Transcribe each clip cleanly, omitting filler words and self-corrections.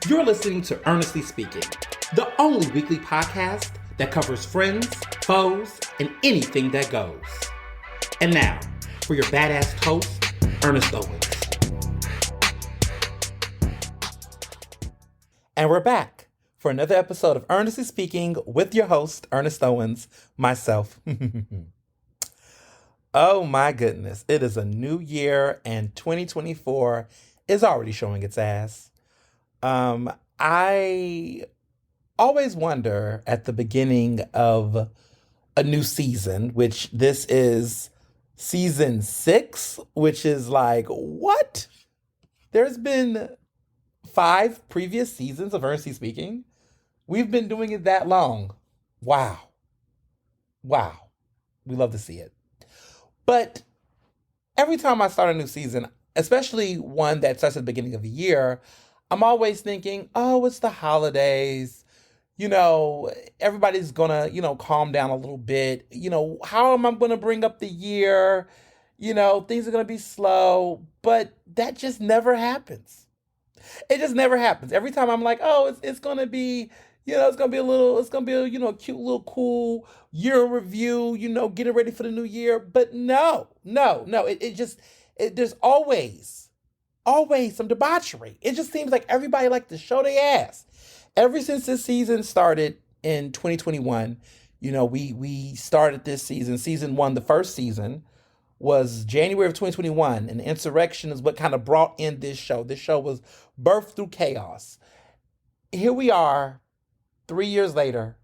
You're listening to Ernestly Speaking, the only weekly podcast that covers friends, foes, and anything that goes. And now, for your badass host, Ernest Owens. And we're back for another episode of Ernestly Speaking with your host, Ernest Owens, myself. Oh my goodness, it is a new year and 2024 is already showing its ass. I always wonder at the beginning of a new season, which this is season 6, which is like, what? There's been 5 previous seasons of Ernestly Speaking. We've been doing it that long. Wow. We love to see it. But every time I start a new season, especially one that starts at the beginning of the year, I'm always thinking, oh, it's the holidays. Everybody's gonna, calm down a little bit. How am I gonna bring up the year? Things are gonna be slow. But that just never happens. It just never happens. Every time I'm like, oh, it's gonna be, it's gonna be a cute little cool year in review, getting ready for the new year. But no. There's always some debauchery. It just seems like everybody like to show their ass. Ever since this season started in 2021, we started this season 1, the first season was January of 2021, and the insurrection is what kind of brought in this show. This show was birthed through chaos. Here we are, 3 years later,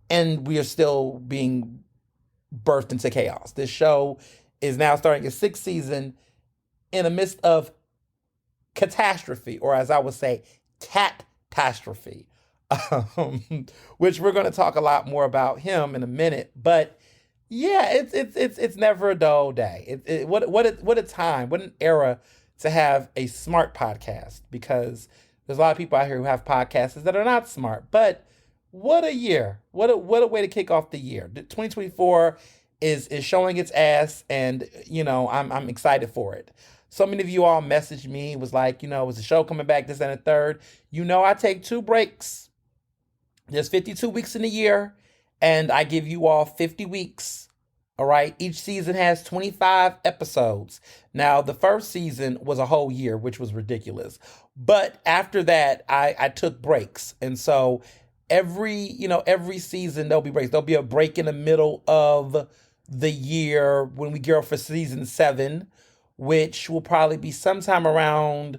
and we are still being birthed into chaos. This show is now starting its 6th season in the midst of catastrophe, or as I would say, catastrophe, which we're going to talk a lot more about him in a minute. But yeah, it's never a dull day. What a time, what an era to have a smart podcast, because there's a lot of people out here who have podcasts that are not smart. But what a year! What a way to kick off the year. 2024 is showing its ass, and I'm excited for it. So many of you all messaged me, was like, was the show coming back this and the third? I take 2 breaks. There's 52 weeks in a year, and I give you all 50 weeks. All right. Each season has 25 episodes. Now, the first season was a whole year, which was ridiculous. But after that, I took breaks. And so every season there'll be breaks. There'll be a break in the middle of the year when we gear up for season 7, which will probably be sometime around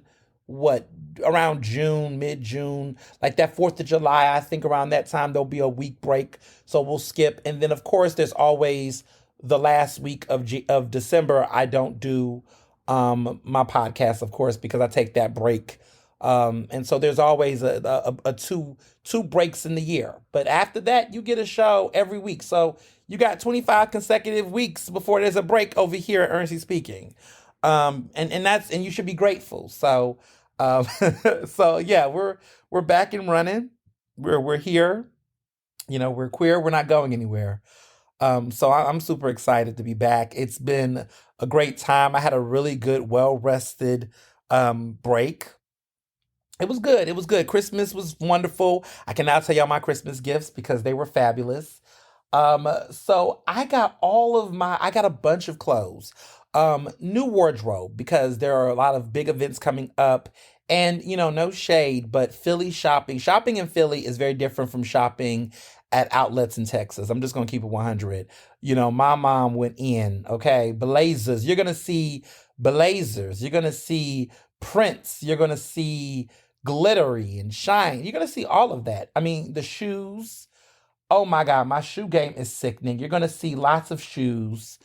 June, mid-June, like that 4th of July. I think around that time there'll be a week break, so we'll skip. And then of course there's always the last week of December. I don't do my podcast, of course, because I take that break. And so there's always a two breaks in the year. But after that, you get a show every week. So you got 25 consecutive weeks before there's a break over here at Ernestly Speaking. And you should be grateful. So, so yeah, we're back and running. We're here. We're queer. We're not going anywhere. So I'm super excited to be back. It's been a great time. I had a really good, well-rested, break. It was good. Christmas was wonderful. I can now tell y'all my Christmas gifts because they were fabulous. So I got a bunch of clothes. New wardrobe, because there are a lot of big events coming up, and no shade, but Philly shopping in Philly is very different from shopping at outlets in Texas. I'm just gonna keep it 100. My mom went in. Okay, blazers. You're gonna see blazers. You're gonna see prints. You're gonna see glittery and shine. You're gonna see all of that. I mean, the shoes. Oh my God, my shoe game is sickening. You're gonna see lots of shoes.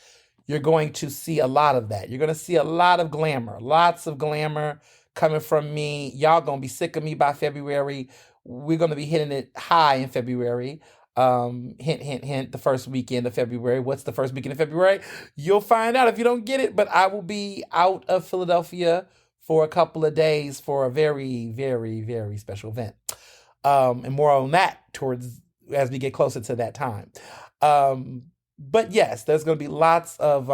You're going to see a lot of that. You're going to see a lot of glamour, lots of glamour coming from me. Y'all going to be sick of me by February. We're going to be hitting it high in February. Hint, the first weekend of February. What's the first weekend of February? You'll find out if you don't get it, but I will be out of Philadelphia for a couple of days for a very, very, very special event. And more on that towards as we get closer to that time. But yes, there's going to be lots of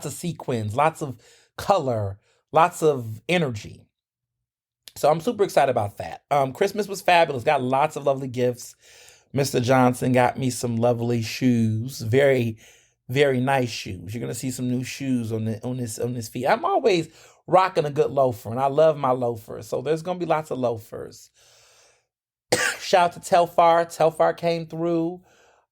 sequins, lots of color, lots of energy. So I'm super excited about that. Christmas was fabulous. Got lots of lovely gifts. Mr. Johnson got me some lovely shoes. Very, very nice shoes. You're gonna see some new shoes on this feet. I'm always rocking a good loafer, and I love my loafers. So there's gonna be lots of loafers. Shout out to Telfar. Telfar came through.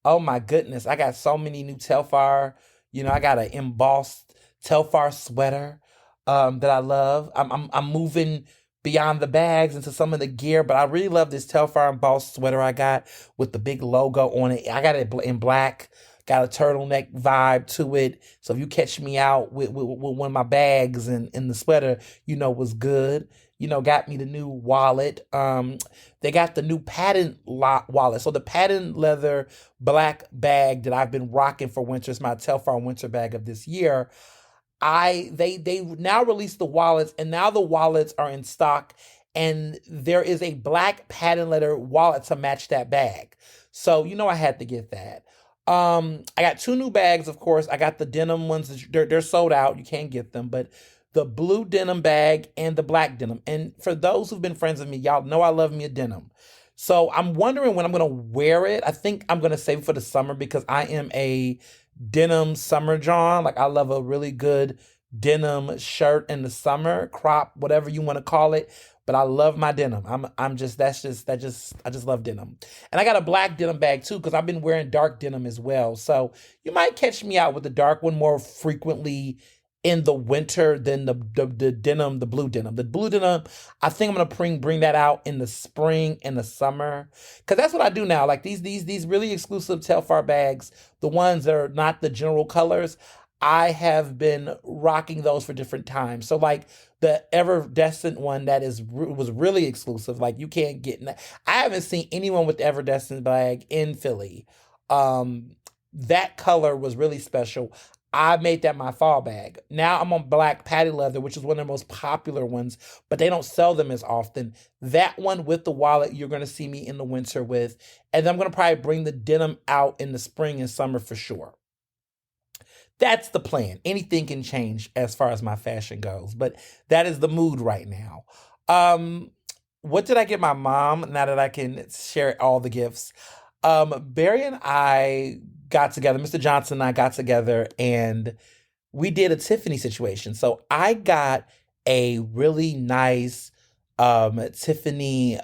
Oh my goodness, I got so many new Telfar. I got an embossed Telfar sweater that I love. I'm moving beyond the bags into some of the gear, but I really love this Telfar embossed sweater I got with the big logo on it. I got it in black. Got a turtleneck vibe to it. So if you catch me out with one of my bags and in the sweater, it was good. Got me the new wallet. They got the new patent wallet. So the patent leather black bag that I've been rocking for winter is my Telfar winter bag of this year. They now released the wallets, and now the wallets are in stock, and there is a black patent leather wallet to match that bag. So I had to get that. I got two new bags, of course. I got the denim ones. They're sold out. You can't get them, but the blue denim bag and the black denim. And for those who've been friends with me, y'all know I love me a denim. So I'm wondering when I'm gonna wear it. I think I'm gonna save it for the summer because I am a denim summer John. Like I love a really good denim shirt in the summer, crop, whatever you want to call it. But I love my denim. I'm just I just love denim. And I got a black denim bag too because I've been wearing dark denim as well. So you might catch me out with the dark one more frequently in the winter than the denim, the blue denim. The blue denim, I think I'm gonna bring that out in the spring and the summer. Cause that's what I do now. Like these really exclusive Telfar bags, the ones that are not the general colors, I have been rocking those for different times. So like the Everdescent one that was really exclusive. Like you can't get. I haven't seen anyone with the Everdescent bag in Philly. That color was really special. I made that my fall bag. Now I'm on black patty leather, which is one of the most popular ones, but they don't sell them as often. That one with the wallet, you're going to see me in the winter with. And then I'm going to probably bring the denim out in the spring and summer for sure. That's the plan. Anything can change as far as my fashion goes, but that is the mood right now. What did I get my mom now that I can share all the gifts? Barry and I got together, Mr. Johnson and I got together, and we did a Tiffany situation. So I got a really nice Tiffany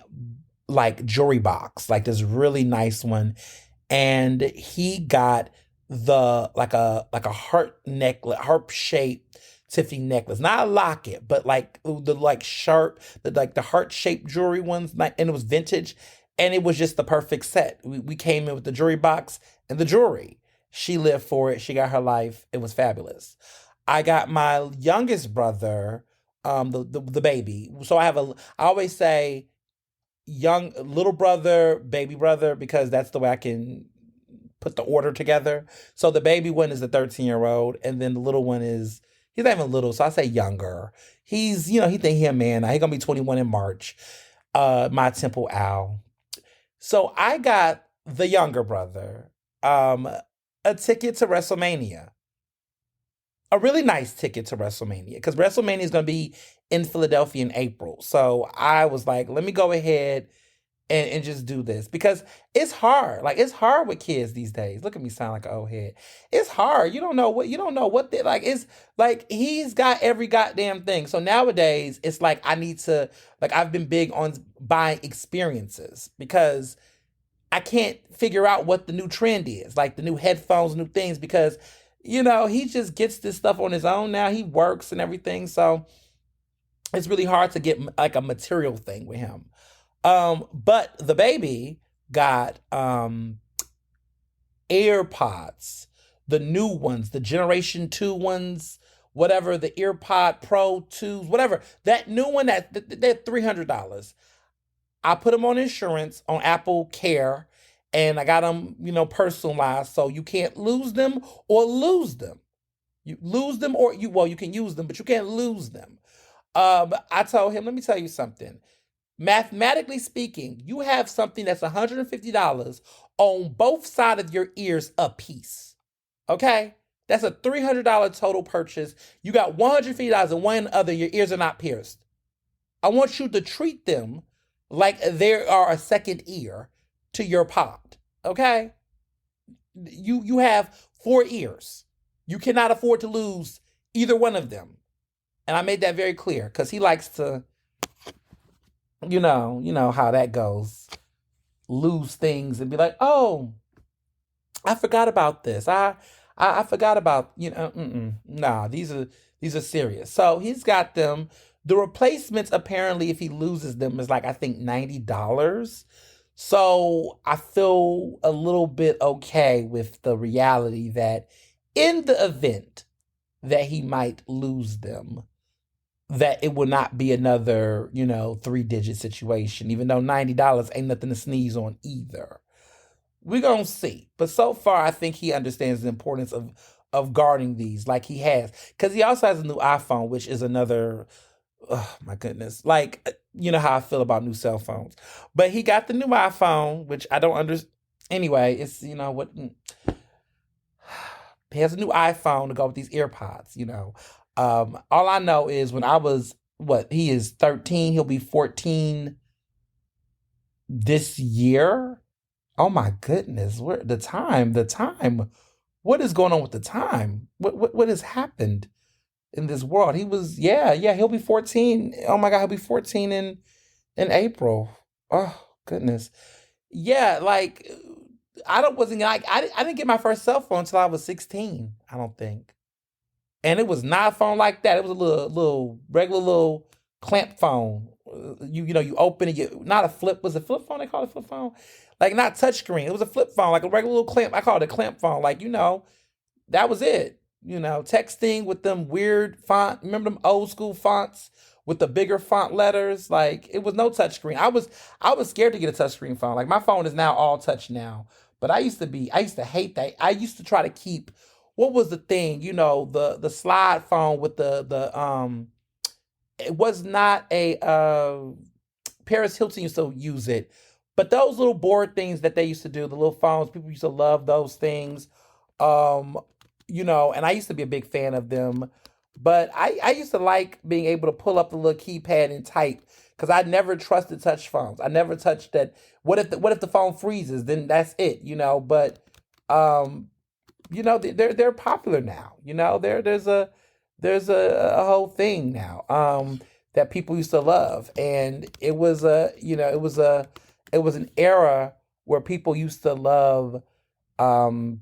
like jewelry box, like this really nice one. And he got the like a heart shaped Tiffany necklace, not a locket, but like the like sharp, the heart shaped jewelry ones, and it was vintage, and it was just the perfect set. We came in with the jewelry box and the jewelry. She lived for it. She got her life. It was fabulous. I got my youngest brother, the baby. So I always say young little brother, baby brother, because that's the way I can put the order together. So the baby one is the 13-year-old, and then the little one he's not even little, so I say younger. He think he a man now. He gonna be 21 in March. My Temple Owl. So I got the younger brother a ticket to WrestleMania. A really nice ticket to WrestleMania because WrestleMania is gonna be in Philadelphia in April. So I was like, let me go ahead and just do this because it's hard. Like it's hard with kids these days. Look at me sound like an old head. It's hard. You don't know what they like. It's like he's got every goddamn thing. So nowadays it's like I need to I've been big on buying experiences because I can't figure out what the new trend is, like the new headphones, new things, because he just gets this stuff on his own now. He works and everything. So it's really hard to get like a material thing with him. But the baby got AirPods, the new ones, the Generation 2 ones, whatever, the AirPod Pro 2s, whatever. That new one, they're $300. I put them on insurance on Apple Care, and I got them, personalized, so you can't lose them or lose them. You lose them or you can use them, but you can't lose them. I told him, let me tell you something. Mathematically speaking, you have something that's $150 on both sides of your ears a piece. Okay? That's a $300 total purchase. You got $150 in one other, your ears are not pierced. I want you to treat them like they are a second ear to your pod. Okay? You have 4 ears. You cannot afford to lose either one of them. And I made that very clear because he likes to, you know how that goes. Lose things and be like, oh, I forgot about this. I forgot about nah. These are serious. So he's got them. The replacements apparently, if he loses them, is like I think $90. So I feel a little bit okay with the reality that in the event that he might lose them, that it will not be another 3-digit situation. Even though $90 ain't nothing to sneeze on either. We're gonna see. But so far, I think he understands the importance of guarding these, like he has, because he also has a new iPhone, which is another. Oh my goodness! Like you know how I feel about new cell phones, but he got the new iPhone, which I don't understand. Anyway, it's what he has a new iPhone to go with these AirPods. All I know is when I was what he is 13, he'll be 14 this year. Oh my goodness, where the time, what is going on with the time? What has happened in this world? He was yeah, he'll be 14. Oh my god, he'll be 14 in April. Oh goodness. Yeah, like I don't wasn't like I didn't get my first cell phone until I was 16, I don't think. And it was not a phone like that. It was a little regular little clamp phone. You open it. Not a flip. Was it flip phone? They call it flip phone. Like not touchscreen. It was a flip phone, like a regular little clamp. I call it a clamp phone. Like that was it. Texting with them weird font. Remember them old school fonts with the bigger font letters? Like it was no touchscreen. I was scared to get a touchscreen phone. Like my phone is now all touch now. But I used to hate that. I used to try to keep what was the thing? The slide phone with the it was not a Paris Hilton used to use it. But those little board things that they used to do, the little phones, people used to love those things. Um, and I used to be a big fan of them. But I used to like being able to pull up the little keypad and type because I never trusted touch phones. I never touched that. What if the phone freezes? Then that's it, But um, they're popular now. There's a whole thing now that people used to love, and it was an era where people used to love um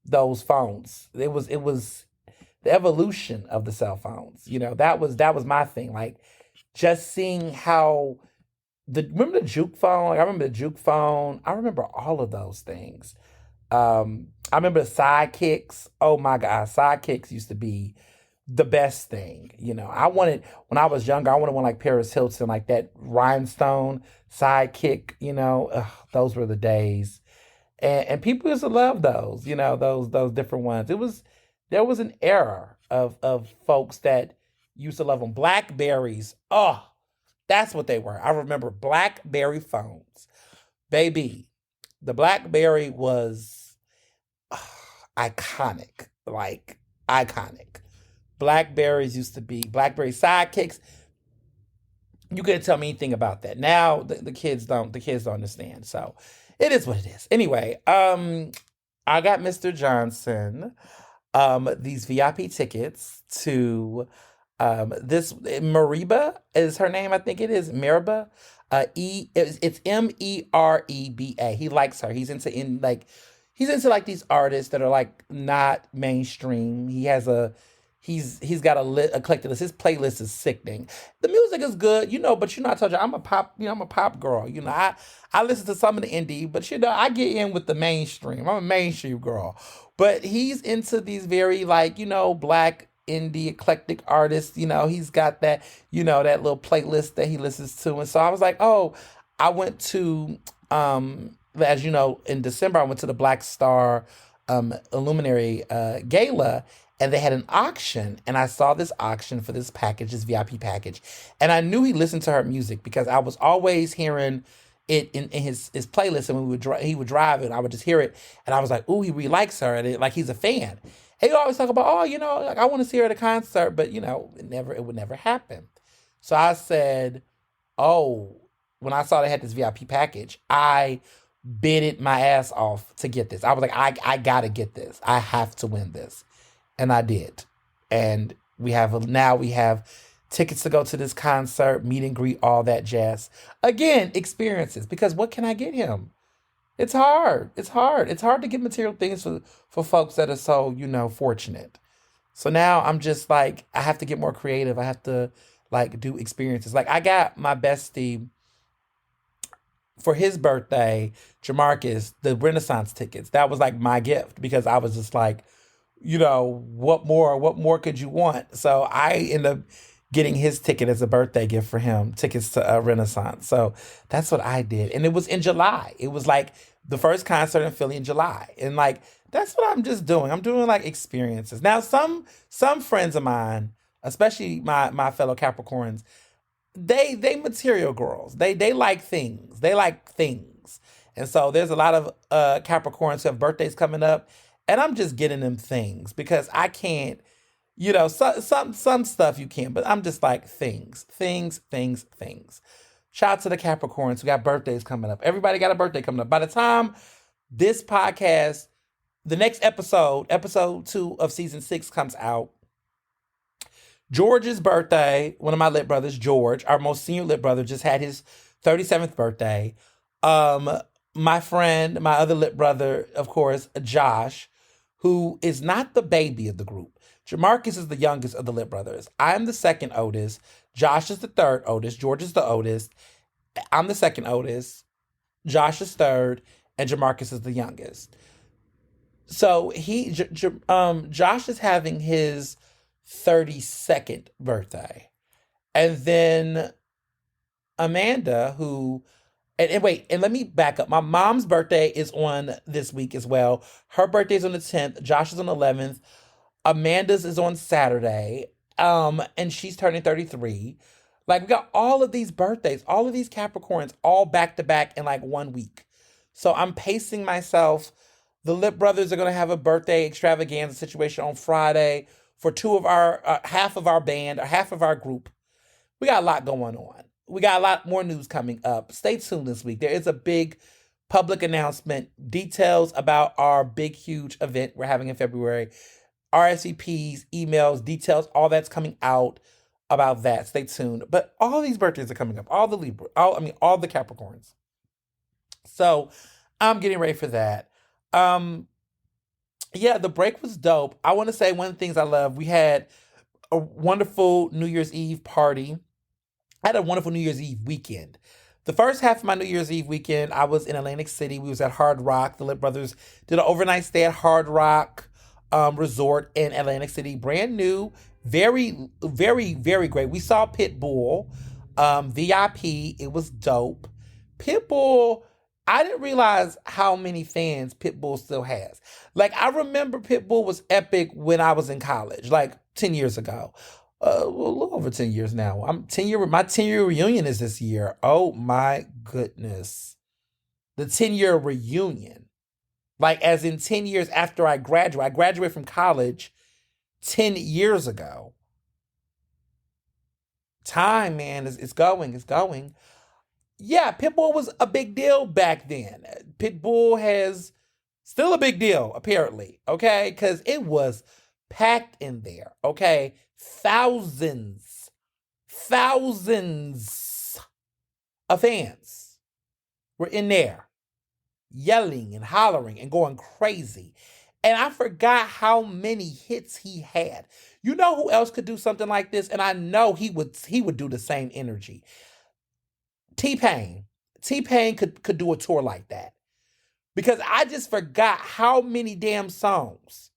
those phones. It was the evolution of the cell phones. That was my thing. Like just seeing how remember the juke phone? Like I remember the juke phone. I remember all of those things. I remember the sidekicks. Oh my God, sidekicks used to be the best thing. I wanted when I was younger. I wanted one like Paris Hilton, like that rhinestone sidekick. Ugh, those were the days, and people used to love those. Those different ones. There was an era of folks that used to love them. Blackberries. Oh, that's what they were. I remember Blackberry phones, baby. The Blackberry was iconic, like iconic. Blackberries used to be Blackberry sidekicks. You couldn't tell me anything about that. Now the kids don't. The kids don't understand. So it is what it is. Anyway, I got Mr. Johnson these VIP tickets to this Mariba is her name. I think it is Mariba. It's Mereba. He likes her. He's into like these artists that are like not mainstream. He's got a eclectic list. His playlist is sickening. The music is good, but I told you I'm a pop girl. I listen to some of the indie, but I get in with the mainstream. I'm a mainstream girl. But he's into these very like, black indie eclectic artists. He's got that little playlist that he listens to. And so I was like, oh, I went to as you know, in December I went to the Black Star Illuminary Gala, and they had an auction, and I saw this auction for this package, this VIP package, and I knew he listened to her music because I was always hearing it in his playlist, and he would drive it, and I would just hear it, and I was like, ooh, he really likes her, and like he's a fan. And he always talk about, oh, like I want to see her at a concert, but it would never happen. So I said, oh, when I saw they had this VIP package, I bidded my ass off to get this. I was like, I gotta get this. I have to win this. And I did. And we have tickets to go to this concert, meet and greet, all that jazz. Again, experiences. Because what can I get him? It's hard. It's hard. It's hard to get material things for folks that are so, fortunate. So now I'm just like, I have to get more creative. I have to like do experiences. Like I got my bestie for his birthday, Jamarcus, the Renaissance tickets. That was like my gift because I was just like, what more could you want? So I ended up getting his ticket as a birthday gift for him, tickets to Renaissance. So that's what I did. And it was in July. It was like the first concert in Philly in July. And like, that's what I'm just doing. I'm doing like experiences. Now, some friends of mine, especially my fellow Capricorns, they material girls. They like things. They like things. And so there's a lot of Capricorns who have birthdays coming up, and I'm just getting them things because I can't, some stuff you can, but I'm just like things. Shout out to the Capricorns who got birthdays coming up. Everybody got a birthday coming up. By the time this podcast, the next episode 2 of season 6 comes out, George's birthday, one of my lit brothers, George, our most senior lit brother, just had his 37th birthday. My friend, my other lit brother, of course, Josh, who is not the baby of the group. Jamarcus is the youngest of the lit brothers. I'm the second oldest. Josh is the third oldest. George is the oldest. I'm the second oldest. Josh is third, and Jamarcus is the youngest. So Josh is having his 32nd birthday. And then Amanda, and wait, and let me back up. My mom's birthday is on this week as well. Her birthday's on the 10th. Josh is on the 11th. Amanda's is on Saturday. And she's turning 33. Like, we got all of these birthdays, all of these Capricorns, all back to back in like 1 week. So I'm pacing myself. The Lip Brothers are going to have a birthday extravaganza situation on Friday for half of our band, or half of our group. We got a lot going on. We got a lot more news coming up. Stay tuned this week. There is a big public announcement, details about our big, huge event we're having in February. RSVPs, emails, details, all that's coming out about that. Stay tuned. But all these birthdays are coming up. All the Capricorns. So I'm getting ready for that. Yeah, the break was dope. I want to say one of the things I love, we had a wonderful New Year's Eve party. I had a wonderful New Year's Eve weekend. The first half of my New Year's Eve weekend, I was in Atlantic City. We was at Hard Rock. The Lip Brothers did an overnight stay at Hard Rock Resort in Atlantic City. Brand new. Very, very, very great. We saw Pitbull. VIP. It was dope. Pitbull, I didn't realize how many fans Pitbull still has. Like, I remember Pitbull was epic when I was in college, like 10 years ago. A little over 10 years now. My 10-year reunion is this year. Oh my goodness. The 10-year reunion. Like, as in 10 years after I graduated. I graduated from college 10 years ago. Time, man, it's going. Yeah, Pitbull was a big deal back then. Pitbull has still a big deal, apparently, okay? Because it was packed in there, okay? Thousands of fans were in there yelling and hollering and going crazy. And I forgot how many hits he had. You know who else could do something like this? And I know he would do the same energy. T-Pain. T-Pain could do a tour like that. Because I just forgot how many damn songs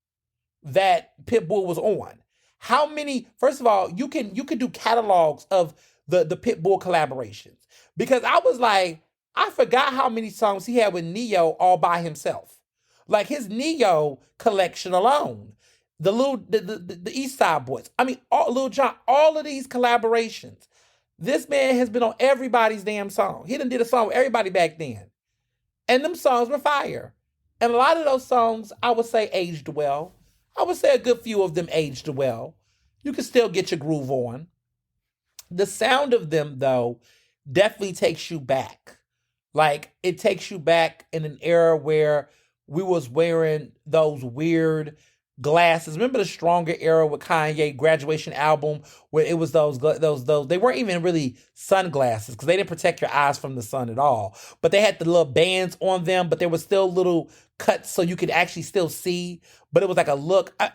that Pitbull was on. How many, first of all, you can do catalogs of the Pitbull collaborations. Because I was like, I forgot how many songs he had with Neo all by himself. Like his Neo collection alone. The East Side Boys. I mean, Lil Jon, all of these collaborations. This man has been on everybody's damn song. He done did a song with everybody back then. And them songs were fire. And a lot of those songs, I would say, aged well. I would say a good few of them aged well. You can still get your groove on. The sound of them, though, definitely takes you back. Like, it takes you back in an era where we was wearing those weird glasses. Remember the Stronger era with Kanye graduation album where it was those they weren't even really sunglasses because they didn't protect your eyes from the sun at all. But they had the little bands on them, but there was still little cuts so you could actually still see. But it was like a look. I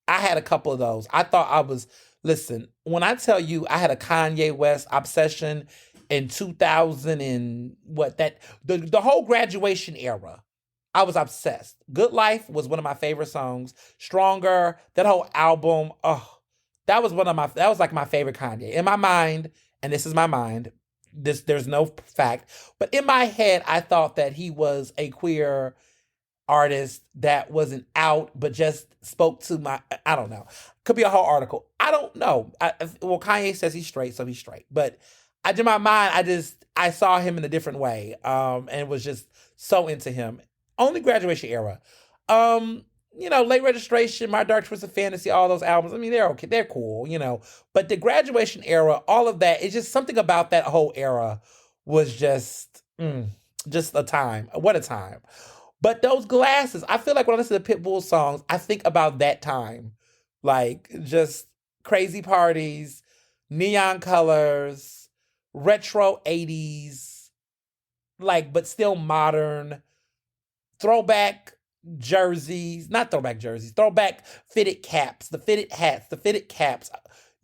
had a couple of those. I thought I was Listen, when I tell you I had a Kanye West obsession in 2000 and what that the whole graduation era, I was obsessed. Good Life was one of my favorite songs. Stronger, that whole album, oh, that was like my favorite Kanye. In my mind, and this is my mind, there's no fact, but in my head I thought that he was a queer artist that wasn't out but just spoke to my, I don't know, could be a whole article, I don't know. Well, Kanye says he's straight, so he's straight, but in my mind I saw him in a different way, and was just so into him. Only graduation era. Late registration, My Dark Twisted Fantasy, all those albums, I mean, they're okay, they're cool, but the graduation era, all of that, it's just something about that whole era was just a time. What a time. But those glasses, I feel like when I listen to Pitbull songs, I think about that time. Like, just crazy parties, neon colors, retro 80s, like, but still modern, throwback not throwback jerseys, throwback fitted caps, the fitted hats, the fitted caps,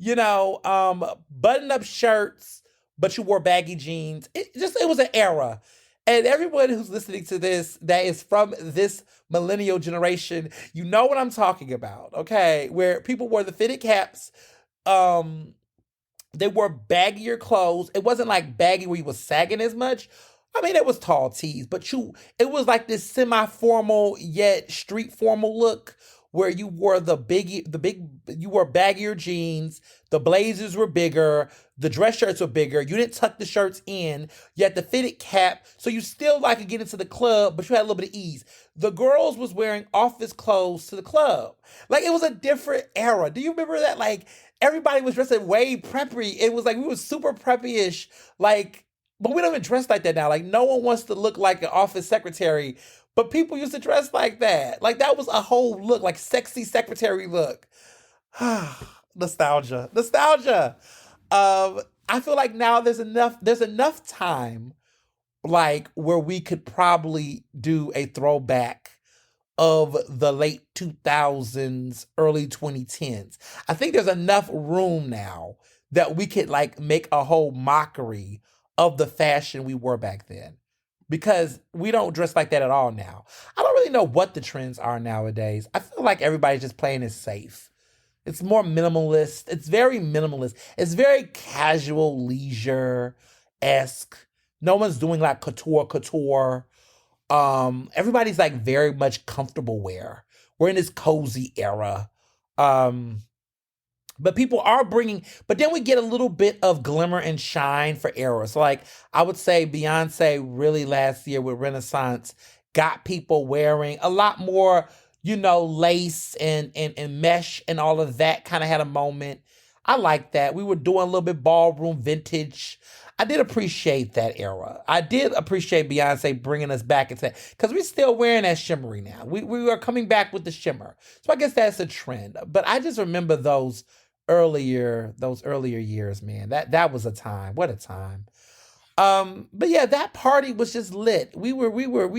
button up shirts, but you wore baggy jeans. It was an era. And everyone who's listening to this that is from this millennial generation, you know what I'm talking about, okay? Where people wore the fitted caps, they wore baggier clothes. It wasn't like baggy where you was sagging as much. I mean, it was tall tees, but it was like this semi-formal yet street formal look where you wore you wore baggier jeans, the blazers were bigger, the dress shirts were bigger, you didn't tuck the shirts in, you had the fitted cap, so you still like could get into the club, but you had a little bit of ease. The girls was wearing office clothes to the club. Like, it was a different era. Do you remember that? Like, everybody was dressed way preppy. It was like we were super preppy-ish, like, but we don't even dress like that now. Like, no one wants to look like an office secretary, but people used to dress like that. Like, that was a whole look, like sexy secretary look. Nostalgia. Nostalgia. I feel like now there's enough time, like, where we could probably do a throwback of the late 2000s, early 2010s. I think there's enough room now that we could, like, make a whole mockery of the fashion we wore back then, because we don't dress like that at all now. I don't really know what the trends are nowadays. I feel like everybody's just playing it safe. It's more minimalist. It's very minimalist. It's very casual, leisure-esque. No one's doing like couture. Everybody's like very much comfortable wear. We're in this cozy era. But people are but then we get a little bit of glimmer and shine for eras. So, like, I would say Beyonce really last year with Renaissance got people wearing a lot more, lace and mesh and all of that kind of had a moment. I like that. We were doing a little bit ballroom vintage. I did appreciate that era. I did appreciate Beyonce bringing us back into that, because we're still wearing that shimmery now. We are coming back with the shimmer. So I guess that's a trend. But I just remember those earlier years, man. That was a time. What a time. But yeah, that party was just lit. We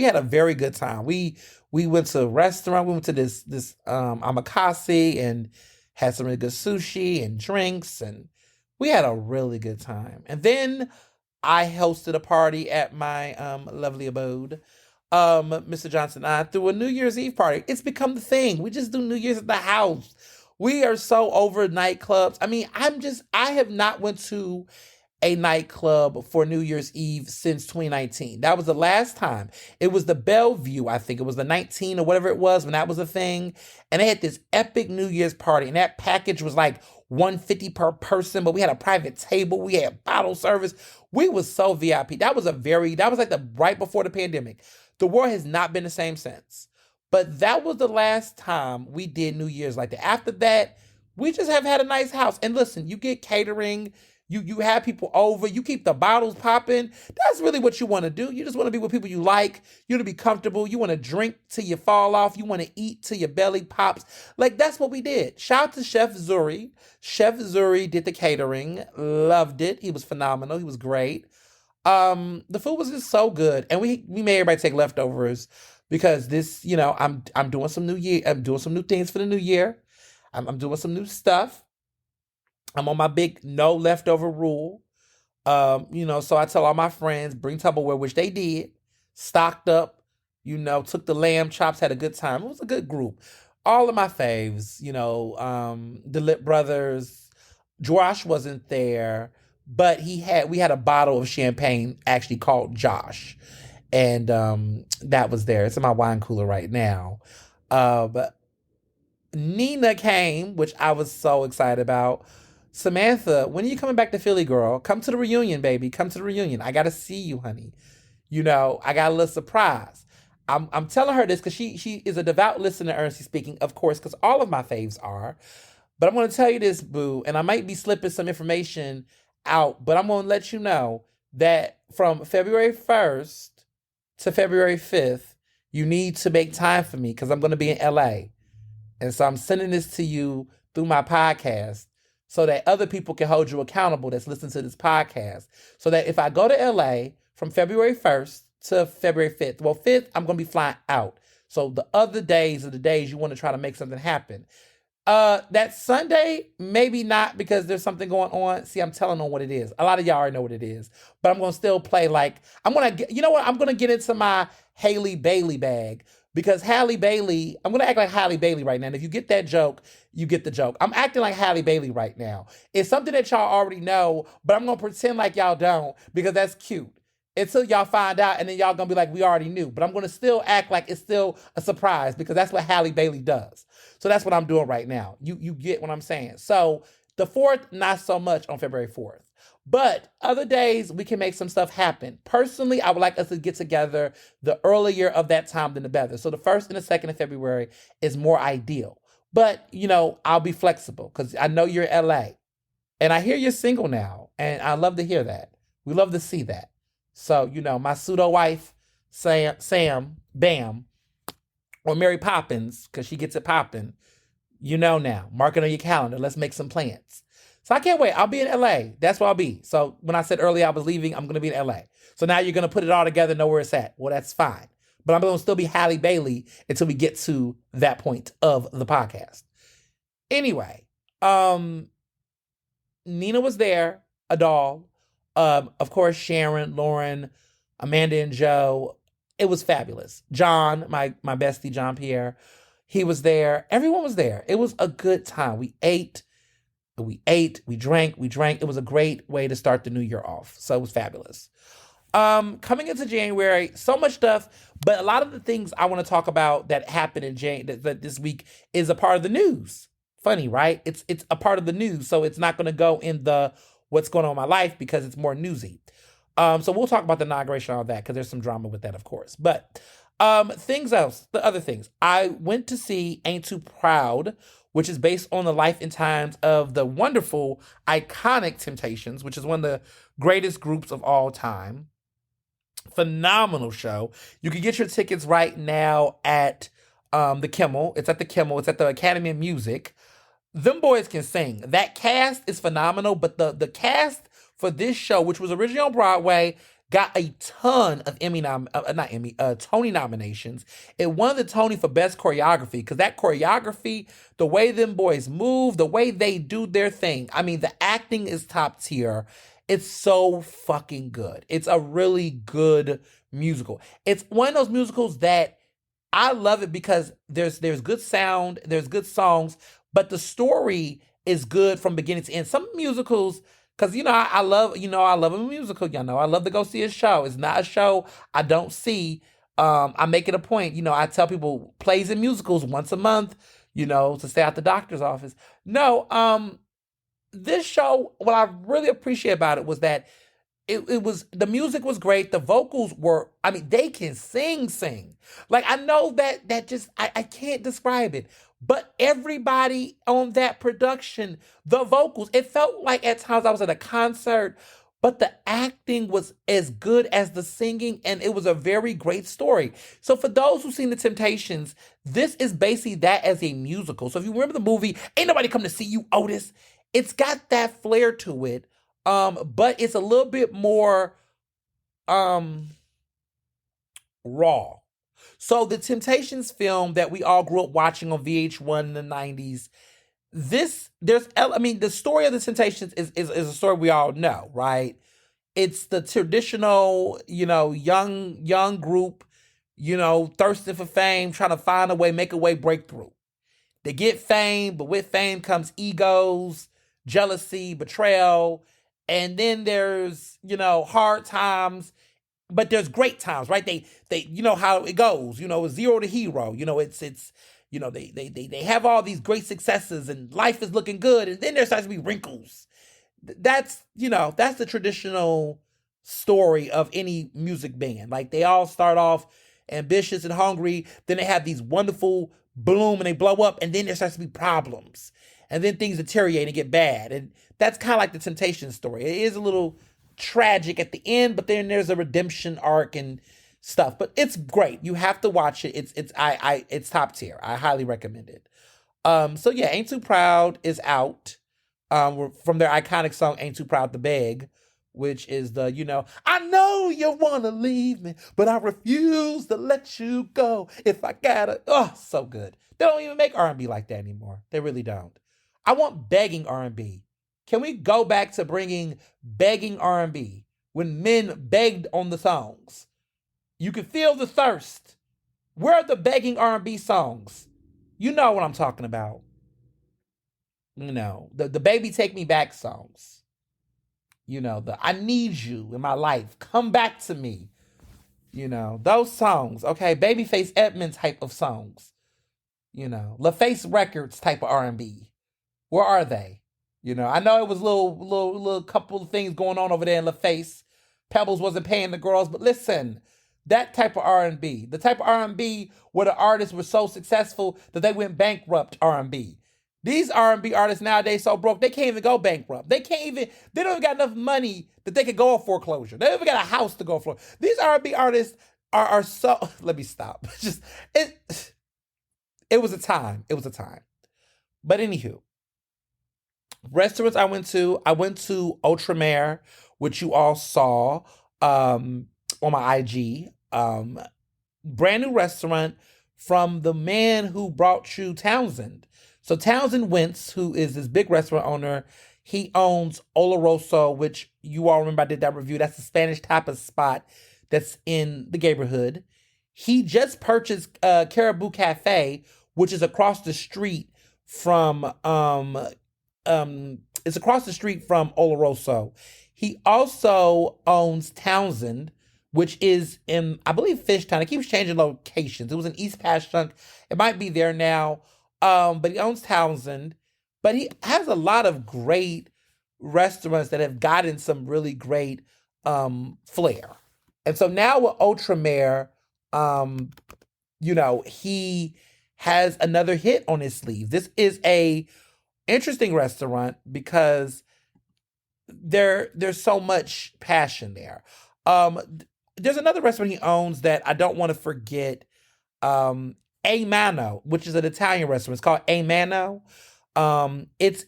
had a very good time. We went to a restaurant. We went to this amakase and had some really good sushi and drinks, and we had a really good time. And then I hosted a party at my lovely abode. Mr. Johnson and I threw a New Year's Eve party. It's become the thing. We just do New Year's at the house. We are so over nightclubs. I mean, I have not went to a nightclub for New Year's Eve since 2019. That was the last time. It was the Bellevue, I think. It was the 19 or whatever it was when that was a thing. And they had this epic New Year's party. And that package was like $150 per person, but we had a private table. We had bottle service. We was so VIP. That was like the right before the pandemic. The world has not been the same since. But that was the last time we did New Year's like that. After that, we just have had a nice house. And listen, you get catering, You have people over. You keep the bottles popping. That's really what you want to do. You just want to be with people you like. You want to be comfortable. You want to drink till you fall off. You want to eat till your belly pops. Like, that's what we did. Shout out to Chef Zuri. Chef Zuri did the catering. Loved it. He was phenomenal. He was great. The food was just so good, and we made everybody take leftovers because this, I'm doing some new year. I'm doing some new things for the new year. I'm doing some new stuff. I'm on my big no leftover rule. So I tell all my friends, bring Tupperware, which they did. Stocked up, took the lamb chops, had a good time. It was a good group. All of my faves, the Lip Brothers. Josh wasn't there, but we had a bottle of champagne actually called Josh. And that was there. It's in my wine cooler right now. But Nina came, which I was so excited about. Samantha, when are you coming back to Philly, girl? Come to the reunion, baby. Come to the reunion. I got to see you, honey. I got a little surprise. I'm telling her this because she is a devout listener, Ernestly speaking, of course, because all of my faves are. But I'm going to tell you this, boo, and I might be slipping some information out, but I'm going to let you know that from February 1st to February 5th, you need to make time for me because I'm going to be in LA. And so I'm sending this to you through my podcast so that other people can hold you accountable that's listening to this podcast. So that if I go to LA from February 1st to February 5th, 5th, I'm going to be flying out. So the other days are the days you want to try to make something happen. That Sunday, maybe not because there's something going on. See, I'm telling on what it is. A lot of y'all already know what it is, but I'm going to still play I'm going to get into my Halle Bailey bag because Halle Bailey, I'm going to act like Halle Bailey right now. And if you get that joke, you get the joke. I'm acting like Halle Bailey right now. It's something that y'all already know, but I'm going to pretend like y'all don't because that's cute. Until y'all find out, and then y'all gonna be like, we already knew. But I'm gonna still act like it's still a surprise because that's what Halle Bailey does. So that's what I'm doing right now. You get what I'm saying. So the 4th, not so much on February 4th. But other days, we can make some stuff happen. Personally, I would like us to get together the earlier of that time than the better. So the 1st and the 2nd of February is more ideal. But, I'll be flexible because I know you're in LA. And I hear you're single now. And I love to hear that. We love to see that. So, my pseudo wife, Sam, Bam, or Mary Poppins, because she gets it popping, now. Mark it on your calendar. Let's make some plans. So I can't wait. I'll be in LA. That's where I'll be. So when I said earlier I was leaving, I'm going to be in LA. So now you're going to put it all together, know where it's at. Well, that's fine. But I'm going to still be Halle Bailey until we get to that point of the podcast. Anyway, Nina was there, a doll. Of course, Sharon, Lauren, Amanda, and Joe. It was fabulous. John, my bestie, John Pierre, he was there. Everyone was there. It was a good time. We ate, we drank. It was a great way to start the new year off. So it was fabulous. Coming into January, so much stuff, but a lot of the things I want to talk about that happened in that this week is a part of the news. Funny, right? It's a part of the news, so it's not going to go in the what's going on in my life because it's more newsy. So we'll talk about the inauguration and all that because there's some drama with that, of course. But the other things. I went to see Ain't Too Proud, which is based on the life and times of the wonderful, iconic Temptations, which is one of the greatest groups of all time. Phenomenal show. You can get your tickets right now at the Kimmel. It's at the Kimmel. It's at the Academy of Music. Them boys can sing. That cast is phenomenal, but the cast for this show, which was originally on Broadway, got a ton of Tony nominations. It won the Tony for Best Choreography because that choreography, the way them boys move, the way they do their thing. I mean, the acting is top tier. It's so fucking good. It's a really good musical. It's one of those musicals that I love it because there's good sound, there's good songs, but the story is good from beginning to end. Some musicals, because I love a musical. I love to go see a show. It's not a show I don't see. I make it a point. I tell people plays and musicals once a month. To stay out the doctor's office. No, this show, what I really appreciate about it was that it was the music was great. The vocals were, I mean, they can sing. Like I know that just I can't describe it. But everybody on that production, the vocals, it felt like at times I was at a concert, but the acting was as good as the singing, and it was a very great story. So for those who've seen The Temptations, this is basically that as a musical. So if you remember the movie, Ain't Nobody Come to See You, Otis, it's got that flair to it. But it's a little bit more um raw. So the Temptations film that we all grew up watching on VH1 in the 90s, I mean, the story of the Temptations is a story we all know, right? It's the traditional, young group, thirsting for fame, trying to find a way, make a way, breakthrough. They get fame, but with fame comes egos, jealousy, betrayal, and then there's, hard times, but there's great times, right? They you know how it goes, it's zero to hero. It's they have all these great successes and life is looking good, and then there starts to be wrinkles. That's the traditional story of any music band. Like they all start off ambitious and hungry, then they have these wonderful bloom and they blow up, and then there starts to be problems. And then things deteriorate and get bad. And that's kind of like the Temptation story. It is a little tragic at the end, but then there's a redemption arc and stuff. But it's great. You have to watch it. It's top tier. I highly recommend it. So yeah, Ain't Too Proud is out. From their iconic song Ain't Too Proud to Beg, which is I know you wanna leave me, but I refuse to let you go. If I gotta, oh, so good. They don't even make R&B like that anymore. They really don't. I want begging R&B. Can we go back to bringing begging R&B when men begged on the songs? You could feel the thirst. Where are the begging R&B songs? You know what I'm talking about. The Baby Take Me Back songs. The I Need You in My Life. Come back to me. Those songs. Okay, Babyface Edmonds type of songs. LaFace Records type of R&B. Where are they? I know it was little couple of things going on over there in LaFace. Pebbles wasn't paying the girls, but listen, that type of R&B, the type of R&B where the artists were so successful that they went bankrupt R&B. These R&B artists nowadays so broke they can't even go bankrupt. They don't even got enough money that they could go on foreclosure. They don't even got a house to go for. These R&B artists are so. Let me stop. It was a time. It was a time. But anywho, restaurants I went to Outremer, which you all saw on my IG. Brand new restaurant from the man who brought you Townsend. So Townsend Wentz, who is this big restaurant owner, he owns Oloroso, which you all remember I did that review. That's the Spanish tapas spot that's in the neighborhood. He just purchased Caribou Cafe, which is across the street from it's across the street from Oloroso. He also owns Townsend, which is in, I believe, Fishtown. It keeps changing locations. It was in East Passyunk. It might be there now. But he owns Townsend. But he has a lot of great restaurants that have gotten some really great flair. And so now with Outremer, he has another hit on his sleeve. This is a interesting restaurant because there's so much passion there. There's another restaurant he owns that I don't want to forget. A Mano, which is an Italian restaurant. It's called A Mano. It's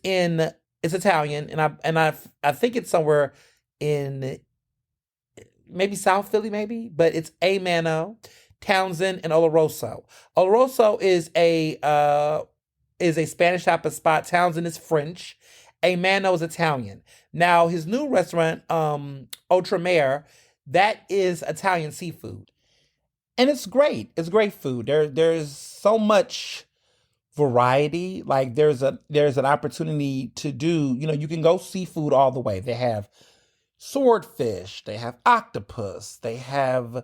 Italian, and I think it's somewhere in maybe South Philly, maybe, but it's A Mano, Townsend, and Oloroso. Oloroso is a Spanish type of spot. Townsend is French. A Mano is Italian. Now his new restaurant, Outremer, that is Italian seafood. And it's great. It's great food. There's so much variety. Like there's an opportunity to do, you can go seafood all the way. They have swordfish, they have octopus, they have,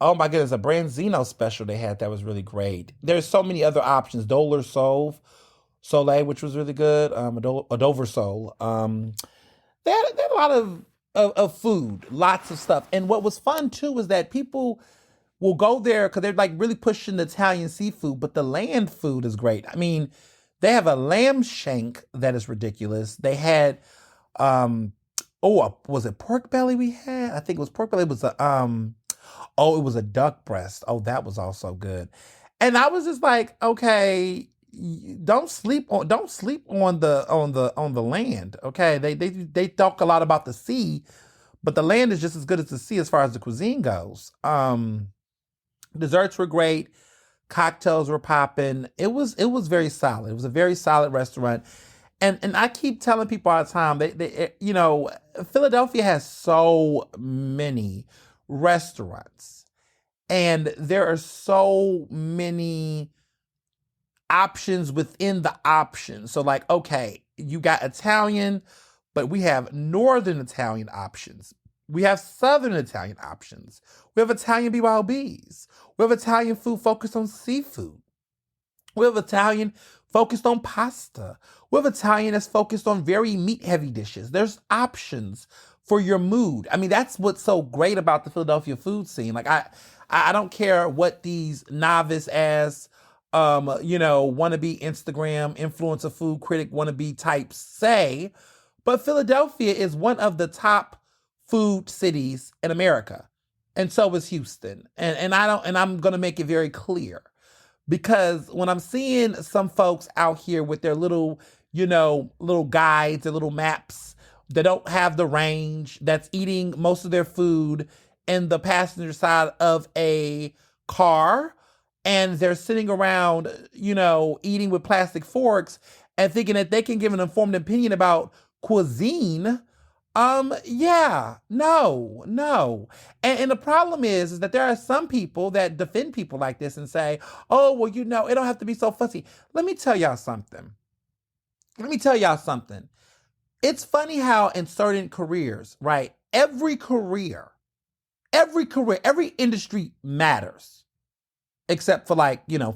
oh my goodness, a branzino special they had that was really great. There's so many other options. Doler Soleil, which was really good. A Dover Sole. They had a lot of of food, lots of stuff. And what was fun too was that people will go there because they're like really pushing the Italian seafood, but the land food is great. I mean, they have a lamb shank that is ridiculous. They had um was it pork belly we had? I think it was pork belly. It was a it was a duck breast. Oh, that was also good. And I was just like, okay, don't sleep on the land. Okay. They talk a lot about the sea, but the land is just as good as the sea as far as the cuisine goes. Desserts were great, cocktails were popping. It was very solid. It was a very solid restaurant. And I keep telling people all the time, Philadelphia has so many restaurants, and there are so many options within the options. So like, okay, you got Italian, but we have Northern Italian options. We have Southern Italian options. We have Italian BYOBs. We have Italian food focused on seafood. We have Italian focused on pasta. We have Italian that's focused on very meat heavy dishes. There's options for your mood. I mean, that's what's so great about the Philadelphia food scene. Like I don't care what these novice ass wannabe Instagram influencer food critic wannabe types say, but Philadelphia is one of the top food cities in America. And so is Houston. And I'm gonna make it very clear. Because when I'm seeing some folks out here with their little guides, their little maps that don't have the range, that's eating most of their food in the passenger side of a car, and they're sitting around, eating with plastic forks and thinking that they can give an informed opinion about cuisine. Yeah, no. And the problem is that there are some people that defend people like this and say, oh, well, it don't have to be so fussy. Let me tell y'all something. It's funny how in certain careers, right? Every industry matters, except for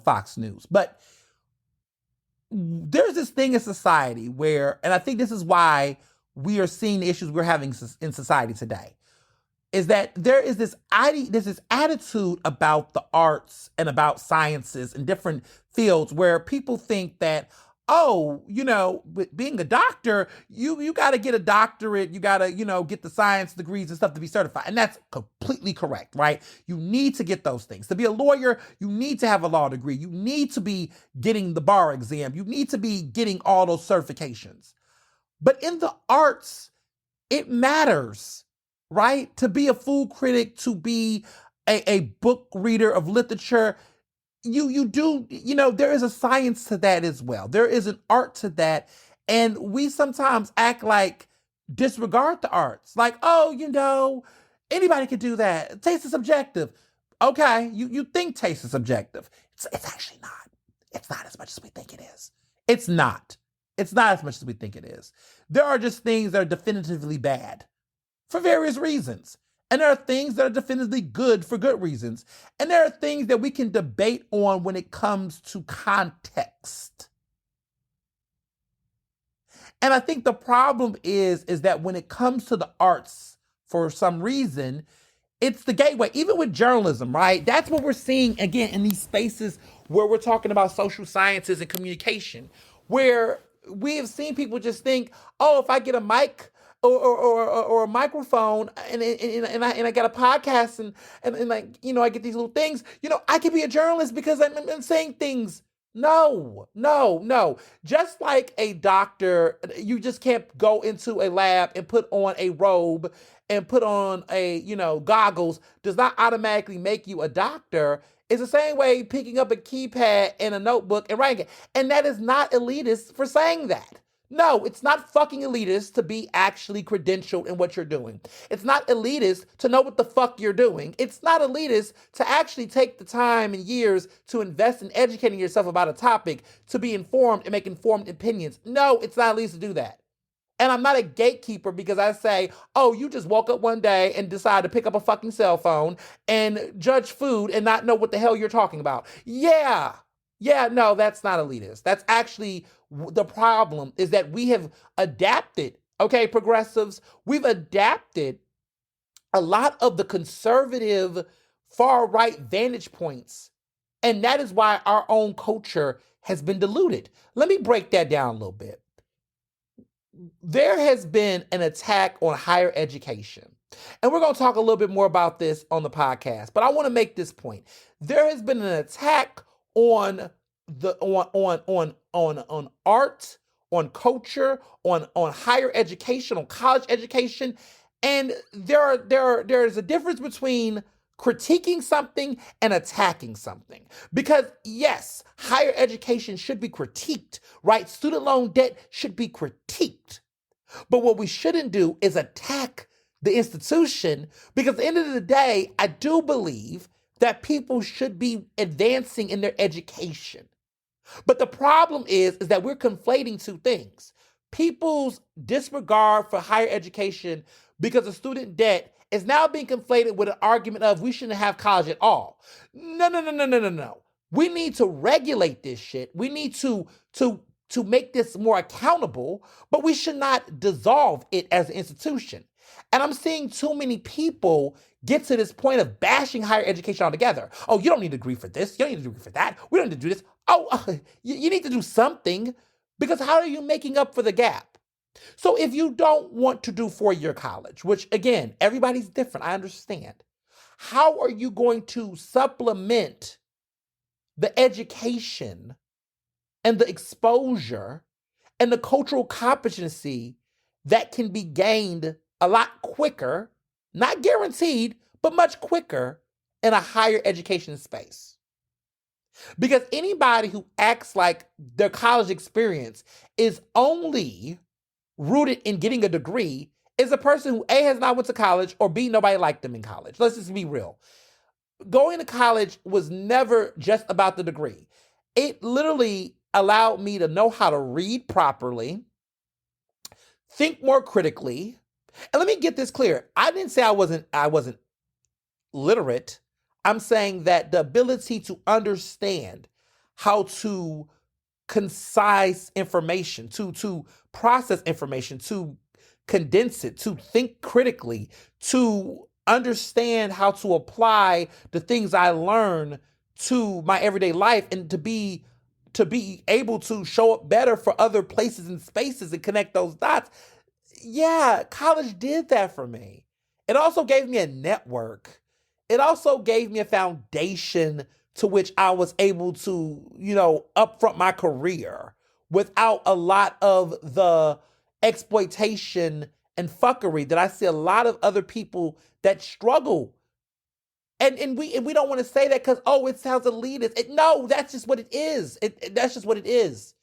Fox News. But there's this thing in society where, and I think this is why we are seeing the issues we're having in society today, is that there is this attitude about the arts and about sciences and different fields where people think that, with being a doctor, you got to get a doctorate, you got to, get the science degrees and stuff to be certified. And that's completely correct, right? You need to get those things. To be a lawyer, you need to have a law degree. You need to be getting the bar exam. You need to be getting all those certifications. But in the arts, it matters, right? To be a food critic, to be a book reader of literature, you do, there is a science to that as well. There is an art to that. And we sometimes act like disregard the arts. Like, anybody could do that. Taste is subjective. Okay, you think taste is subjective. It's actually not. It's not as much as we think it is. It's not. It's not as much as we think it is. There are just things that are definitively bad for various reasons. And there are things that are definitively good for good reasons. And there are things that we can debate on when it comes to context. And I think the problem is that when it comes to the arts, for some reason, it's the gateway, even with journalism, right? That's what we're seeing, again, in these spaces where we're talking about social sciences and communication, where we have seen people just think, oh, if I get a mic or a microphone and I got a podcast and I get these little things, I can be a journalist because I'm saying things. No. Just like a doctor, you just can't go into a lab and put on a robe and put on goggles does not automatically make you a doctor. It's the same way picking up a keypad and a notebook and writing it. And that is not elitist for saying that. No, it's not fucking elitist to be actually credentialed in what you're doing. It's not elitist to know what the fuck you're doing. It's not elitist to actually take the time and years to invest in educating yourself about a topic, to be informed and make informed opinions. No, it's not elitist to do that. And I'm not a gatekeeper because I say, oh, you just woke up one day and decide to pick up a fucking cell phone and judge food and not know what the hell you're talking about. Yeah, no, that's not elitist. That's actually the problem, is that we have adapted Okay, progressives, we've adapted a lot of the conservative far right vantage points, and that is why our own culture has been diluted. Let me break that down a little bit. There has been an attack on higher education. And we're going to talk a little bit more about this on the podcast, but I want to make this point. There has been an attack on the on art, on culture, on higher education, on college education, and there's a difference between critiquing something and attacking something. Because yes, higher education should be critiqued, right? Student loan debt should be critiqued. But what we shouldn't do is attack the institution, because at the end of the day, I do believe that people should be advancing in their education. But the problem is that we're conflating two things. People's disregard for higher education because of student debt is now being conflated with an argument of we shouldn't have college at all. No. We need to regulate this shit. We need to make this more accountable, but we should not dissolve it as an institution. And I'm seeing too many people get to this point of bashing higher education altogether. Oh, you don't need a degree for this. You don't need a degree for that. We don't need to do this. Oh, you need to do something, because how are you making up for the gap? So if you don't want to do 4-year college, which again, everybody's different, I understand. How are you going to supplement the education and the exposure and the cultural competency that can be gained a lot quicker, not guaranteed, but much quicker in a higher education space? Because anybody who acts like their college experience is only rooted in getting a degree is a person who A, has not went to college, or B, nobody liked them in college. Let's just be real. Going to college was never just about the degree. It literally allowed me to know how to read properly, think more critically. And let me get this clear. I didn't say I wasn't literate. I'm saying that the ability to understand how to concise information, to process information, to condense it, to think critically, to understand how to apply the things I learn to my everyday life, and to be able to show up better for other places and spaces and connect those dots. Yeah, college did that for me. It also gave me a network. It also gave me a foundation to which I was able to, upfront my career without a lot of the exploitation and fuckery that I see a lot of other people that struggle. And we don't want to say that because, it sounds elitist. No, that's just what it is. That's just what it is.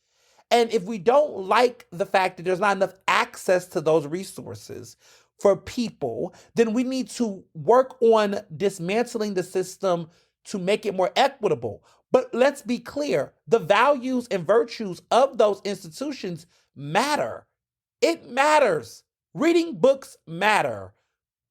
And if we don't like the fact that there's not enough access to those resources for people, then we need to work on dismantling the system to make it more equitable. But let's be clear, the values and virtues of those institutions matter. It matters. Reading books matter.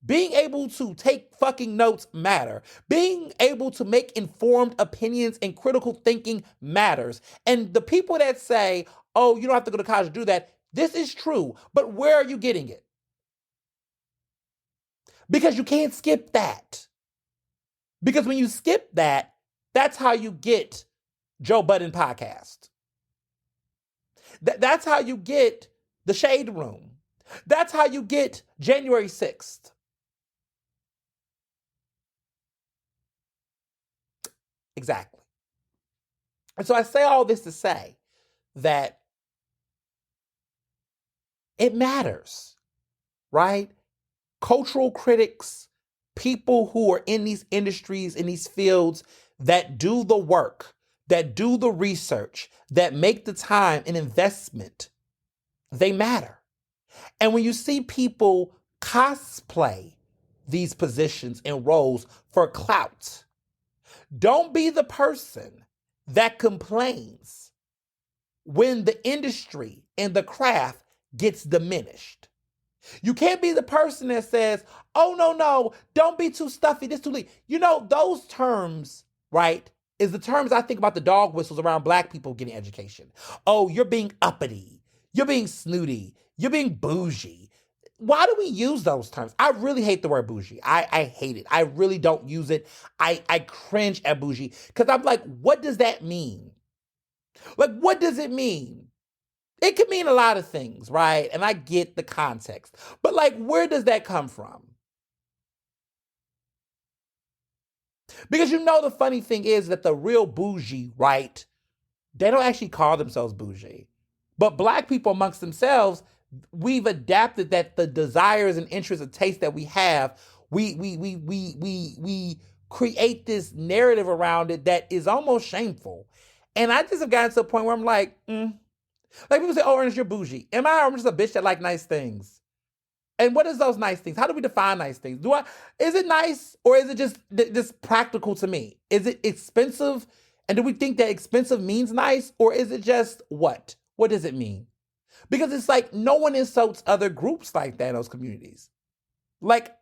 Being able to take fucking notes matter. Being able to make informed opinions and critical thinking matters. And the people that say, you don't have to go to college to do that, this is true. But where are you getting it? Because you can't skip that. Because when you skip that, that's how you get Joe Budden podcast. That's how you get the Shade Room. That's how you get January 6th. Exactly. And so I say all this to say that it matters, right? Cultural critics, people who are in these industries, in these fields, that do the work, that do the research, that make the time and investment, they matter. And when you see people cosplay these positions and roles for clout, don't be the person that complains when the industry and the craft gets diminished. You can't be the person that says, no, don't be too stuffy, this too late. Those terms, right, is the terms I think about the dog whistles around Black people getting education. Oh, you're being uppity. You're being snooty. You're being bougie. Why do we use those terms? I really hate the word bougie. I hate it. I really don't use it. I cringe at bougie because I'm like, what does that mean? Like, what does it mean? It could mean a lot of things, right? And I get the context. But like, where does that come from? Because the funny thing is that the real bougie, right? They don't actually call themselves bougie. But Black people amongst themselves, we've adapted that the desires and interests and tastes that we have, we create this narrative around it that is almost shameful. And I just have gotten to a point where I'm like, like people say, "Oh, Ernest, you're bougie." Am I? I'm just a bitch that like nice things. And what is those nice things? How do we define nice things? Is it nice or is it just practical to me? Is it expensive? And do we think that expensive means nice or is it just what? What does it mean? Because it's like no one insults other groups like that in those communities. Like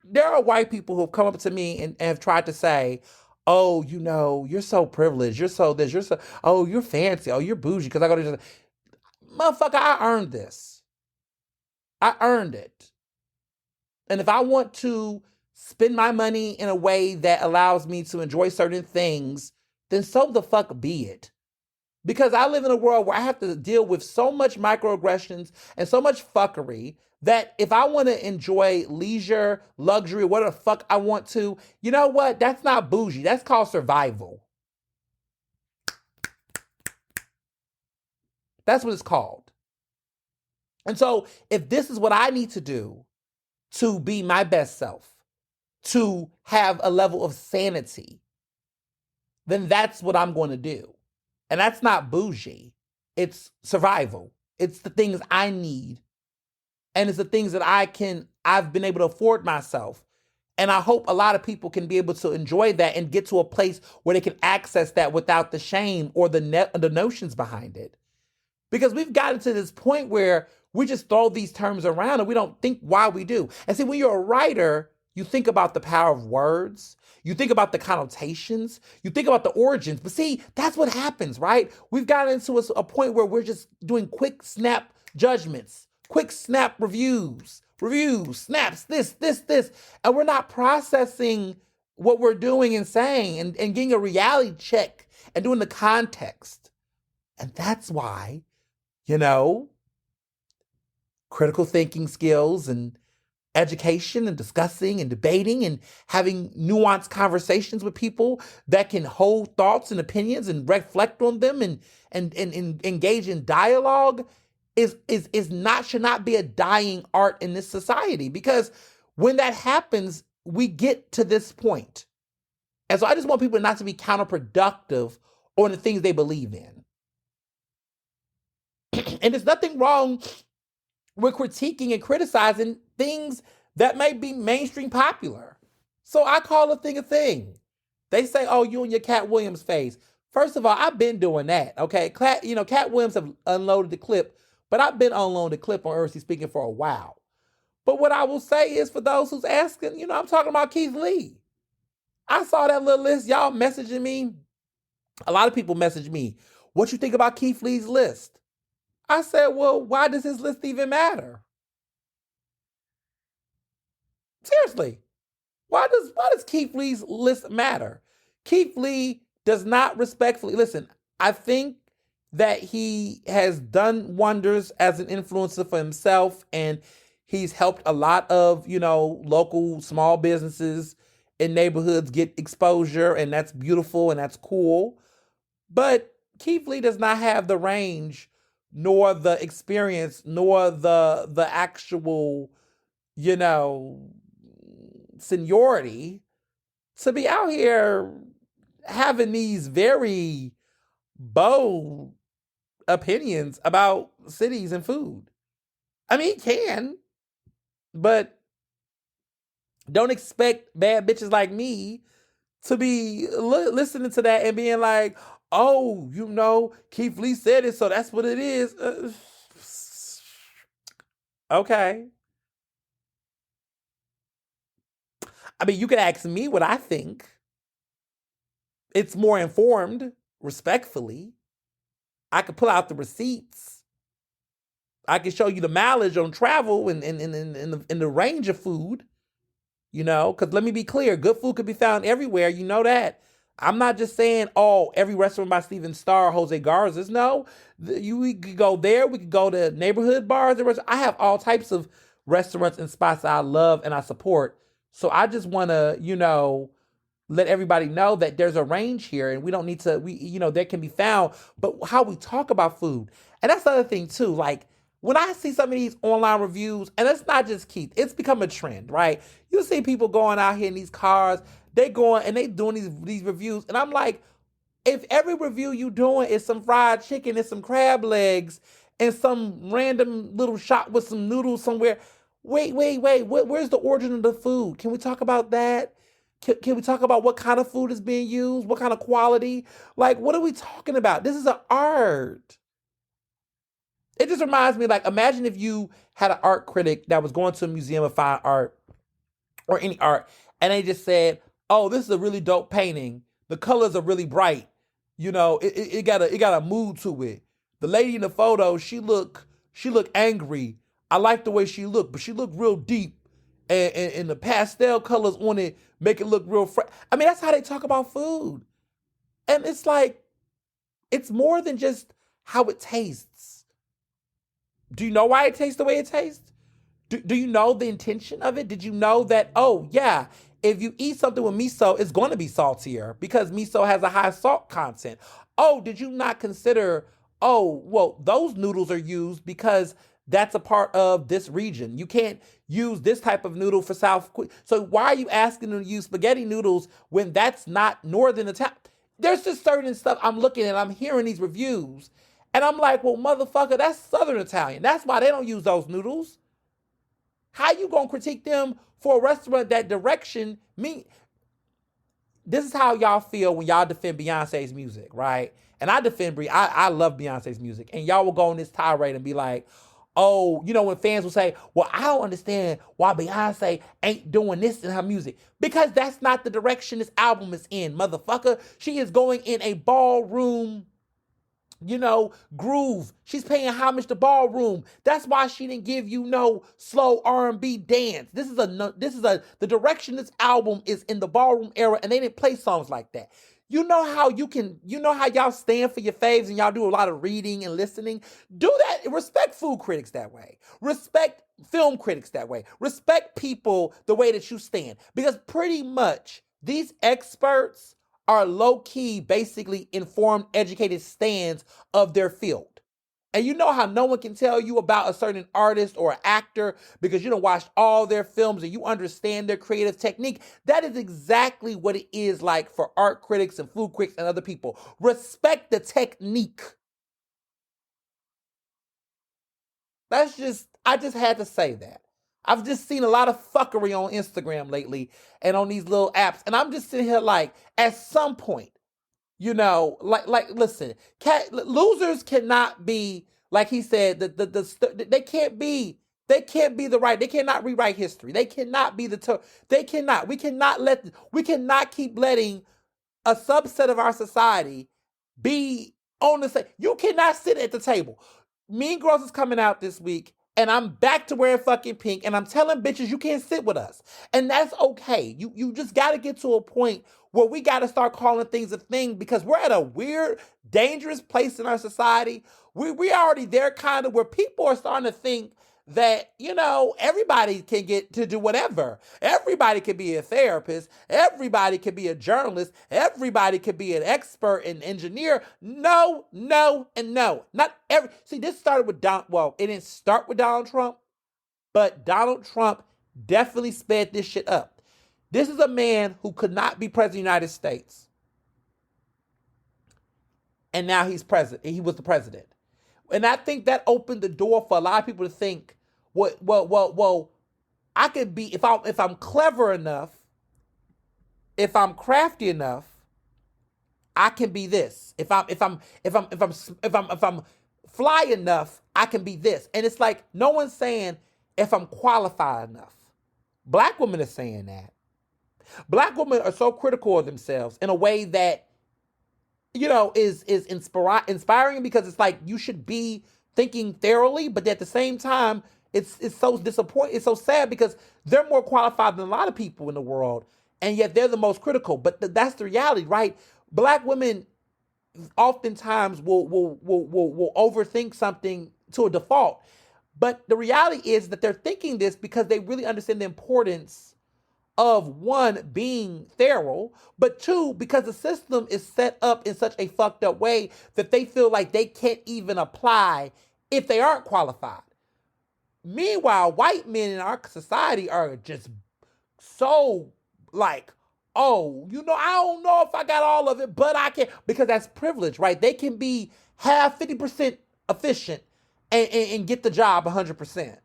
there are white people who have come up to me and have tried to say, "Oh, you're so privileged. You're so this. You're so, oh, you're fancy. Oh, you're bougie." Because I go to, motherfucker, I earned this. I earned it. And if I want to spend my money in a way that allows me to enjoy certain things, then so the fuck be it. Because I live in a world where I have to deal with so much microaggressions and so much fuckery that if I want to enjoy leisure, luxury, whatever the fuck I want to, you know what? That's not bougie. That's called survival. That's what it's called. And so if this is what I need to do to be my best self, to have a level of sanity, then that's what I'm going to do. And that's not bougie. It's survival. It's the things I need. And it's the things that I've been able to afford myself. And I hope a lot of people can be able to enjoy that and get to a place where they can access that without the shame or the notions behind it. Because we've gotten to this point where we just throw these terms around and we don't think why we do. And see, when you're a writer, you think about the power of words. You think about the connotations. You think about the origins. But see, that's what happens, right? We've gotten into a point where we're just doing quick snap judgments, quick snap reviews, snaps, this. And we're not processing what we're doing and saying and getting a reality check and doing the context. And that's why, critical thinking skills and education and discussing and debating and having nuanced conversations with people that can hold thoughts and opinions and reflect on them and engage in dialogue should not be a dying art in this society. Because when that happens, we get to this point. And so I just want people not to be counterproductive on the things they believe in. And there's nothing wrong with critiquing and criticizing things that may be mainstream popular. So I call a thing a thing. They say, "Oh, you and your Katt Williams phase." First of all, I've been doing that. Okay, Katt Williams have unloaded the clip, but I've been unloading the clip on Ernestly speaking for a while. But what I will say is, for those who's asking, I'm talking about Keith Lee. I saw that little list. Y'all messaging me. A lot of people messaged me, "What you think about Keith Lee's list?" I said, "Well, why does his list even matter?" Seriously, why does Keith Lee's list matter? Keith Lee does not respectfully listen. I think that he has done wonders as an influencer for himself, and he's helped a lot of local small businesses in neighborhoods get exposure, and that's beautiful and that's cool. But Keith Lee does not have the range, nor the experience, nor the actual, seniority to be out here having these very bold opinions about cities and food. I mean, he can, but don't expect bad bitches like me to be listening to that and being like, "Oh, Keith Lee said it, so that's what it is." Okay. I mean, you can ask me what I think. It's more informed, respectfully. I could pull out the receipts. I can show you the mileage on travel and the range of food, because let me be clear, good food could be found everywhere. You know that. I'm not just saying, oh, every restaurant by Steven Starr, Jose Garza's. No, we could go there. We could go to neighborhood bars. I have all types of restaurants and spots that I love and I support. So I just want to, let everybody know that there's a range here and we don't need to, there can be found, but how we talk about food. And that's the other thing too. Like when I see some of these online reviews, and it's not just Keith, it's become a trend, right? You see people going out here in these cars, they going and they doing these reviews. And I'm like, if every review you doing is some fried chicken and some crab legs and some random little shop with some noodles somewhere, wait, where's the origin of the food? Can we talk about that? Can we talk about what kind of food is being used? What kind of quality? Like, what are we talking about? This is an art. It just reminds me, like, imagine if you had an art critic that was going to a museum of fine art or any art, and they just said, oh, this is a really dope painting. The colors are really bright. It got a mood to it. The lady in the photo, she looked angry. I like the way she looked, but she looked real deep. And the pastel colors on it make it look real fresh. I mean, that's how they talk about food. And it's like, it's more than just how it tastes. Do you know why it tastes the way it tastes? Do you know the intention of it? Did you know that, oh, yeah, if you eat something with miso, it's going to be saltier because miso has a high salt content. Oh, did you not consider, oh, well, those noodles are used because that's a part of this region. You can't use this type of noodle for South. So why are you asking them to use spaghetti noodles when that's not Northern Italian? There's just certain stuff I'm looking at, I'm hearing these reviews, and I'm like, well, motherfucker, that's Southern Italian. That's why they don't use those noodles. How you gonna critique them for a restaurant that direction me? This is how y'all feel when y'all defend Beyonce's music, right? And I defend I love Beyonce's music, and y'all will go on this tirade and be like, oh, when fans will say, well, I don't understand why Beyonce ain't doing this in her music. Because that's not the direction this album is in, motherfucker. She is going in a ballroom, groove. She's paying homage to ballroom. That's why she didn't give you no slow R&B dance. The direction this album is in the ballroom era, and they didn't play songs like that. You know how y'all stand for your faves and y'all do a lot of reading and listening? Do that. Respect food critics that way. Respect film critics that way. Respect people the way that you stand. Because pretty much these experts are low-key, basically informed, educated stands of their field. And you know how no one can tell you about a certain artist or actor because you done watched all their films and you understand their creative technique. That is exactly what it is like for art critics and food critics and other people. Respect the technique. I just had to say that. I've just seen a lot of fuckery on Instagram lately and on these little apps. And I'm just sitting here like, at some point, listen, losers cannot be, like he said, they can't be the right. They cannot rewrite history. They cannot be they cannot. We cannot keep letting a subset of our society be on the same. You cannot sit at the table. Mean Girls is coming out this week, and I'm back to wearing fucking pink, and I'm telling bitches you can't sit with us. And that's okay. You just got to get to a point where we got to start calling things a thing because we're at a weird, dangerous place in our society. We already there kind of where people are starting to think that, everybody can get to do whatever. Everybody can be a therapist. Everybody can be a journalist. Everybody can be an expert and engineer. No, and no. See, this started with it didn't start with Donald Trump, but Donald Trump definitely sped this shit up. This is a man who could not be president of the United States. And now he's president. He was the president. And I think that opened the door for a lot of people to think, well, I could be, if I'm clever enough, if I'm crafty enough, I can be this. If I'm fly enough, I can be this. And it's like no one's saying if I'm qualified enough. Black women are saying that. Black women are so critical of themselves in a way that is inspiring because it's like you should be thinking thoroughly, but at the same time, it's so disappointing. It's so sad because they're more qualified than a lot of people in the world, and yet they're the most critical. But that's the reality, right? Black women oftentimes will overthink something to a default. But the reality is that they're thinking this because they really understand the importance of one, being thorough, but two, because the system is set up in such a fucked up way that they feel like they can't even apply if they aren't qualified. Meanwhile, white men in our society are just so like, oh, I don't know if I got all of it, but I can, because that's privilege, right? They can be half 50% efficient and get the job 100%.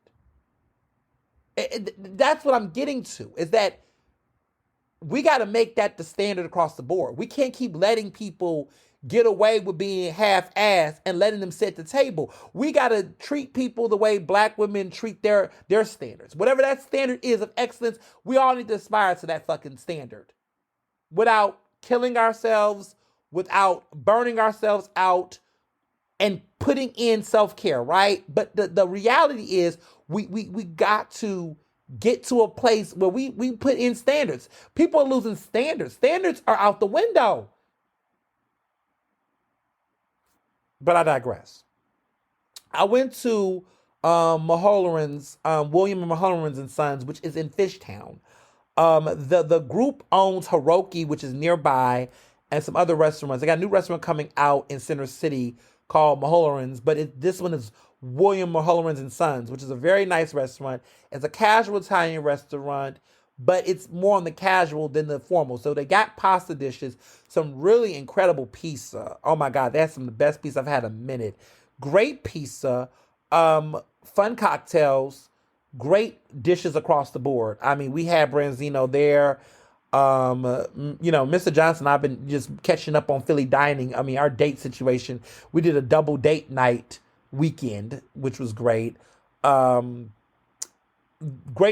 That's what I'm getting to, is that we got to make that the standard across the board. We can't keep letting people get away with being half-assed and letting them sit at the table. We got to treat people the way black women treat their standards. Whatever that standard is of excellence, we all need to aspire to that fucking standard without killing ourselves, without burning ourselves out, and putting in self-care, right? But the reality is we got to get to a place where we put in standards. People are losing standards. Standards are out the window. But I digress. I went to Mulholland's, William and Mulholland's and Sons, which is in Fishtown. The group owns Hiroki, which is nearby, and some other restaurants. They got a new restaurant coming out in Center City called Mulholland's, but this one is William Mulholland's and Sons, which is a very nice restaurant. It's a casual Italian restaurant, but it's more on the casual than the formal. So they got pasta dishes, some really incredible pizza. Oh my God, that's some of the best pizza I've had in a minute. Great pizza, fun cocktails, great dishes across the board. I mean, we had Branzino there. Mr. Johnson and I've been just catching up on Philly dining. I mean, our date situation, we did a double date night weekend, which was great. Great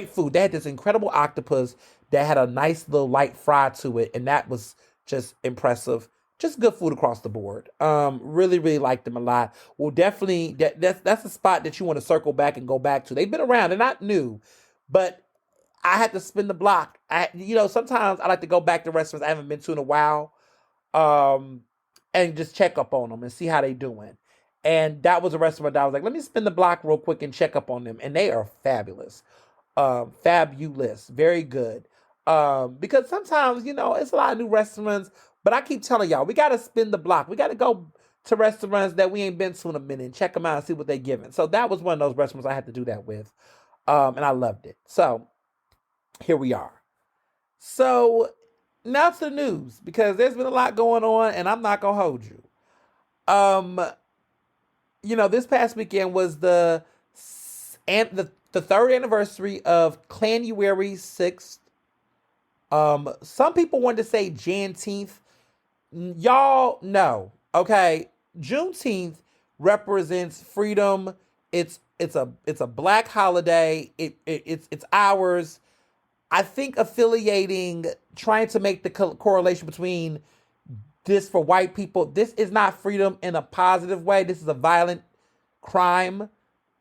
food. They had this incredible octopus that had a nice little light fry to it, and that was just impressive. Just good food across the board. Really, really liked them a lot. Well, definitely, that's a spot that you want to circle back and go back to. They've been around. They're not new, but I had to spin the block. Sometimes I like to go back to restaurants I haven't been to in a while, and just check up on them and see how they doing. And that was a restaurant that I was like, let me spin the block real quick and check up on them. And they are fabulous. Fabulous. Very good. Because sometimes, it's a lot of new restaurants, but I keep telling y'all, we got to spin the block. We got to go to restaurants that we ain't been to in a minute and check them out and see what they're giving. So that was one of those restaurants I had to do that with. And I loved it. So here we are. So now to the news, because there's been a lot going on and I'm not going to hold you. This past weekend was the third anniversary of January 6th. Some people wanted to say Juneteenth. Y'all know, okay? Juneteenth represents freedom. It's a black holiday. It's ours. I think trying to make the correlation between this for white people, this is not freedom in a positive way. This is a violent crime.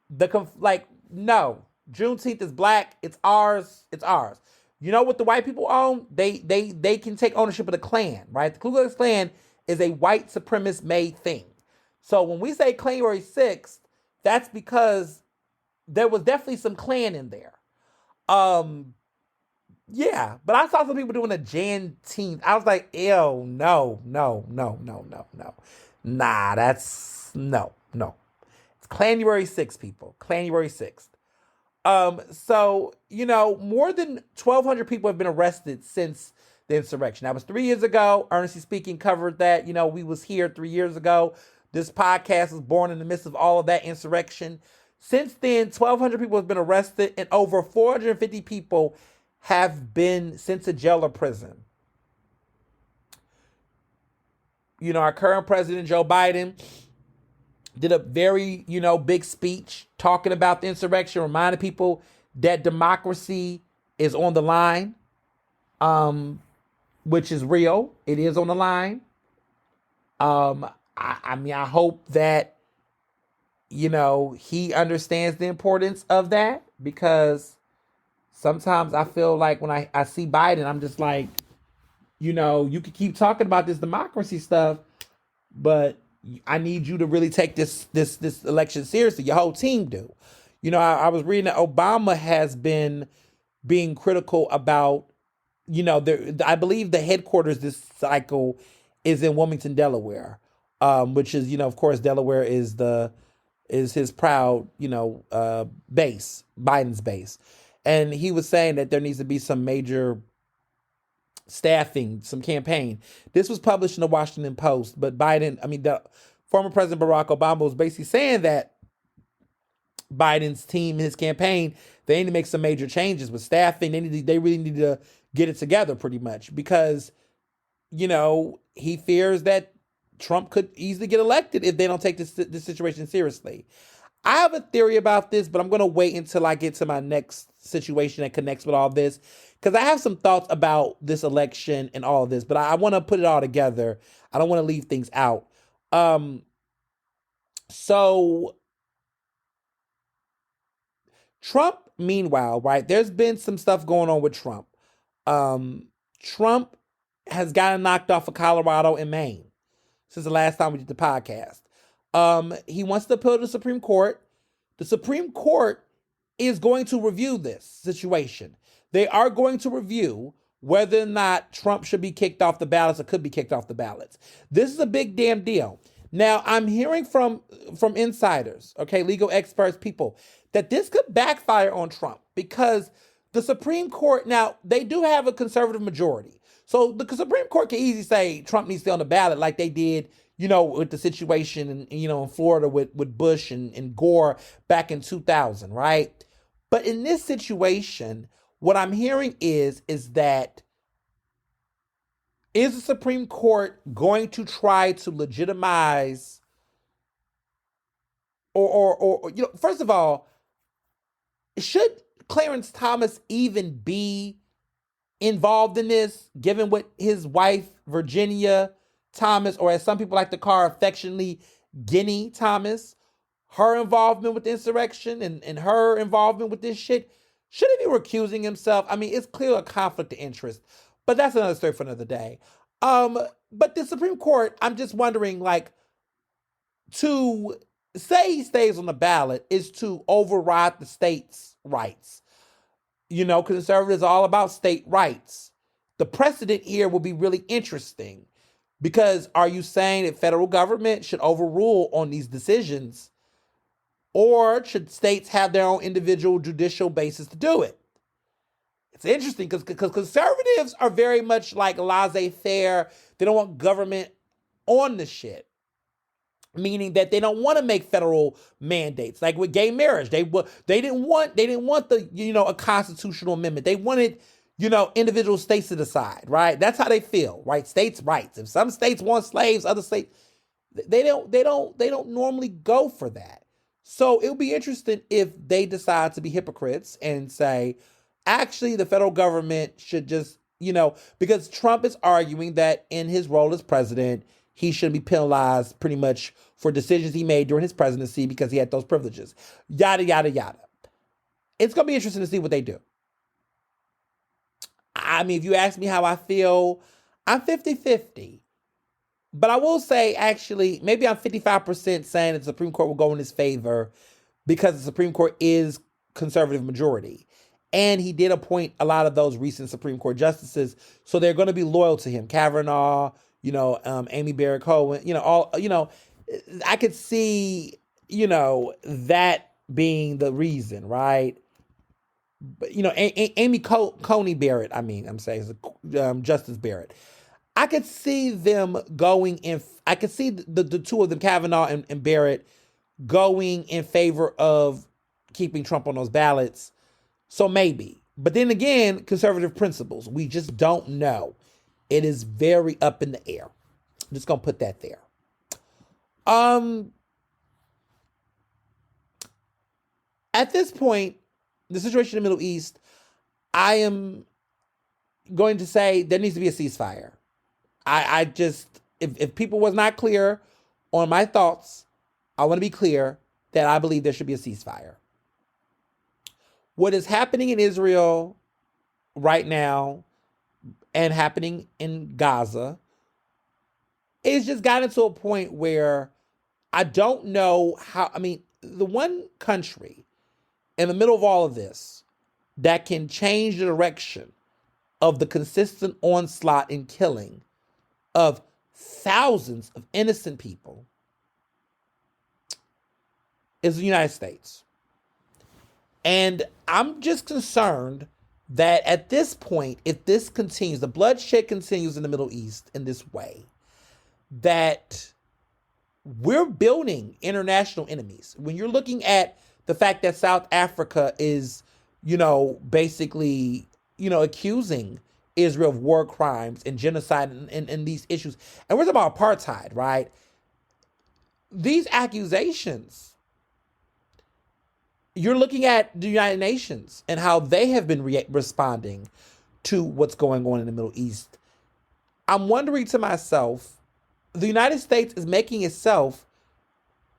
No, Juneteenth is black. It's ours. It's ours. You know what the white people own? They can take ownership of the Klan, right? The Ku Klux Klan is a white supremacist made thing. So when we say January 6th, that's because there was definitely some Klan in there. Yeah, but I saw some people doing a Juneteenth. I was like, ew, no. Nah, that's no. It's January 6th, people. January 6th. So, more than 1,200 people have been arrested since the insurrection. That was 3 years ago. Ernestly Speaking covered that. We was here 3 years ago. This podcast was born in the midst of all of that insurrection. Since then, 1,200 people have been arrested and over 450 people have been sent to jail or prison. Our current president, Joe Biden, did a very, big speech talking about the insurrection, reminding people that democracy is on the line, which is real. It is on the line. I hope that he understands the importance of that, because sometimes I feel like when I see Biden, I'm just like, you could keep talking about this democracy stuff, but I need you to really take this election seriously. Your whole team do. I was reading that Obama has been being critical about, I believe the headquarters this cycle is in Wilmington, Delaware, which is, of course, Delaware is his proud, base, Biden's base. And he was saying that there needs to be some major staffing, some campaign. This was published in the Washington Post, but the former President Barack Obama was basically saying that Biden's team, his campaign, they need to make some major changes with staffing. They really need to get it together pretty much, because, he fears that Trump could easily get elected if they don't take this situation seriously. I have a theory about this, but I'm going to wait until I get to my next situation that connects with all this, because I have some thoughts about this election and all of this, but I want to put it all together. I don't want to leave things out. So Trump, meanwhile, right, there's been some stuff going on with Trump. Trump has gotten knocked off of Colorado and Maine since the last time we did the podcast. He wants to appeal to the Supreme Court. The Supreme Court is going to review this situation. They are going to review whether or not Trump should be kicked off the ballots or could be kicked off the ballots. This is a big damn deal. Now, I'm hearing from insiders, okay, legal experts, people, that this could backfire on Trump, because the Supreme Court, now, they do have a conservative majority. So the Supreme Court can easily say Trump needs to stay on the ballot, like they did, with the situation in Florida with Bush and Gore back in 2000, right? But in this situation, what I'm hearing is that is the Supreme Court going to try to legitimize or first of all, should Clarence Thomas even be involved in this, given what his wife, Virginia Thomas, or as some people like to call her affectionately, Guinea Thomas, her involvement with the insurrection and her involvement with this shit? Should he be recusing himself? I mean, it's clearly a conflict of interest, but that's another story for another day. But the Supreme Court, I'm just wondering, like, to say he stays on the ballot is to override the state's rights. Conservatives are all about state rights. The precedent here will be really interesting, because are you saying that federal government should overrule on these decisions, or should states have their own individual judicial basis to do it? It's interesting because conservatives are very much like laissez-faire. They don't want government on the shit, meaning that they don't want to make federal mandates. Like with gay marriage, they didn't want the a constitutional amendment. They wanted individual states to decide, right? That's how they feel, right? States' rights. If some states want slaves, other states they don't normally go for that. So it'll be interesting if they decide to be hypocrites and say, actually, the federal government should just, because Trump is arguing that in his role as president, he should be penalized pretty much for decisions he made during his presidency because he had those privileges. Yada, yada, yada. It's going to be interesting to see what they do. I mean, if you ask me how I feel, I'm 50-50. But I will say, actually, maybe I'm 55% saying that the Supreme Court will go in his favor because the Supreme Court is conservative majority. And he did appoint a lot of those recent Supreme Court justices, so they're going to be loyal to him. Kavanaugh, Amy Barrett Cohen, I could see, that being the reason, right? But, Amy Coney Barrett, Justice Barrett. I could see them going in, I could see the two of them, Kavanaugh and Barrett, going in favor of keeping Trump on those ballots. So maybe. But then again, conservative principles, we just don't know. It is very up in the air. I'm just going to put that there. At this point, the situation in the Middle East, I am going to say there needs to be a ceasefire. I just, if people was not clear on my thoughts, I want to be clear that I believe there should be a ceasefire. What is happening in Israel right now and happening in Gaza is just gotten to a point where I don't know how. I mean, the one country in the middle of all of this that can change the direction of the consistent onslaught and killing of thousands of innocent people is the United States. And I'm just concerned that at this point, if this continues, the bloodshed continues in the Middle East in this way, that we're building international enemies. When you're looking at the fact that South Africa is, basically, accusing Israel of war crimes and genocide and these issues. And we're talking about apartheid, right? These accusations, you're looking at the United Nations and how they have been responding to what's going on in the Middle East. I'm wondering to myself, the United States is making itself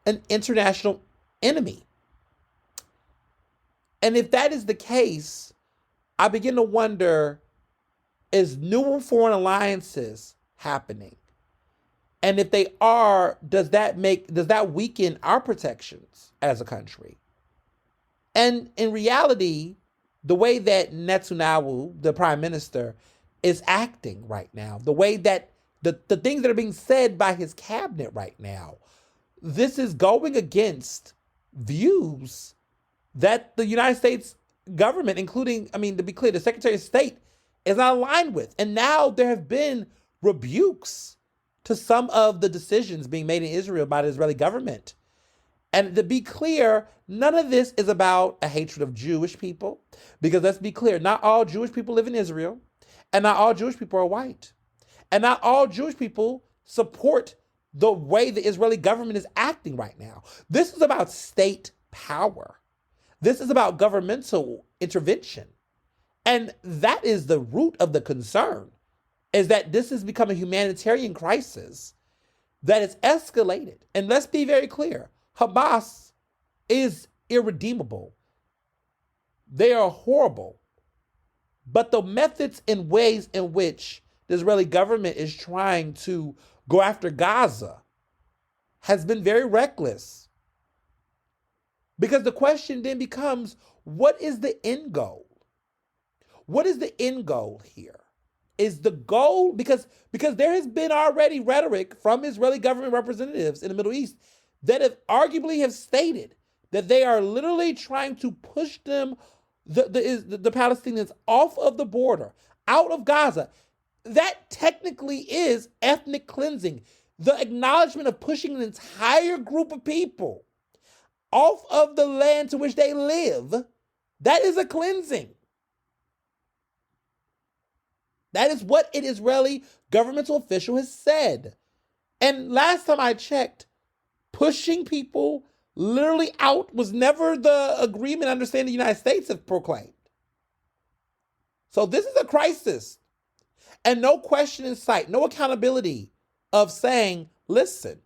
an international enemy. And if that is the case, I begin to wonder, is new foreign alliances happening? And if they are, does that weaken our protections as a country? And in reality, the way that Netanyahu, the prime minister, is acting right now, the way that the things that are being said by his cabinet right now, this is going against views that the United States government, including, to be clear, the Secretary of State, is not aligned with. And now there have been rebukes to some of the decisions being made in Israel by the Israeli government. And to be clear, none of this is about a hatred of Jewish people, because let's be clear, not all Jewish people live in Israel, and not all Jewish people are white. And not all Jewish people support the way the Israeli government is acting right now. This is about state power. This is about governmental intervention. And that is the root of the concern, is that this has become a humanitarian crisis that is escalated. And let's be very clear, Hamas is irredeemable. They are horrible. But the methods and ways in which the Israeli government is trying to go after Gaza has been very reckless. Because the question then becomes, what is the end goal? What is the end goal here? Is the goal, because there has been already rhetoric from Israeli government representatives in the Middle East that have arguably stated that they are literally trying to push them, the Palestinians, off of the border, out of Gaza. That technically is ethnic cleansing. The acknowledgement of pushing an entire group of people off of the land to which they live, that is a cleansing. That is what an Israeli governmental official has said. And last time I checked, pushing people literally out was never the agreement, understanding the United States have proclaimed. So this is a crisis. And no question in sight, no accountability of saying, listen,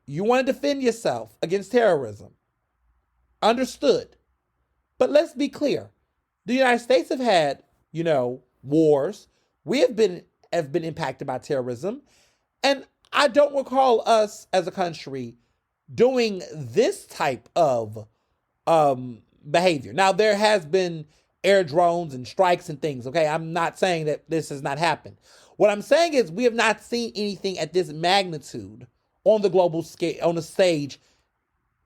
you want to defend yourself against terrorism. Understood. But let's be clear. The United States have had, wars. We have been impacted by terrorism. And I don't recall us as a country doing this type of behavior. Now, there has been air drones and strikes and things, okay? I'm not saying that this has not happened. What I'm saying is we have not seen anything at this magnitude on the global scale, on the stage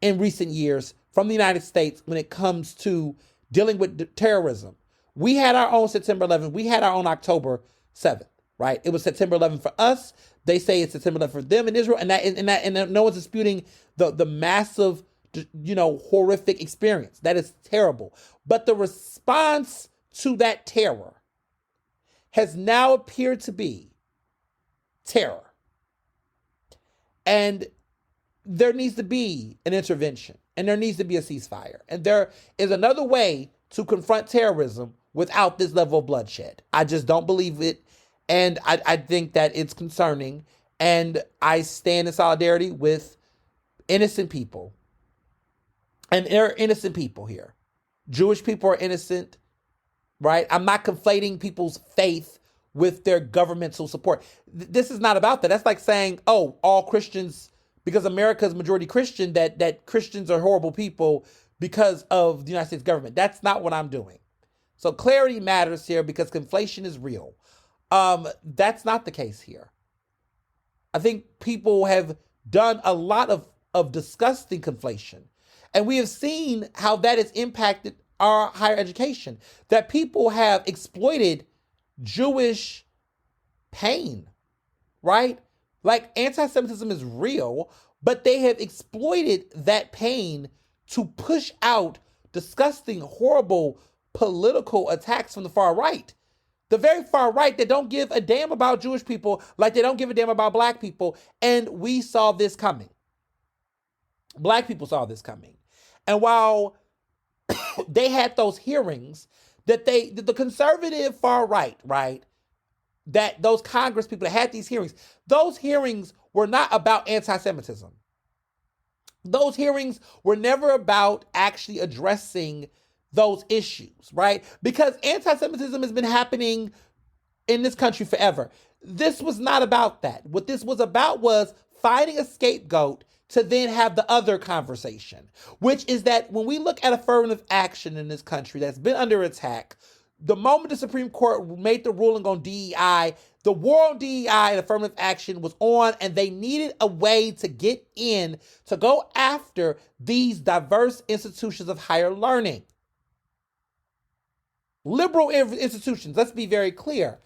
in recent years from the United States when it comes to dealing with terrorism. We had our own September 11th. We had our own October 7th, right? It was September 11th for us. They say it's September 11th for them in Israel. And no one's disputing the massive, horrific experience. That is terrible. But the response to that terror has now appeared to be terror. And there needs to be an intervention, and there needs to be a ceasefire. And there is another way to confront terrorism without this level of bloodshed. I just don't believe it. And I think that it's concerning. And I stand in solidarity with innocent people And there are innocent people here. Jewish people are innocent, right? I'm not conflating people's faith with their governmental support. This is not about that. That's like saying, oh, all Christians, because America is majority Christian, that Christians are horrible people because of the United States government. That's not what I'm doing. So clarity matters here because conflation is real. That's not the case here. I think people have done a lot of disgusting conflation. And we have seen how that has impacted our higher education, that people have exploited Jewish pain, right? Like anti-Semitism is real, but they have exploited that pain to push out disgusting, horrible political attacks from the far right. The very far right that don't give a damn about Jewish people like they don't give a damn about black people. And we saw this coming. Black people saw this coming. And while they had those hearings that the conservative far right, right, that those Congress people that had these hearings, those hearings were not about anti-Semitism. Those hearings were never about actually addressing those issues, right? Because anti-Semitism has been happening in this country forever. This was not about that. What this was about was finding a scapegoat to then have the other conversation, which is that when we look at affirmative action in this country that's been under attack, the moment the Supreme Court made the ruling on DEI, the war on DEI and affirmative action was on, and they needed a way to get in to go after these diverse institutions of higher learning. Liberal institutions, let's be very clear.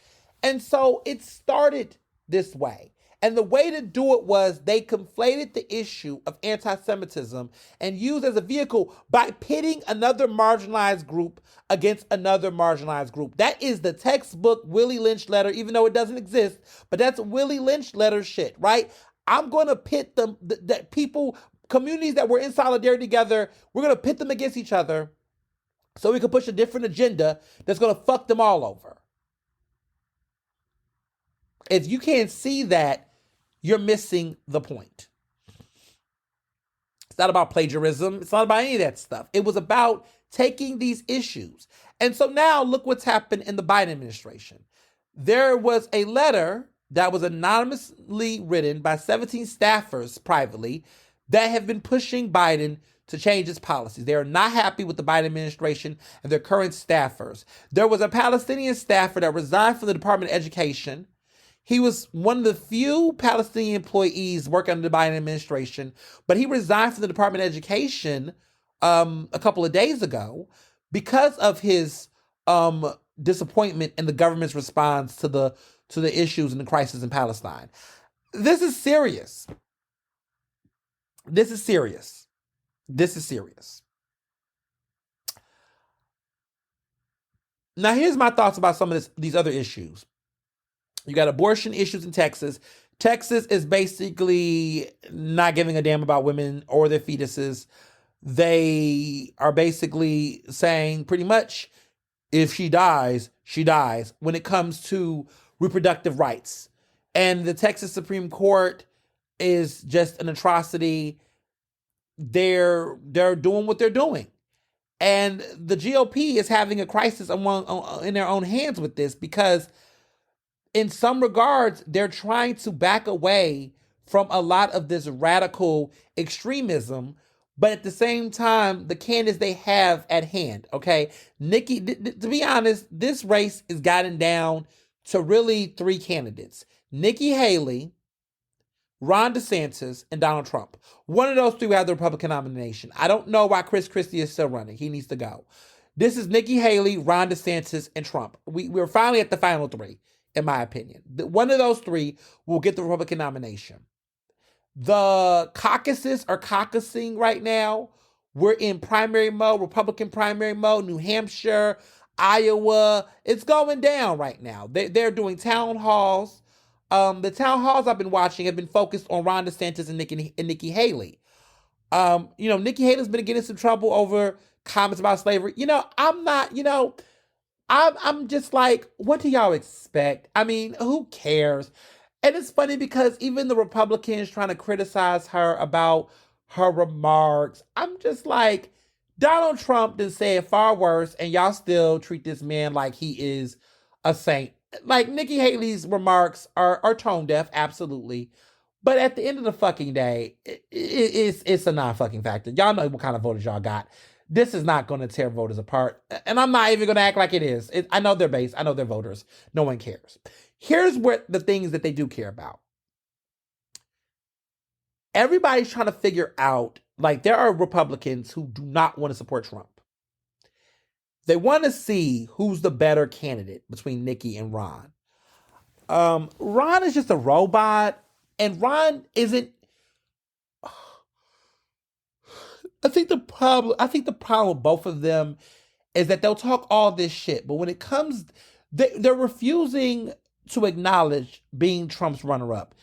And so it started this way. And the way to do it was they conflated the issue of anti-Semitism and used as a vehicle by pitting another marginalized group against another marginalized group. That is the textbook Willie Lynch letter, even though it doesn't exist, but that's Willie Lynch letter shit, right? I'm going to pit them, that people, communities that were in solidarity together, we're going to pit them against each other so we can push a different agenda that's going to fuck them all over. If you can't see that, you're missing the point. It's not about plagiarism. It's not about any of that stuff. It was about taking these issues. And so now look what's happened in the Biden administration. There was a letter that was anonymously written by 17 staffers privately that have been pushing Biden to change his policies. They are not happy with the Biden administration and their current staffers. There was a Palestinian staffer that resigned from the Department of Education. He was one of the few Palestinian employees working under the Biden administration, but he resigned from the Department of Education a couple of days ago because of his disappointment in the government's response to the issues and the crisis in Palestine. This is serious. This is serious. This is serious. Now, here's my thoughts about some of these other issues. You got abortion issues in Texas. Texas is basically not giving a damn about women or their fetuses. They are basically saying pretty much if she dies, she dies when it comes to reproductive rights. And the Texas Supreme Court is just an atrocity. They're doing what they're doing. And the GOP is having a crisis in their own hands with this because in some regards, they're trying to back away from a lot of this radical extremism, but at the same time, the candidates they have at hand, okay? To be honest, this race is gotten down to really three candidates. Nikki Haley, Ron DeSantis, and Donald Trump. One of those three will have the Republican nomination. I don't know why Chris Christie is still running. He needs to go. This is Nikki Haley, Ron DeSantis, and Trump. We're finally at the final three, in my opinion. One of those three will get the Republican nomination. The caucuses are caucusing right now. We're in primary mode, Republican primary mode, New Hampshire, Iowa. It's going down right now. They're doing town halls. The town halls I've been watching have been focused on Ron DeSantis and Nikki Haley. Nikki Haley's been getting some trouble over comments about slavery. I'm just like, what do y'all expect? I mean, who cares? And it's funny because even the Republicans trying to criticize her about her remarks, I'm just like, Donald Trump done said far worse, and y'all still treat this man like he is a saint. Like Nikki Haley's remarks are tone deaf, absolutely. But at the end of the fucking day, it's a non-fucking factor. Y'all know what kind of voters y'all got. This is not going to tear voters apart. And I'm not even going to act like it is. I know their base. I know their voters. No one cares. Here's where the things that they do care about. Everybody's trying to figure out, like, there are Republicans who do not want to support Trump. They want to see who's the better candidate between Nikki and Ron. Ron is just a robot, and Ron isn't. I think the problem with both of them is that they'll talk all this shit, but when it comes, they're refusing to acknowledge being Trump's runner-up.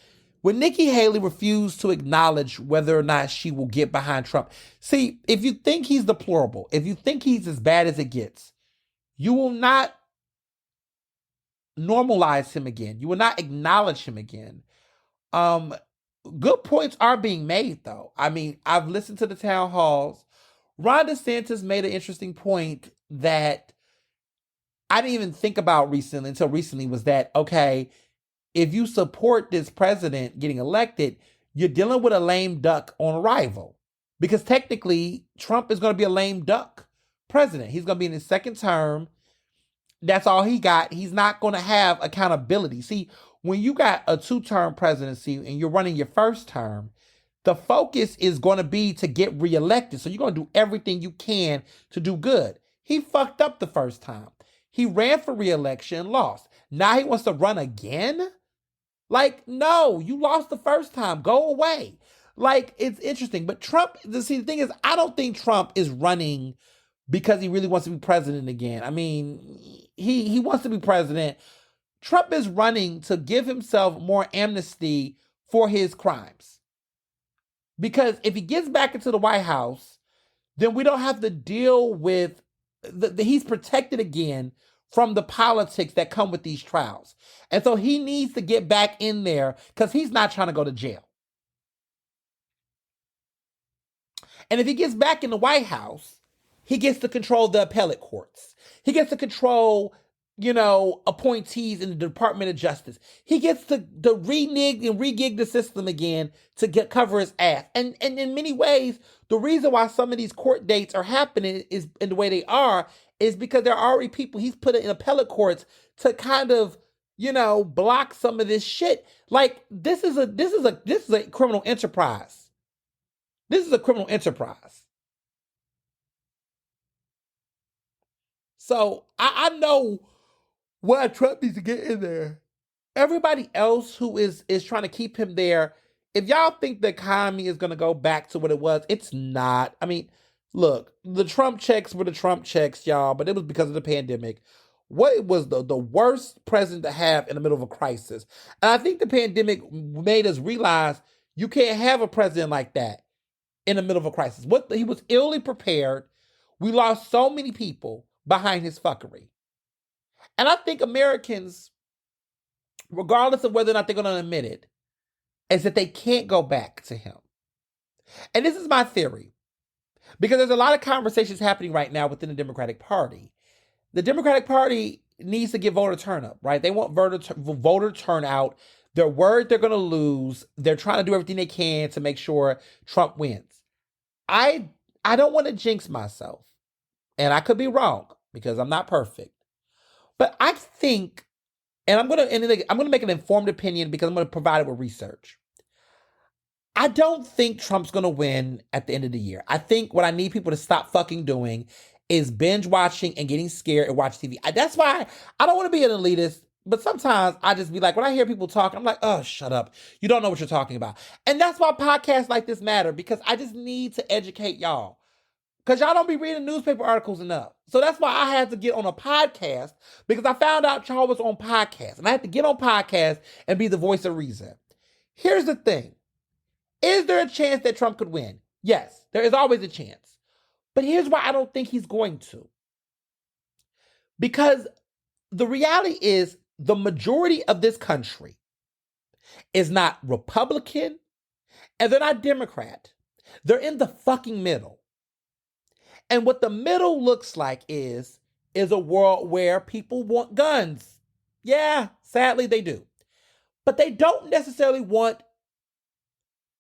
When Nikki Haley refused to acknowledge whether or not she will get behind Trump. See, if you think he's deplorable, if you think he's as bad as it gets, you will not normalize him again. You will not acknowledge him again. Good points are being made, though. I mean, I've listened to the town halls. Ron DeSantis made an interesting point that I didn't even think about until recently, was that, okay, if you support this president getting elected, you're dealing with a lame duck on arrival. Because technically, Trump is going to be a lame duck president. He's going to be in his second term. That's all he got. He's not going to have accountability. See, when you got a 2-term presidency and you're running your first term, the focus is going to be to get reelected. So you're going to do everything you can to do good. He fucked up the first time. He ran for reelection and lost. Now he wants to run again? Like, no, you lost the first time. Go away. Like, it's interesting. But Trump, see, the thing is, I don't think Trump is running because he really wants to be president again. I mean, he wants to be president. Trump is running to give himself more amnesty for his crimes. Because if he gets back into the White House, then we don't have to deal with, he's protected again from the politics that come with these trials. And so he needs to get back in there because he's not trying to go to jail. And if he gets back in the White House, he gets to control the appellate courts. He gets to control, appointees in the Department of Justice. He gets to renege and regig the system again to cover his ass. And in many ways, the reason why some of these court dates are happening is in the way they are is because there are already people he's put in appellate courts to kind of, block some of this shit. Like, this is a criminal enterprise. This is a criminal enterprise. So I know why Trump needs to get in there. Everybody else who is trying to keep him there, if y'all think the economy is going to go back to what it was, it's not. I mean, look, the Trump checks were the Trump checks, y'all, but it was because of the pandemic. What was the worst president to have in the middle of a crisis? And I think the pandemic made us realize you can't have a president like that in the middle of a crisis. He was illy prepared. We lost so many people behind his fuckery. And I think Americans, regardless of whether or not they're going to admit it, is that they can't go back to him. And this is my theory, because there's a lot of conversations happening right now within the Democratic Party. The Democratic Party needs to get voter turnout, right? They want voter turnout. They're worried they're going to lose. They're trying to do everything they can to make sure Trump wins. I don't want to jinx myself, and I could be wrong because I'm not perfect. But I think, and I'm going to make an informed opinion because I'm going to provide it with research. I don't think Trump's going to win at the end of the year. I think what I need people to stop fucking doing is binge watching and getting scared and watch TV. That's why I don't want to be an elitist, but sometimes I just be like, when I hear people talking, I'm like, oh, shut up. You don't know what you're talking about. And that's why podcasts like this matter, because I just need to educate y'all. Because y'all don't be reading newspaper articles enough. So that's why I had to get on a podcast, because I found out y'all was on podcasts. And I had to get on podcasts and be the voice of reason. Here's the thing. Is there a chance that Trump could win? Yes, there is always a chance. But here's why I don't think he's going to. Because the reality is the majority of this country is not Republican and they're not Democrat. They're in the fucking middle. And what the middle looks like is a world where people want guns. Yeah, sadly they do. But they don't necessarily want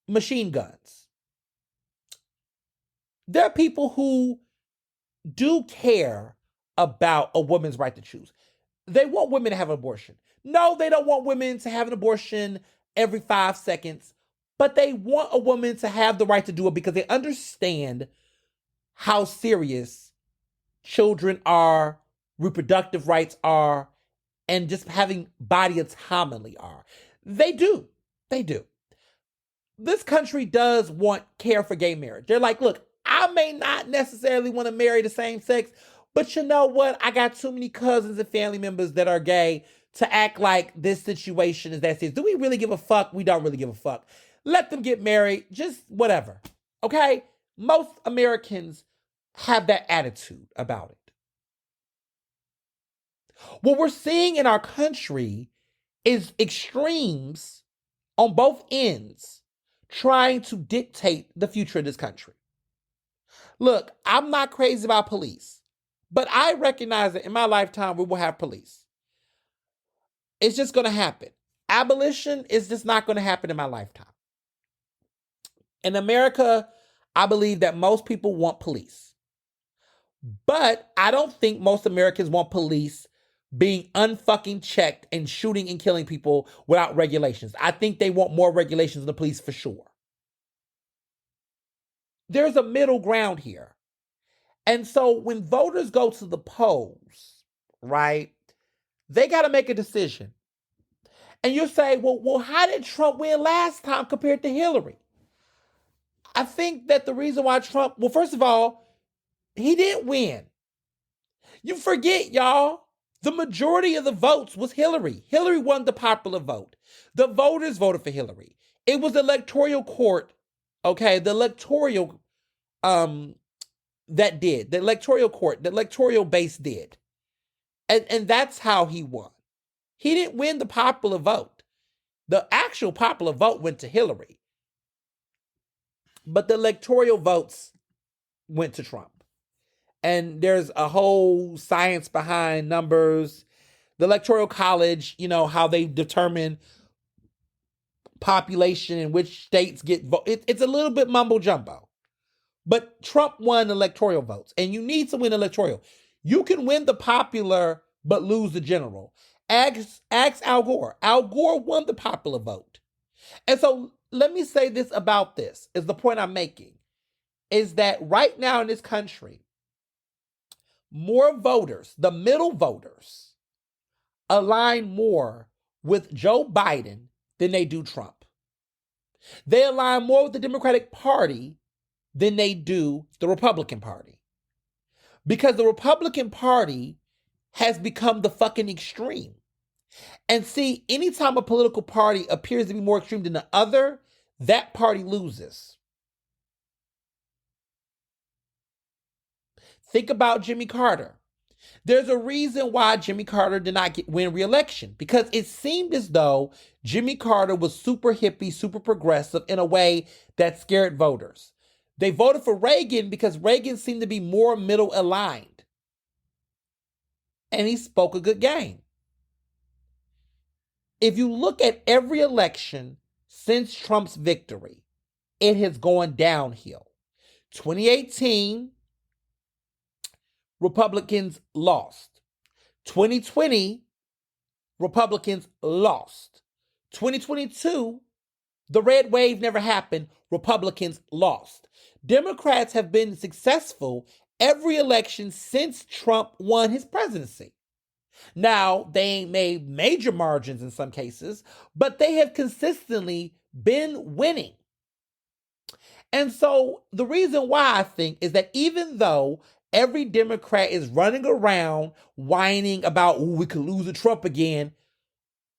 machine guns. There are people who do care about a woman's right to choose. They want women to have an abortion. No, they don't want women to have an abortion every 5 seconds, but they want a woman to have the right to do it because they understand how serious children are, reproductive rights are, and just having body autonomy are. They do. They do. This country does want care for gay marriage. They're like, look, I may not necessarily want to marry the same sex, but you know what? I got too many cousins and family members that are gay to act like this situation is that serious. Do we really give a fuck? We don't really give a fuck. Let them get married. Just whatever. Okay? Most Americans have that attitude about it. What we're seeing in our country is extremes on both ends trying to dictate the future of this country. Look, I'm not crazy about police, but I recognize that in my lifetime we will have police. It's just going to happen. Abolition is just not going to happen in my lifetime. In America, I believe that most people want police. But I don't think most Americans want police being unfucking checked and shooting and killing people without regulations. I think they want more regulations than the police for sure. There's a middle ground here. And so when voters go to the polls, right, they got to make a decision. And you'll say, well, how did Trump win last time compared to Hillary? I think that the reason why Trump, well, first of all, he didn't win. You forget, y'all. The majority of the votes was Hillary. Hillary won the popular vote. The voters voted for Hillary. It was the electoral court, okay, the electoral that did. The electoral court, the electoral base did. And that's how he won. He didn't win the popular vote. The actual popular vote went to Hillary. But the electoral votes went to Trump. And there's a whole science behind numbers. The Electoral College, you know, how they determine population and which states get vote. It's a little bit mumbo jumbo. But Trump won electoral votes. And you need to win electoral. You can win the popular but lose the general. Ask Al Gore. Al Gore won the popular vote. And so let me say this about this, is the point I'm making, is that right now in this country, more voters, the middle voters, align more with Joe Biden than they do Trump. They align more with the Democratic Party than they do the Republican Party. Because the Republican Party has become the fucking extreme. And see, anytime a political party appears to be more extreme than the other, that party loses. Think about Jimmy Carter. There's a reason why Jimmy Carter did not win re-election, because it seemed as though Jimmy Carter was super hippie, super progressive in a way that scared voters. They voted for Reagan because Reagan seemed to be more middle aligned. And he spoke a good game. If you look at every election since Trump's victory, it has gone downhill. 2018, Republicans lost. 2020, Republicans lost. 2022, the red wave never happened. Republicans lost. Democrats have been successful every election since Trump won his presidency. Now, they ain't made major margins in some cases, but they have consistently been winning. And so the reason why I think is that even though every Democrat is running around whining about, we could lose to Trump again,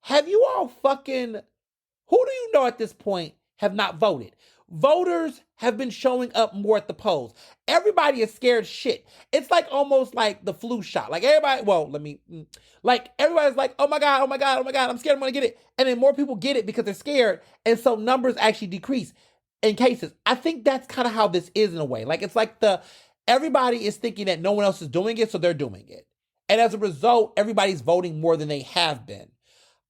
have you all fucking, who do you know at this point have not voted? Voters have been showing up more at the polls. Everybody is scared shit. It's like almost like the flu shot. Like everybody, like everybody's like, oh my God, I'm scared I'm gonna get it. And then more people get it because they're scared. And so numbers actually decrease in cases. I think that's kind of how this is in a way. Like it's like everybody is thinking that no one else is doing it, so they're doing it. And as a result, everybody's voting more than they have been.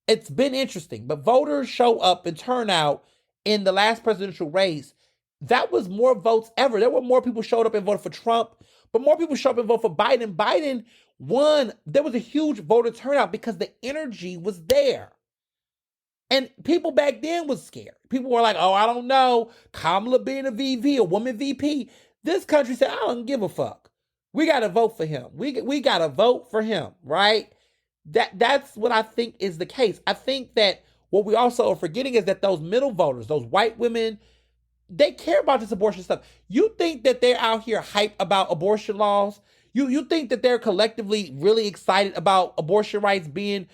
It's been interesting, but voters show up and turn out in the last presidential race. That was more votes ever. There were more people showed up and voted for Trump, but more people showed up and voted for Biden. Biden won. There was a huge voter turnout because the energy was there. And people back then was scared. People were like, oh, I don't know. Kamala being a VP, a woman VP. This country said, I don't give a fuck. We got to vote for him. We got to vote for him, right? That's what I think is the case. I think that what we also are forgetting is that those middle voters, those white women, they care about this abortion stuff. You think that they're out here hype about abortion laws? You think that they're collectively really excited about abortion rights being,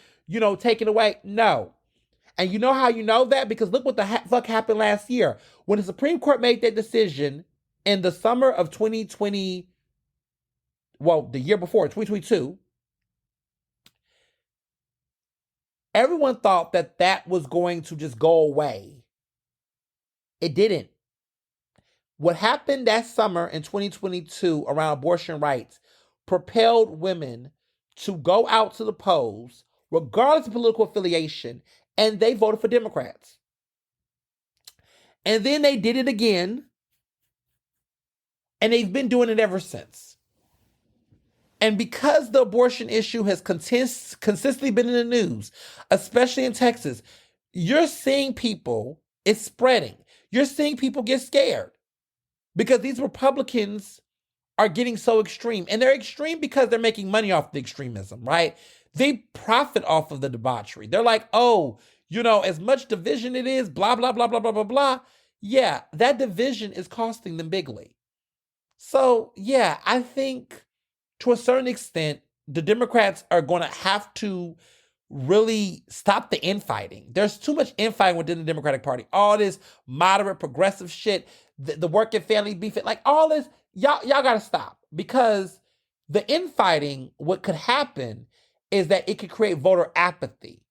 taken away? No. And you know how you know that? Because look what the fuck happened last year. When the Supreme Court made that decision in the summer of 2020, the year before, 2022, everyone thought that that was going to just go away. It didn't. What happened that summer in 2022 around abortion rights propelled women to go out to the polls, regardless of political affiliation, and they voted for Democrats. And then they did it again, and they've been doing it ever since. And because the abortion issue has consistently been in the news, especially in Texas, you're seeing people, it's spreading. You're seeing people get scared because these Republicans are getting so extreme. And they're extreme because they're making money off the extremism, right? They profit off of the debauchery. They're like, oh, as much division it is, blah, blah, blah, blah, blah, blah, blah. Yeah, that division is costing them bigly. So, yeah, I think to a certain extent, the Democrats are going to have to really stop the infighting. There's too much infighting within the Democratic Party. All this moderate, progressive shit, the working family beef, like all this, y'all got to stop. Because the infighting, what could happen is that it could create voter apathy.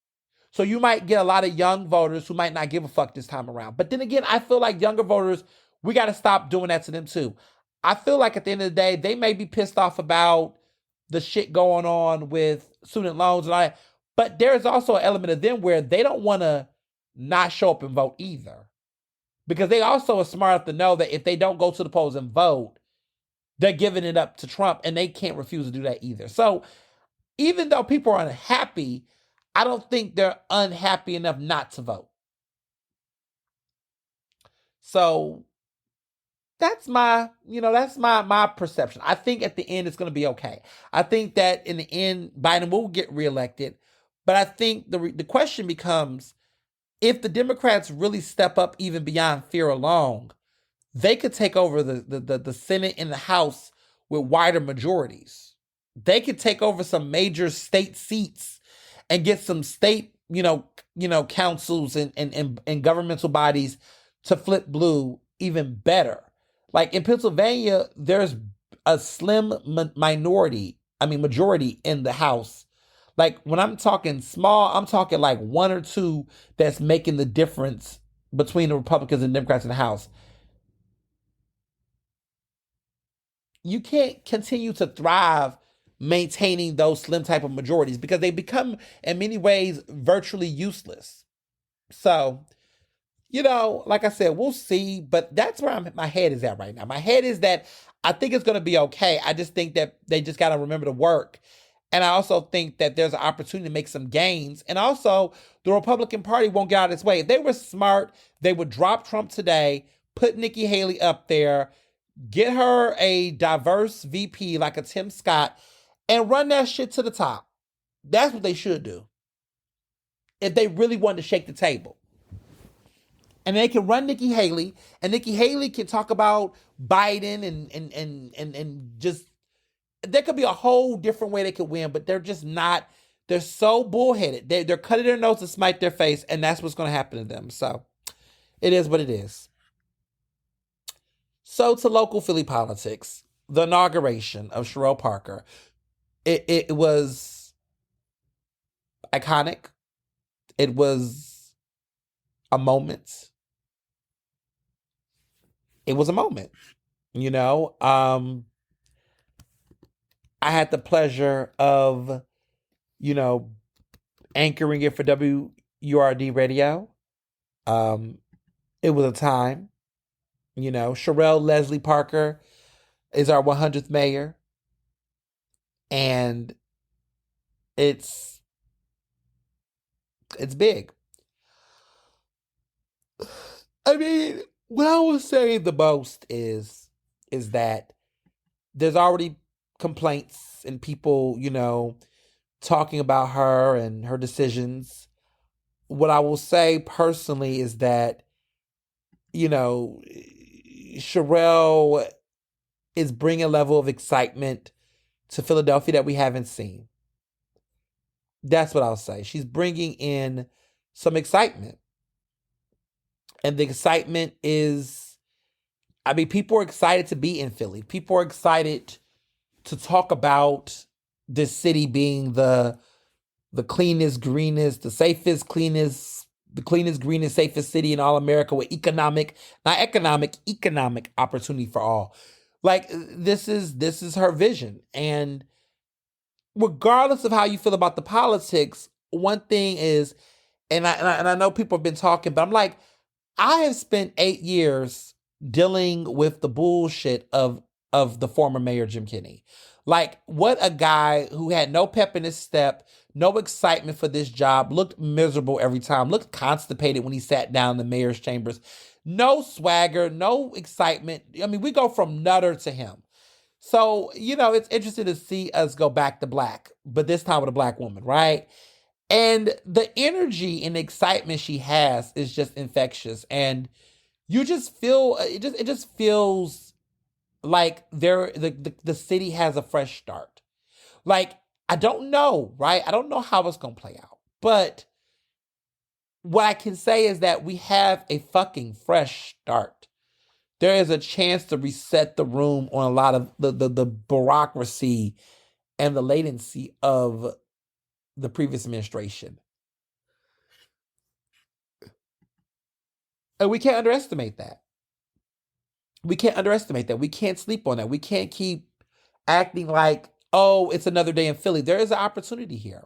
So you might get a lot of young voters who might not give a fuck this time around. But then again, I feel like younger voters, we got to stop doing that to them too. I feel like at the end of the day, they may be pissed off about the shit going on with student loans and all that. But there's also an element of them where they don't want to not show up and vote either. Because they also are smart enough to know that if they don't go to the polls and vote, they're giving it up to Trump, and they can't refuse to do that either. So even though people are unhappy, I don't think they're unhappy enough not to vote. So that's my perception. I think at the end it's going to be okay. I think that in the end Biden will get reelected, but I think the question becomes, if the Democrats really step up even beyond fear alone, they could take over the Senate and the House with wider majorities. They could take over some major state seats and get some state, councils and governmental bodies to flip blue even better. Like in Pennsylvania, there's a slim majority in the House. Like when I'm talking small, I'm talking like one or two that's making the difference between the Republicans and Democrats in the House. You can't continue to thrive maintaining those slim type of majorities because they become, in many ways, virtually useless. So, like I said, we'll see. But that's where my head is at right now. My head is that I think it's going to be okay. I just think that they just got to remember to work. And I also think that there's an opportunity to make some gains. And also, the Republican Party won't get out of its way. If they were smart, they would drop Trump today, put Nikki Haley up there, get her a diverse VP like a Tim Scott, and run that shit to the top. That's what they should do. If they really wanted to shake the table. And they can run Nikki Haley, and Nikki Haley can talk about Biden and just, there could be a whole different way they could win, but they're just not, they're so bullheaded. They're cutting their nose to smite their face, and that's what's going to happen to them. So it is what it is. So to local Philly politics, the inauguration of Sherelle Parker, it was iconic. It was a moment. It was a moment, I had the pleasure of, you know, anchoring it for WURD radio. Um, it was a time, Sherelle Leslie Parker is our 100th mayor, and it's it's big. I mean, what I would say the most is that there's already complaints and people, talking about her and her decisions. What I will say personally is that, Sherelle is bringing a level of excitement to Philadelphia that we haven't seen. That's what I'll say. She's bringing in some excitement. And the excitement is, I mean, people are excited to be in Philly. People are excited to talk about this city being the cleanest, greenest, the cleanest, greenest, safest city in all America with economic opportunity for all. Like this is her vision. And regardless of how you feel about the politics, one thing is, and I know people have been talking, but I'm like, I have spent 8 years dealing with the bullshit of the former mayor Jim Kenney. Like, what a guy who had no pep in his step, no excitement for this job, looked miserable every time, looked constipated when he sat down in the mayor's chambers. No swagger, no excitement. I mean, we go from nutter to him. So, it's interesting to see us go back to black, but this time with a black woman, right? And the energy and excitement she has is just infectious. And you just feel it just feels like the city has a fresh start. Like, I don't know, right? I don't know how it's gonna play out. But what I can say is that we have a fucking fresh start. There is a chance to reset the room on a lot of the bureaucracy and the latency of the previous administration. And we can't underestimate that. We can't underestimate that. We can't sleep on that. We can't keep acting like, oh, it's another day in Philly. There is an opportunity here.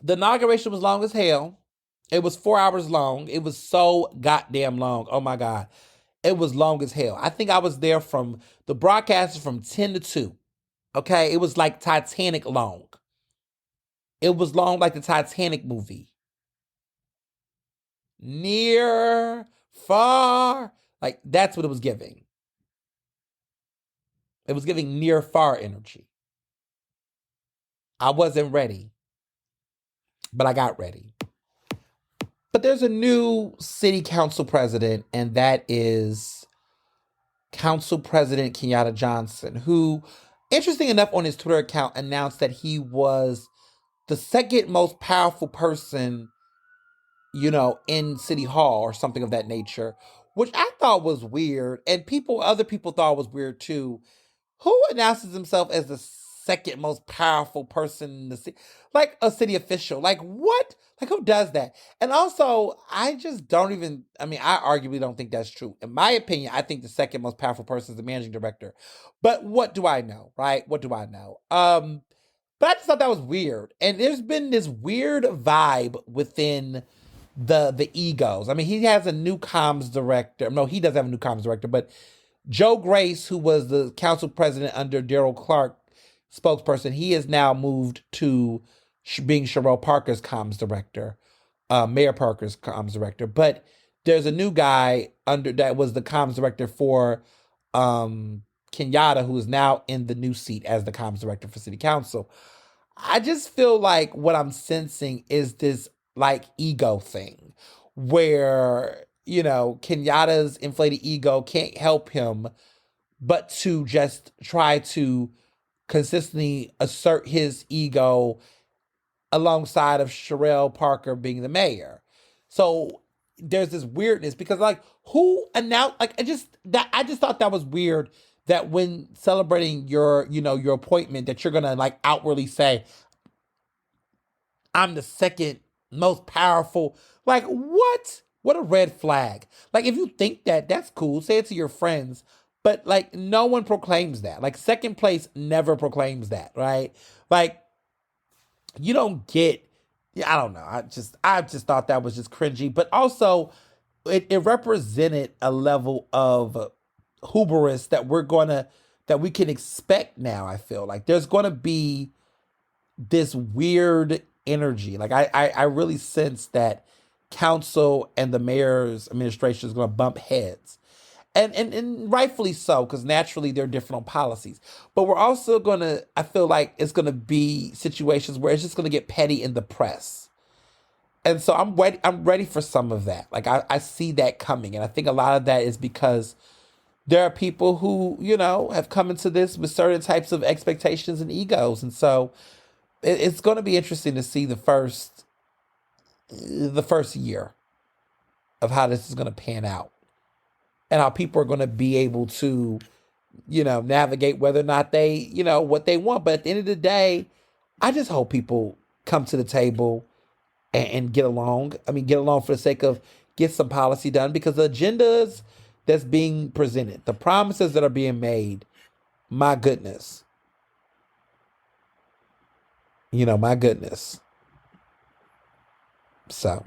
The inauguration was long as hell. It was 4 hours long. It was so goddamn long. Oh my God. It was long as hell. I think I was there from the broadcast from 10 to 2. Okay. It was like Titanic long. It was long like the Titanic movie. Near, far. Like, that's what it was giving. It was giving near, far energy. I wasn't ready, but I got ready. But there's a new city council president, and that is Council President Kenyatta Johnson, who, interesting enough, on his Twitter account announced that he was the second most powerful person, in City Hall or something of that nature, which I thought was weird. And other people thought was weird too. Who announces himself as the second most powerful person in the city? Like a city official. Like, what? Like, who does that? And also, I just don't even, I mean, I arguably don't think that's true. In my opinion, I think the second most powerful person is the managing director. But what do I know, right? What do I know? But I just thought that was weird. And there's been this weird vibe within the egos. I mean, he has a new comms director. No, he doesn't have a new comms director, but Joe Grace, who was the council president under Daryl Clark, spokesperson, he has now moved to being Sherelle Parker's comms director, Mayor Parker's comms director. But there's a new guy under that was the comms director for Kenyatta, who is now in the new seat as the comms director for City Council. I just feel like what I'm sensing is this like ego thing where, Kenyatta's inflated ego can't help him but to just try to consistently assert his ego alongside of Sherelle Parker being the mayor. So there's this weirdness because like who announced like I just thought that was weird that when celebrating your appointment that you're gonna like outwardly say, I'm the second most powerful. Like, what? What a red flag. Like, if you think that, that's cool. Say it to your friends. But like no one proclaims that. Like second place never proclaims that, right? Like you don't get, yeah, I don't know. I just thought that was just cringy. But also it represented a level of hubris that we can expect now. I feel like there's gonna be this weird energy. Like I really sense that council and the mayor's administration is going to bump heads, and rightfully so, because naturally they're different on policies. But we're also going to, I feel like it's going to be situations where it's just going to get petty in the press. And so I'm ready for some of that. Like I see that coming, and I think a lot of that is because there are people who have come into this with certain types of expectations and egos, and so it's going to be interesting to see the first year of how this is going to pan out and how people are going to be able to navigate whether or not they what they want. But at the end of the day, I just hope people come to the table and get along. I mean, get along for the sake of get some policy done, because the agendas that's being presented, the promises that are being made, my goodness, my goodness. So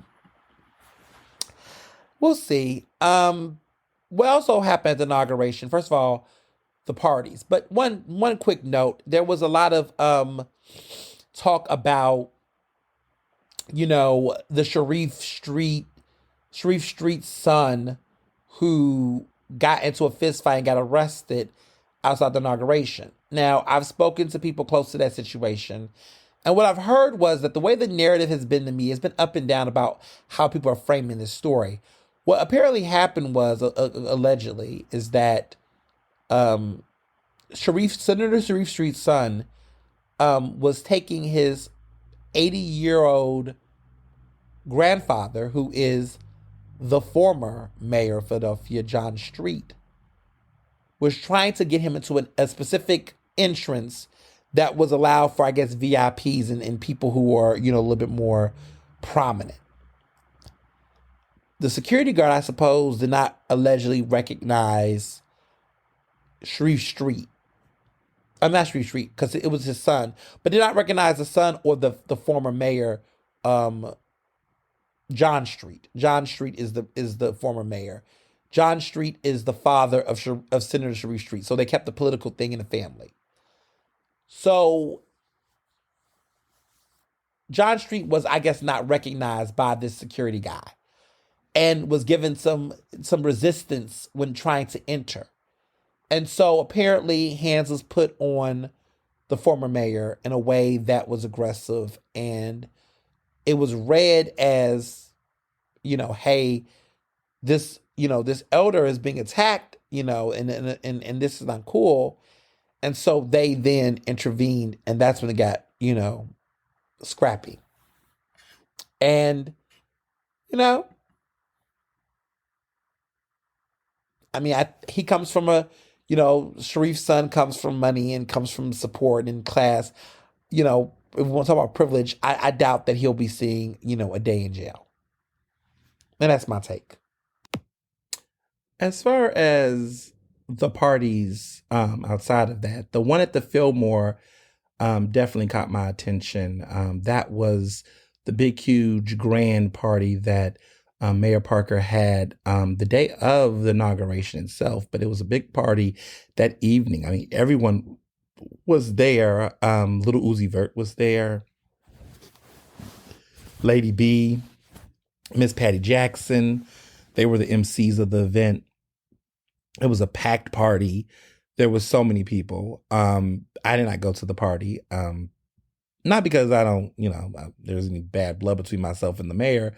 we'll see. What also happened at the inauguration? First of all, the parties. But one quick note: there was a lot of talk about the Sharif Street's son, who got into a fist fight and got arrested outside the inauguration. Now, I've spoken to people close to that situation, and what I've heard was that the way the narrative has been to me has been up and down about how people are framing this story. What apparently happened was, allegedly, is that Senator Sharif Street's son was taking his 80-year-old grandfather, who is the former mayor of Philadelphia, John Street, was trying to get him into a specific entrance that was allowed for, I guess, VIPs and people who are, a little bit more prominent. The security guard, I suppose, did not allegedly recognize Sharif Street. I'm not Sharif Street, because it was his son, but did not recognize the son or the former mayor, John Street. John Street is the former mayor. John Street is the father of Senator Sharif Street. So they kept the political thing in the family. So John Street was, I guess, not recognized by this security guy and was given some resistance when trying to enter. And so apparently hands was put on the former mayor in a way that was aggressive, and it was read as, hey, this elder is being attacked, and this is not cool. And so they then intervened, and that's when it got, scrappy. And, I mean, he comes from Sharif's son comes from money and comes from support and class. If we want to talk about privilege, I doubt that he'll be seeing, a day in jail. And that's my take. As far as the parties outside of that, the one at the Fillmore definitely caught my attention. That was the big, huge, grand party that Mayor Parker had the day of the inauguration itself, but it was a big party that evening. I mean, everyone was there. Little Uzi Vert was there. Lady B, Miss Patty Jackson, they were the MCs of the event. It was a packed party. There was so many people. I did not go to the party. Not because I don't, there's any bad blood between myself and the mayor,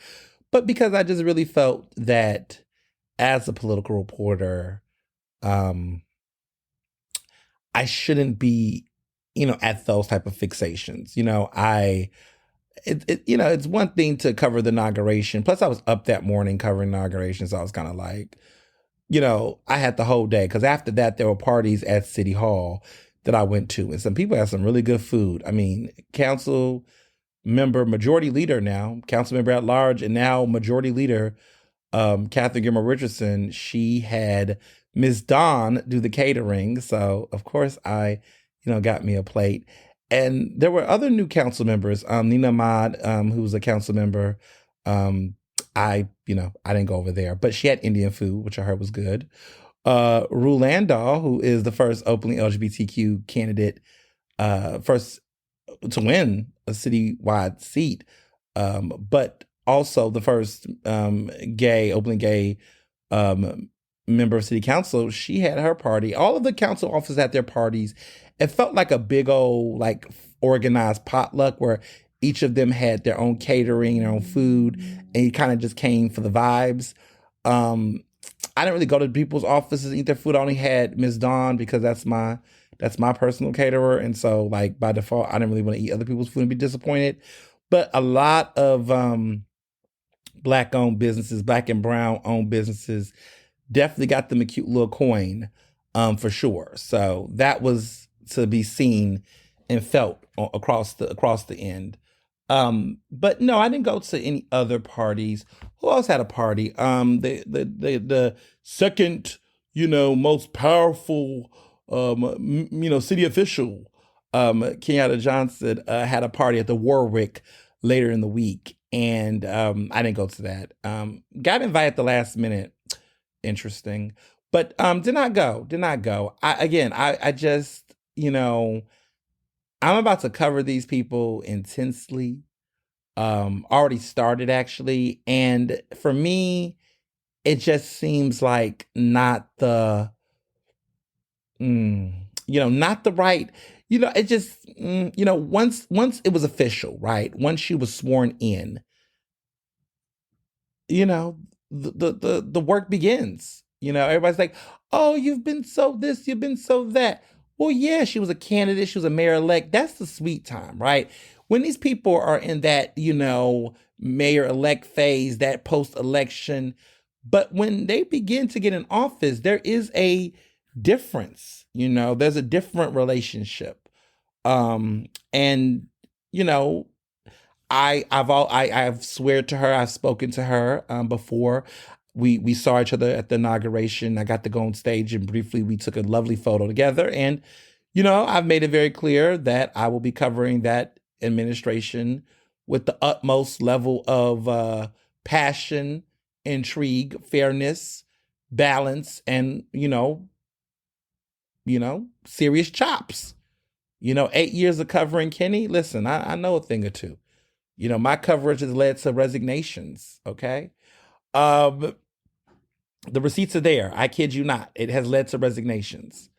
but because I just really felt that as a political reporter, I shouldn't be, at those type of fixations. It's one thing to cover the inauguration. Plus, I was up that morning covering inauguration, so I was kind of like, I had the whole day, because after that, there were parties at City Hall that I went to, and some people had some really good food. I mean, council member, majority leader now, council member at large, and now majority leader, Catherine Gilmore Richardson, she had Miss Dawn do the catering. So of course I, got me a plate. And there were other new council members. Nina Ahmad, who was a council member. Um, I didn't go over there, but she had Indian food, which I heard was good. Rue Landau, who is the first openly LGBTQ candidate, first to win a citywide seat, but also the first openly gay member of city council. She had her party. All of the council officers had their parties. It felt like a big old like organized potluck where each of them had their own catering, their own food, and you kind of just came for the vibes. I didn't really go to people's offices and eat their food. I only had Miss Dawn because that's my personal caterer. And so like by default, I didn't really want to eat other people's food and be disappointed. But a lot of Black owned businesses, Black and brown owned businesses definitely got them a cute little coin for sure. So that was to be seen and felt across the end. But no, I didn't go to any other parties. Who else had a party? The second, most powerful, city official, Kenyatta Johnson, had a party at the Warwick later in the week, and I didn't go to that. Got invited at the last minute. Interesting, but did not go. I just, I'm about to cover these people intensely. Already started actually. And for me, it just seems like not the, not the right, it just, once it was official, right? Once she was sworn in, the work begins. Everybody's like, oh, you've been so this, you've been so that. Well, yeah, she was a candidate. She was a mayor-elect. That's the sweet time, right? When these people are in that, mayor-elect phase, that post-election, but when they begin to get in office, there is a difference. There's a different relationship. And, I've swear to her, I've spoken to her before. We saw each other at the inauguration. I got to go on stage and briefly we took a lovely photo together. And, I've made it very clear that I will be covering that administration with the utmost level of passion, intrigue, fairness, balance, and, serious chops. 8 years of covering Kenny. Listen, I know a thing or two. My coverage has led to resignations. Okay. The receipts are there. I kid you not. It has led to resignations.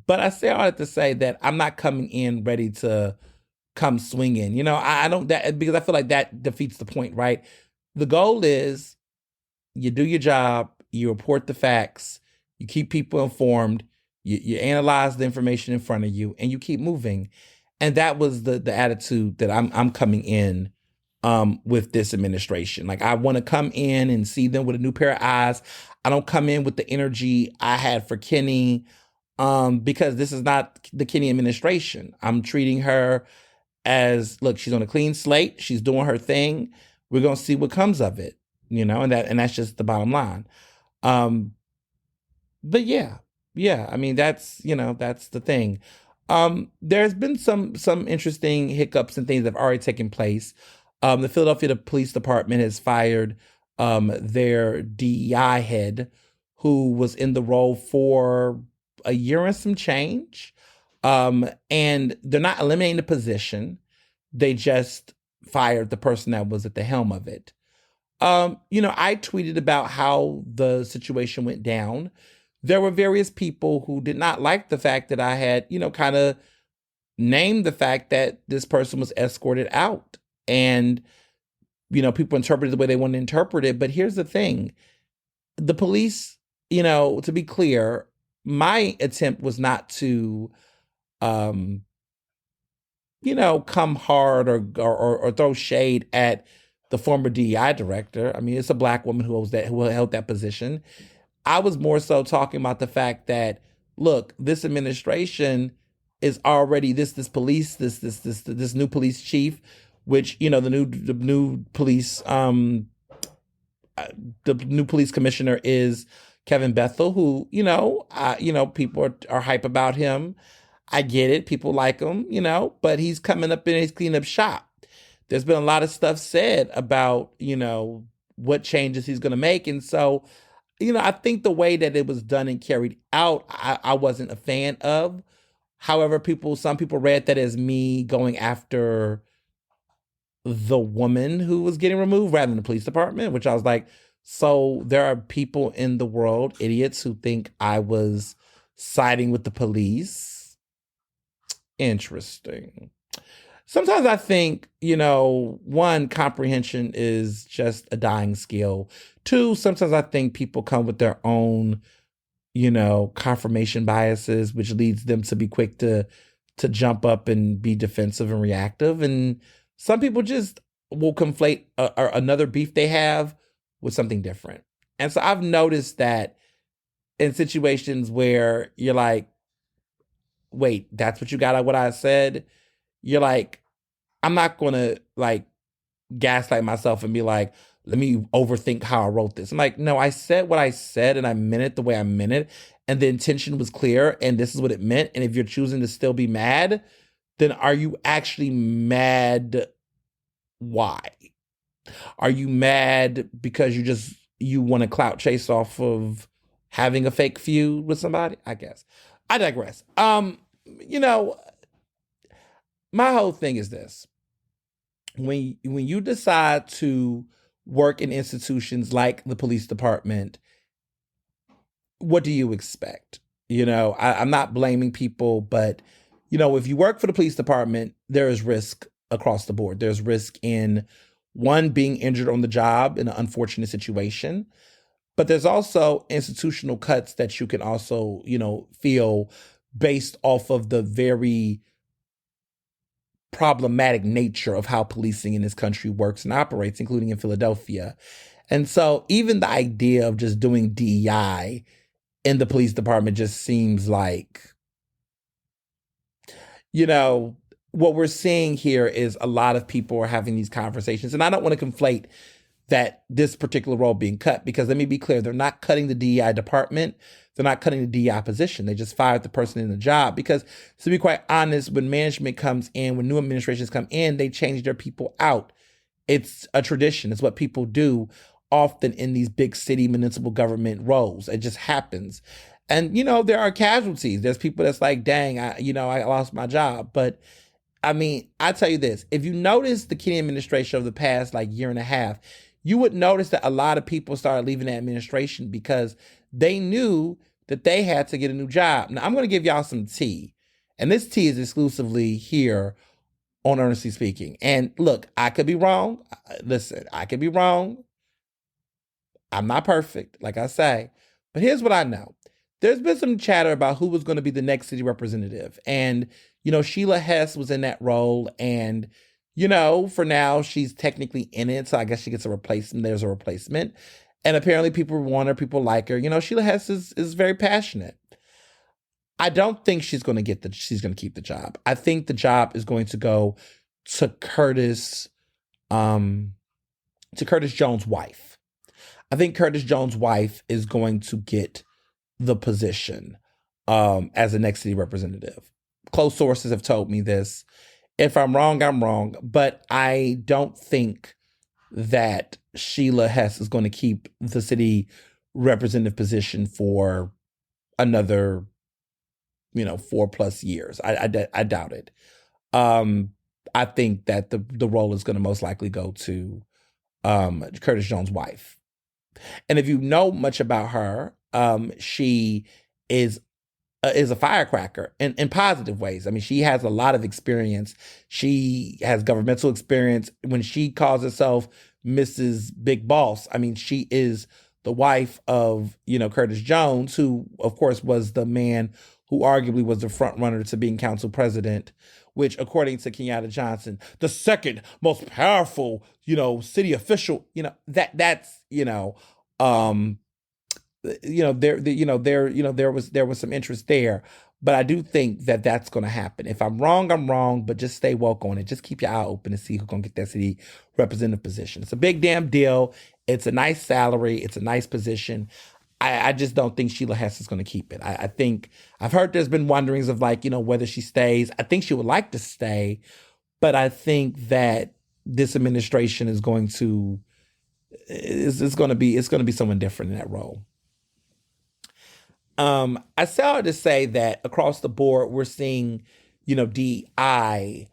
But I say all that to say that I'm not coming in ready to come swinging. I don't, that because I feel like that defeats the point, right? The goal is you do your job, you report the facts, you keep people informed, you analyze the information in front of you, and you keep moving. And that was the attitude that I'm coming in with this administration. Like I want to come in and see them with a new pair of eyes. I don't come in with the energy I had for Kenny because this is not the Kenny administration. I'm treating her as, look, she's on a clean slate. She's doing her thing. We're going to see what comes of it, and that's just the bottom line. But yeah, I mean, that's the thing. There's been some interesting hiccups and things that have already taken place. The Philadelphia Police Department has fired their DEI head, who was in the role for a year and some change. And they're not eliminating the position. They just fired the person that was at the helm of it. I tweeted about how the situation went down. There were various people who did not like the fact that I had, kind of named the fact that this person was escorted out. And, people interpreted the way they want to interpret it. But here's the thing. The police, to be clear, my attempt was not to, come hard or throw shade at the former DEI director. I mean, it's a Black woman who held that position. I was more so talking about the fact that, look, this administration is already this police, this new police chief, which, the new police the new police commissioner is Kevin Bethel, who, people are hype about him. I get it. People like him, but he's coming up in his cleanup shop. There's been a lot of stuff said about, what changes he's going to make. And so, I think the way that it was done and carried out, I wasn't a fan of. However, some people read that as me going after the woman who was getting removed rather than the police department, which I was like, so there are people in the world, idiots, who think I was siding with the police. Interesting. Sometimes I think, one, comprehension is just a dying skill. Two, sometimes I think people come with their own, confirmation biases, which leads them to be quick to jump up and be defensive and reactive. And some people just will conflate another beef they have with something different. And so I've noticed that in situations where you're like, wait, that's what you got out of what I said? You're like, I'm not going to gaslight myself and be like, let me overthink how I wrote this. I'm like, no, I said what I said and I meant it the way I meant it. And the intention was clear and this is what it meant. And if you're choosing to still be mad, then are you actually mad? Why? Are you mad because you want to clout chase off of having a fake feud with somebody? I guess. I digress. My whole thing is this. When you decide to work in institutions like the police department, what do you expect? I'm not blaming people, but, if you work for the police department, there is risk across the board. There's risk in, one, being injured on the job in an unfortunate situation, but there's also institutional cuts that you can also, feel based off of the very problematic nature of how policing in this country works and operates, including in Philadelphia. And so even the idea of just doing DEI in the police department just seems like, what we're seeing here is a lot of people are having these conversations. And I don't want to conflate that this particular role being cut, because let me be clear, they're not cutting the DEI department. They're not cutting the DEI position. They just fired the person in the job because, to be quite honest, when management comes in, when new administrations come in, they change their people out. It's a tradition. It's what people do often in these big city municipal government roles. It just happens. And, there are casualties. There's people that's like, dang, I lost my job. But I tell you this, if you notice the Kennedy administration over the past year and a half, you would notice that a lot of people started leaving the administration because they knew that they had to get a new job. Now, I'm going to give y'all some tea. And this tea is exclusively here on Ernestly Speaking. And look, I could be wrong. Listen, I could be wrong. I'm not perfect, like I say. But here's what I know. There's been some chatter about who was going to be the next city representative. And, Sheila Hess was in that role. And, for now, she's technically in it. So I guess she gets a replacement. There's a replacement. And apparently people want her, people like her. Sheila Hess is very passionate. I don't think she's going to keep the job. I think the job is going to go to Curtis Jones' wife. I think Curtis Jones' wife is going to get the position as the next city representative. Close sources have told me this. If I'm wrong, I'm wrong. But I don't think that Sheila Hess is going to keep the city representative position for another, 4+ years. I doubt it. I think that the role is going to most likely go to Curtis Jones' wife. And if you know much about her, she is a firecracker in positive ways. She has a lot of experience. She has governmental experience. When she calls herself Mrs. Big Boss, she is the wife of, Curtis Jones, who, of course, was the man who arguably was the front runner to being council president, which, according to Kenyatta Johnson, the second most powerful, city official, that's, there was some interest there, but I do think that that's going to happen. If I'm wrong, I'm wrong, but just stay woke on it. Just keep your eye open and see who's going to get that city representative position. It's a big damn deal. It's a nice salary. It's a nice position. I just don't think Sheila Hess is going to keep it. I think I've heard there's been wonderings of like, whether she stays. I think she would like to stay, but I think that this administration is going to it's going to be someone different in that role. I saw to say that across the board, we're seeing, DEI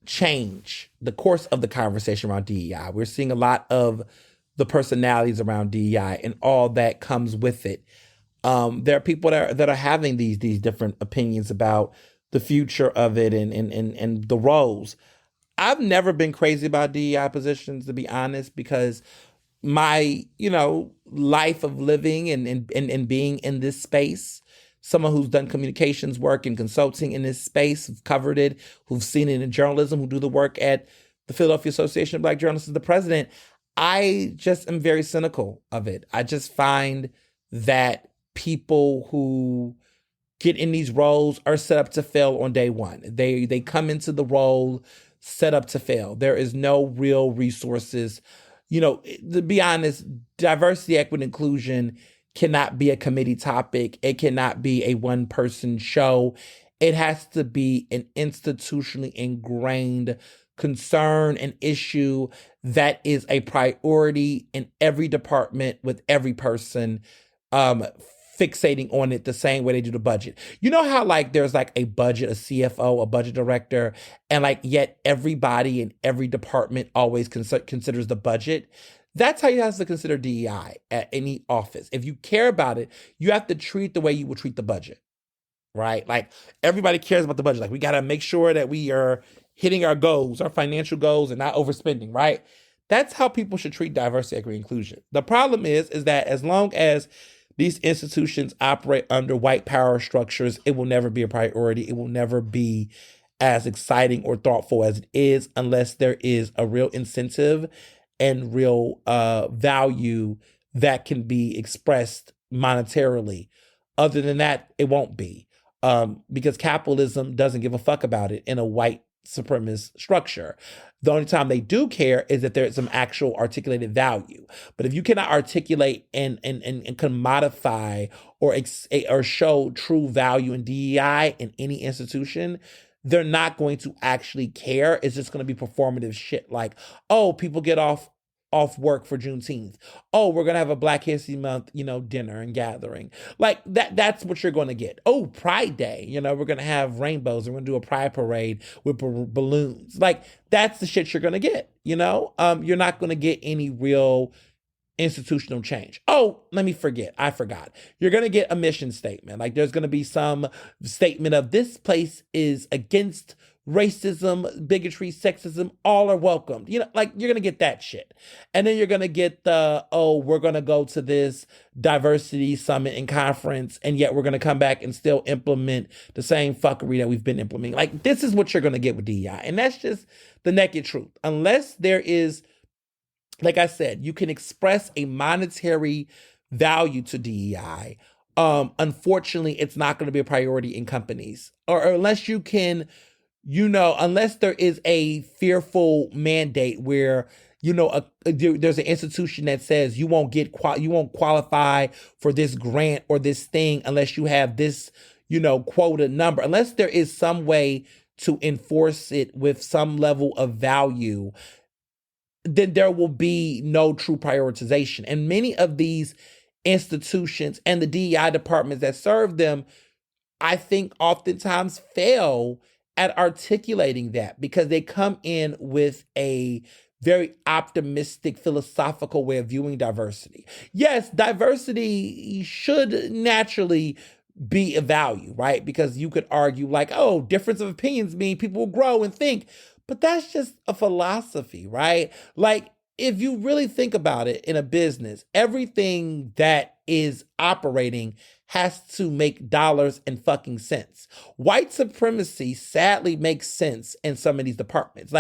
change the course of the conversation around DEI. We're seeing a lot of the personalities around DEI and all that comes with it. There are people that are having these different opinions about the future of it and the roles. I've never been crazy about DEI positions, to be honest, because my, life of living and being in this space, someone who's done communications work and consulting in this space, who've covered it, who've seen it in journalism, who do the work at the Philadelphia Association of Black Journalists as the president, I just am very cynical of it. I just find that people who get in these roles are set up to fail on day one. They come into the role set up to fail. There is no real resources. To be honest, diversity, equity, inclusion cannot be a committee topic. It cannot be a one-person show. It has to be an institutionally ingrained concern, an issue that is a priority in every department with every person fixating on it the same way they do the budget. You know how there's a budget, a CFO, a budget director, and yet everybody in every department always considers the budget? That's how you have to consider DEI at any office. If you care about it, you have to treat the way you would treat the budget, right? Everybody cares about the budget. We got to make sure that we are hitting our goals, our financial goals, and not overspending, right? That's how people should treat diversity, equity, inclusion. The problem is that as long as these institutions operate under white power structures, it will never be a priority. It will never be as exciting or thoughtful as it is unless there is a real incentive and real value that can be expressed monetarily. Other than that, it won't be. Because capitalism doesn't give a fuck about it in a white supremacist structure. The only time they do care is that there's some actual articulated value. But if you cannot articulate and commodify or show true value in DEI in any institution, they're not going to actually care. It's just going to be performative shit people get off work for Juneteenth. Oh, we're going to have a Black History Month, dinner and gathering. That's what you're going to get. Oh, Pride Day, we're going to have rainbows. We're going to do a pride parade with balloons. That's the shit you're going to get, You're not going to get any real institutional change. Oh, I forgot. You're going to get a mission statement. There's going to be some statement of this place is against racism, bigotry, sexism, all are welcomed. You're going to get that shit. And then you're going to get we're going to go to this diversity summit and conference, and yet we're going to come back and still implement the same fuckery that we've been implementing. This is what you're going to get with DEI. And that's just the naked truth. Unless there is, like I said, you can express a monetary value to DEI. Unfortunately, it's not going to be a priority in companies, or unless you can, unless there is a fearful mandate where, there's an institution that says you won't qualify for this grant or this thing unless you have this, quota number. Unless there is some way to enforce it with some level of value, then there will be no true prioritization. And many of these institutions and the DEI departments that serve them, I think oftentimes fail at articulating that because they come in with a very optimistic, philosophical way of viewing diversity. Yes, diversity should naturally be a value, right? Because you could argue difference of opinions mean people will grow and think, but that's just a philosophy, right? If you really think about it in a business, everything that is operating has to make dollars and fucking cents. White supremacy sadly makes sense in some of these departments.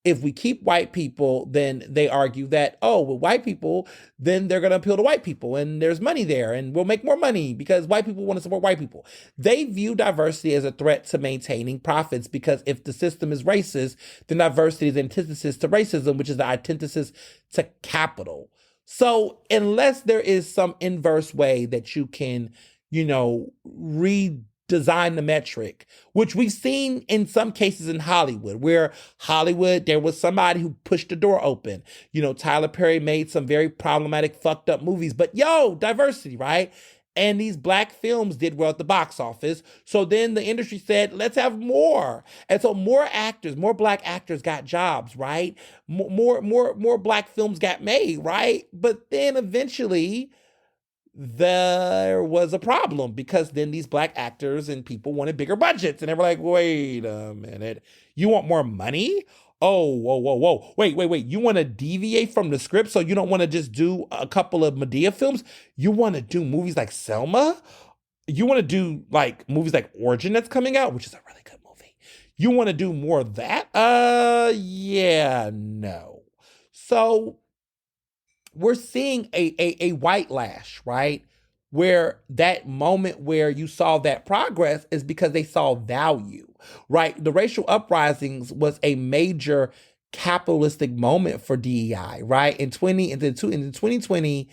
If we keep white people, then they argue that, with white people, then they're going to appeal to white people and there's money there and we'll make more money because white people want to support white people. They view diversity as a threat to maintaining profits because if the system is racist, then diversity is antithesis to racism, which is the antithesis to capital. So unless there is some inverse way that you can, redesign the metric, which we've seen in some cases in Hollywood, where Hollywood, there was somebody who pushed the door open. Tyler Perry made some very problematic, fucked up movies, but diversity, right? And these black films did well at the box office. So then the industry said, let's have more. And so more actors, more black actors got jobs, right? More black films got made, right? But then eventually there was a problem, because then these black actors and people wanted bigger budgets, and they were like, wait a minute, you want more money? Oh, whoa, whoa, whoa. Wait. You want to deviate from the script, so you don't want to just do a couple of Medea films? You want to do movies like Selma? You want to do like movies like Origin that's coming out, which is a really good movie. You want to do more of that? Yeah, no. So we're seeing a white lash, right? Where that moment where you saw that progress is because they saw value, right? The racial uprisings was a major capitalistic moment for DEI, right? In 2020,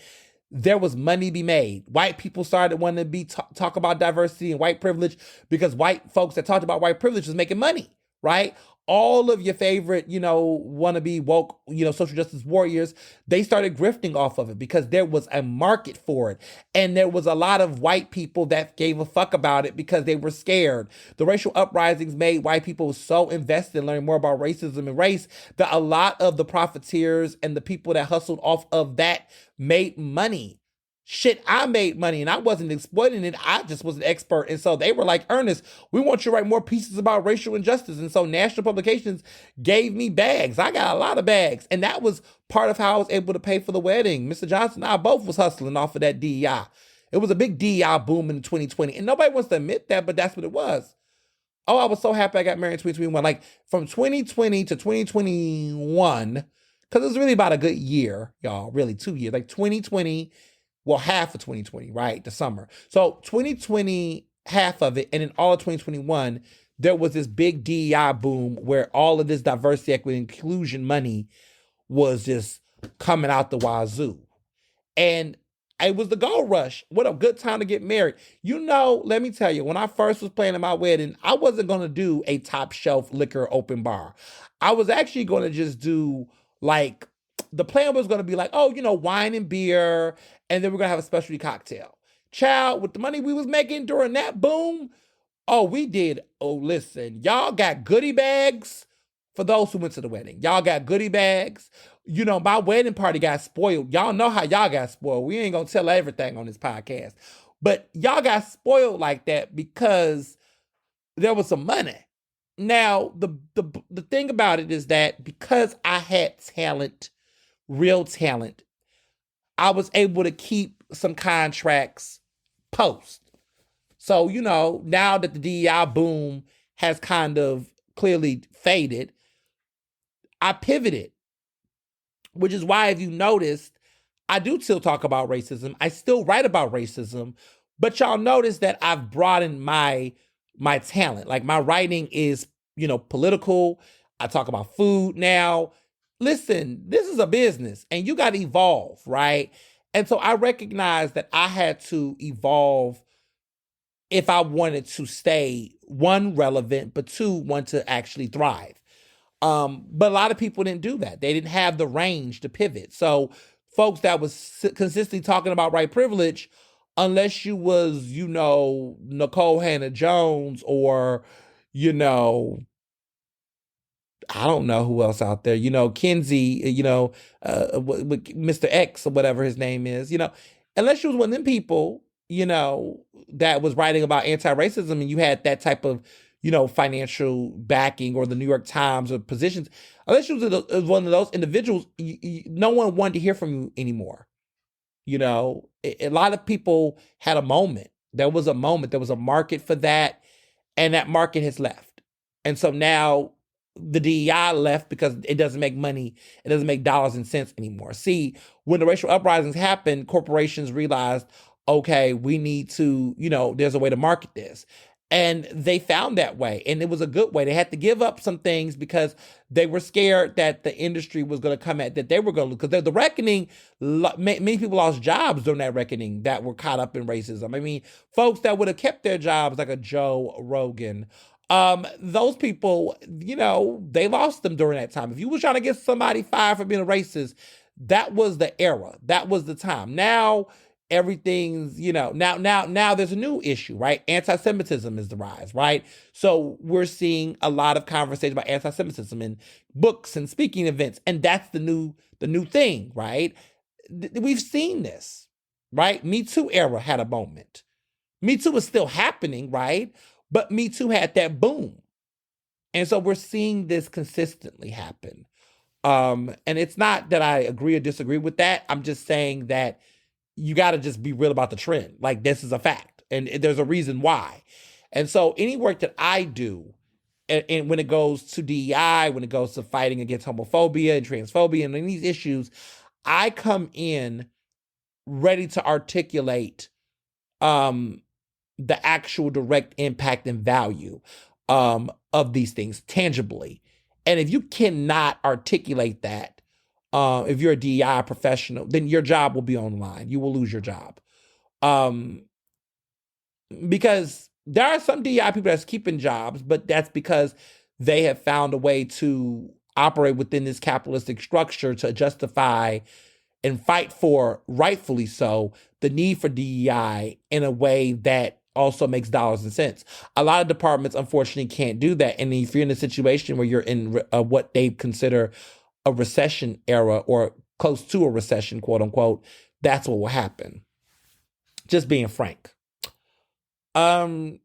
there was money to be made. White people started wanting to talk about diversity and white privilege, because white folks that talked about white privilege was making money, right? All of your favorite, wannabe woke, social justice warriors, they started grifting off of it because there was a market for it. And there was a lot of white people that gave a fuck about it because they were scared. The racial uprisings made white people so invested in learning more about racism and race that a lot of the profiteers and the people that hustled off of that made money. Shit, I made money and I wasn't exploiting it. I just was an expert. And so they were like, Ernest, we want you to write more pieces about racial injustice. And so national publications gave me bags. I got a lot of bags. And that was part of how I was able to pay for the wedding. Mr. Johnson and I both was hustling off of that DEI. It was a big DEI boom in 2020. And nobody wants to admit that, but that's what it was. Oh, I was so happy I got married in 2021. Like from 2020 to 2021, because it was really about a good year, y'all, really 2 years, like 2020, well, half of 2020, right? The summer. So 2020, half of it, and in all of 2021, there was this big DEI boom where all of this diversity, equity, inclusion money was just coming out the wazoo. And it was the gold rush. What a good time to get married. Let me tell you, when I first was planning my wedding, I wasn't going to do a top shelf liquor open bar. I was actually going to just do like, the plan was going to be like, wine and beer, and then we're going to have a specialty cocktail. Child, with the money we was making during that boom, listen, y'all got goodie bags for those who went to the wedding. Y'all got goodie bags. My wedding party got spoiled. Y'all know how y'all got spoiled. We ain't going to tell everything on this podcast. But y'all got spoiled like that because there was some money. Now, the thing about it is that because I had talent, real talent, I was able to keep some contracts post. So, now that the DEI boom has kind of clearly faded, I pivoted, which is why, if you noticed, I do still talk about racism. I still write about racism, but y'all notice that I've broadened my talent. Like my writing is, political. I talk about food now. Listen, this is a business and you got to evolve, right? And so I recognize that I had to evolve if I wanted to stay, one, relevant, but two, want to actually thrive. But a lot of people didn't do that. They didn't have the range to pivot. So folks that was consistently talking about white privilege, unless you was, Nicole Hannah-Jones or, I don't know who else out there, Kinsey, Mr. X or whatever his name is, unless you was one of them people, that was writing about anti-racism and you had that type of, financial backing, or the New York Times or positions, unless you was one of those individuals, no one wanted to hear from you anymore. A lot of people had a moment. There was a moment, there was a market for that, and that market has left. And so now the DEI left because it doesn't make money. It doesn't make dollars and cents anymore. See, when the racial uprisings happened, corporations realized, okay, we need to, there's a way to market this. And they found that way, and it was a good way. They had to give up some things because they were scared that the industry was going to come at that they were going to, because the reckoning, many people lost jobs during that reckoning that were caught up in racism. I mean, folks that would have kept their jobs, like a Joe Rogan, those people, they lost them during that time. If you were trying to get somebody fired for being a racist, that was the era. That was the time. Now everything's, now there's a new issue, right? Anti-Semitism is the rise, right? So we're seeing a lot of conversation about anti-Semitism in books and speaking events, and that's the new thing, right? We've seen this, right? Me Too era had a moment. Me Too is still happening, right? But Me Too had that boom. And so we're seeing this consistently happen. And it's not that I agree or disagree with that. I'm just saying that you got to just be real about the trend. Like, this is a fact, and there's a reason why. And so any work that I do, and when it goes to DEI, when it goes to fighting against homophobia and transphobia and these issues, I come in ready to articulate the actual direct impact and value of these things tangibly. And if you cannot articulate that, if you're a DEI professional, then your job will be on the line. You will lose your job. Because there are some DEI people that's keeping jobs, but that's because they have found a way to operate within this capitalistic structure to justify and fight for, rightfully so, the need for DEI in a way that also makes dollars and cents. A lot of departments, unfortunately, can't do that. And if you're in a situation where you're in what they consider a recession era or close to a recession, quote unquote, that's what will happen. Just being frank. So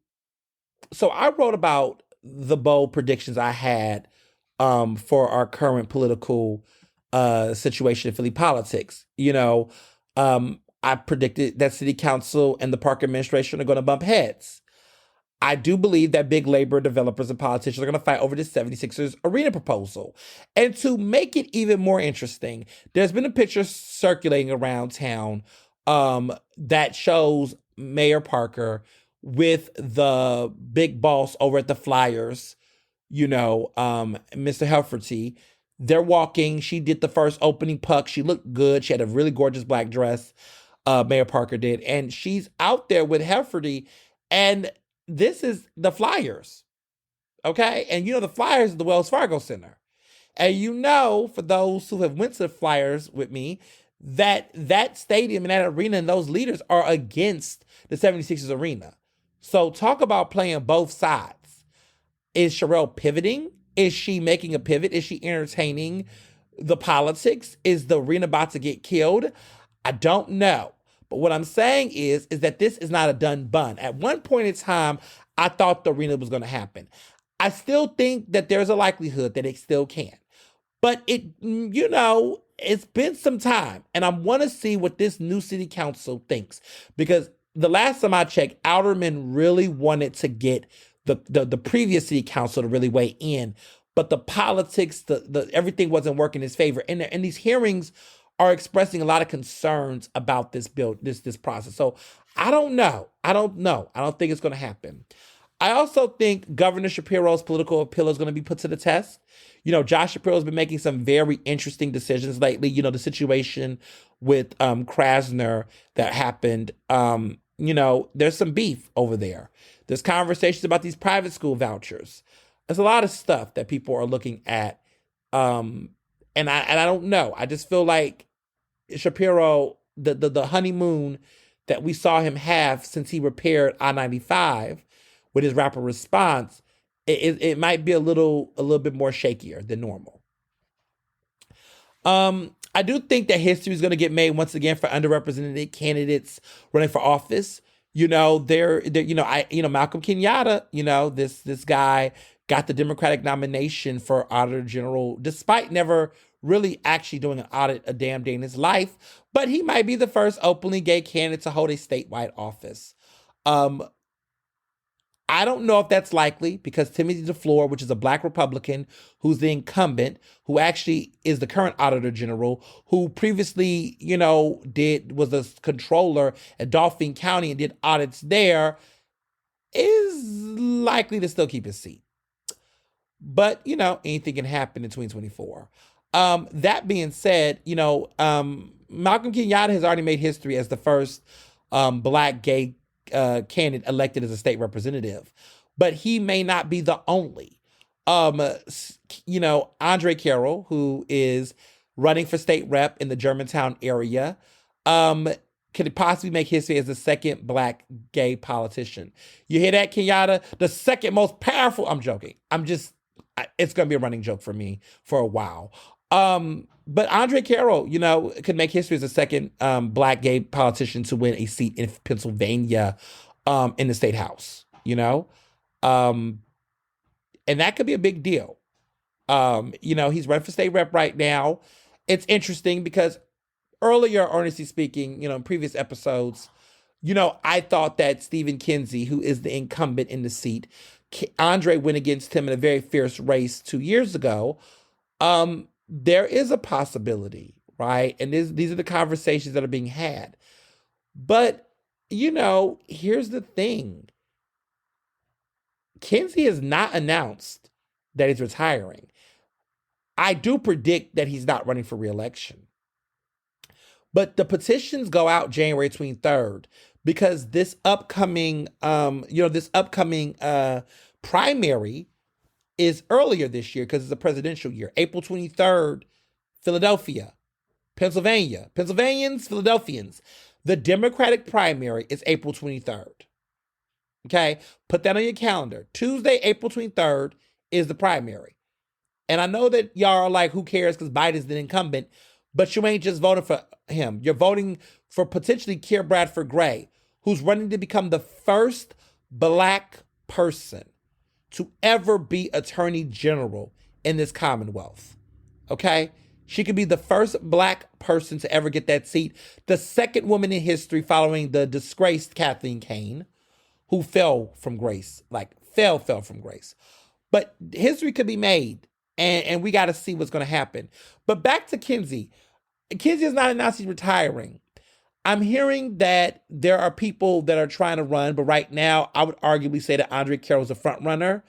I wrote about the bold predictions I had for our current political situation in Philly politics. I predicted that city council and the park administration are going to bump heads. I do believe that big labor developers and politicians are going to fight over this 76ers arena proposal. And to make it even more interesting, there's been a picture circulating around town that shows Mayor Parker with the big boss over at the Flyers, Mr. Hefferty. They're walking. She did the first opening puck. She looked good. She had a really gorgeous black dress, Mayor Parker did. And she's out there with Hefferty, and this is the Flyers, okay? And the Flyers is the Wells Fargo Center. And for those who have went to the Flyers with me, that stadium and that arena and those leaders are against the 76ers arena. So talk about playing both sides. Is Sherelle pivoting? Is she making a pivot? Is she entertaining the politics? Is the arena about to get killed? I don't know. But what I'm saying is that this is not a done bun. At one point in time, I thought the arena was going to happen. I still think that there's a likelihood that it still can. But it's been some time, and I want to see what this new city council thinks. Because the last time I checked, Alderman really wanted to get the previous city council to really weigh in. But the politics, the everything wasn't working in his favor. And these hearings are expressing a lot of concerns about this process. So I don't know. I don't think it's going to happen. I also think Governor Shapiro's political appeal is going to be put to the test. Josh Shapiro has been making some very interesting decisions lately. The situation with Krasner that happened, there's some beef over there. There's conversations about these private school vouchers. There's a lot of stuff that people are looking at. And I don't know. I just feel like Shapiro, the honeymoon that we saw him have since he repaired I-95 with his rapid response, it might be a little bit more shakier than normal. I do think that history is going to get made once again for underrepresented candidates running for office. Malcolm Kenyatta, this guy got the Democratic nomination for Auditor General, despite never really actually doing an audit a damn day in his life. But he might be the first openly gay candidate to hold a statewide office. I don't know if that's likely because Timothy DeFleur, which is a black Republican who's the incumbent, who actually is the current Auditor General, who previously, was a controller at Dauphin County and did audits there. is likely to still keep his seat. But, anything can happen in 2024. That being said, Malcolm Kenyatta has already made history as the first black gay candidate elected as a state representative. But he may not be the only. Andre Carroll, who is running for state rep in the Germantown area, could possibly make history as the second black gay politician. You hear that, Kenyatta? The second most powerful. I'm joking. It's going to be a running joke for me for a while. But Andre Carroll, could make history as the second black gay politician to win a seat in Pennsylvania in the state house, and that could be a big deal. He's running for state rep right now. It's interesting because earlier, Ernestly speaking, in previous episodes, I thought that Stephen Kinsey, who is the incumbent in the seat, Andre went against him in a very fierce race 2 years ago. There is a possibility, right? And these are the conversations that are being had. But, here's the thing. Kinsey has not announced that he's retiring. I do predict that he's not running for re-election. But the petitions go out January 23rd because this upcoming primary is earlier this year because it's a presidential year. April 23rd, Philadelphia, Pennsylvania. Pennsylvanians, Philadelphians. The Democratic primary is April 23rd. Okay? Put that on your calendar. Tuesday, April 23rd is the primary. And I know that y'all are like, who cares because Biden's the incumbent, but you ain't just voting for him. You're voting for potentially Keir Bradford Gray, who's running to become the first black person to ever be attorney general in this Commonwealth. Okay? She could be the first black person to ever get that seat. The second woman in history following the disgraced Kathleen Kane, who fell from grace. Fell from grace. But history could be made, and we got to see what's going to happen. But back to Kinsey. Kinsey has not announced he's retiring. I'm hearing that there are people that are trying to run, but right now I would arguably say that Andre Carroll's a front runner.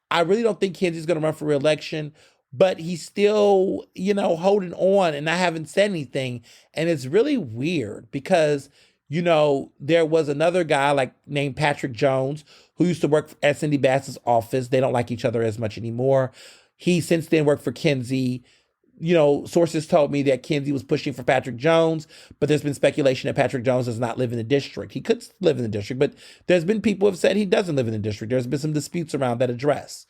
I really don't think Kinsey's going to run for re-election, but he's still, holding on, and I haven't said anything. And it's really weird because, there was another guy named Patrick Jones who used to work at Cindy Bass's office. They don't like each other as much anymore. He since then worked for Kinsey. Sources told me that Kinsey was pushing for Patrick Jones, but there's been speculation that Patrick Jones does not live in the district. He could live in the district, but there's been people who have said he doesn't live in the district. There's been some disputes around that address.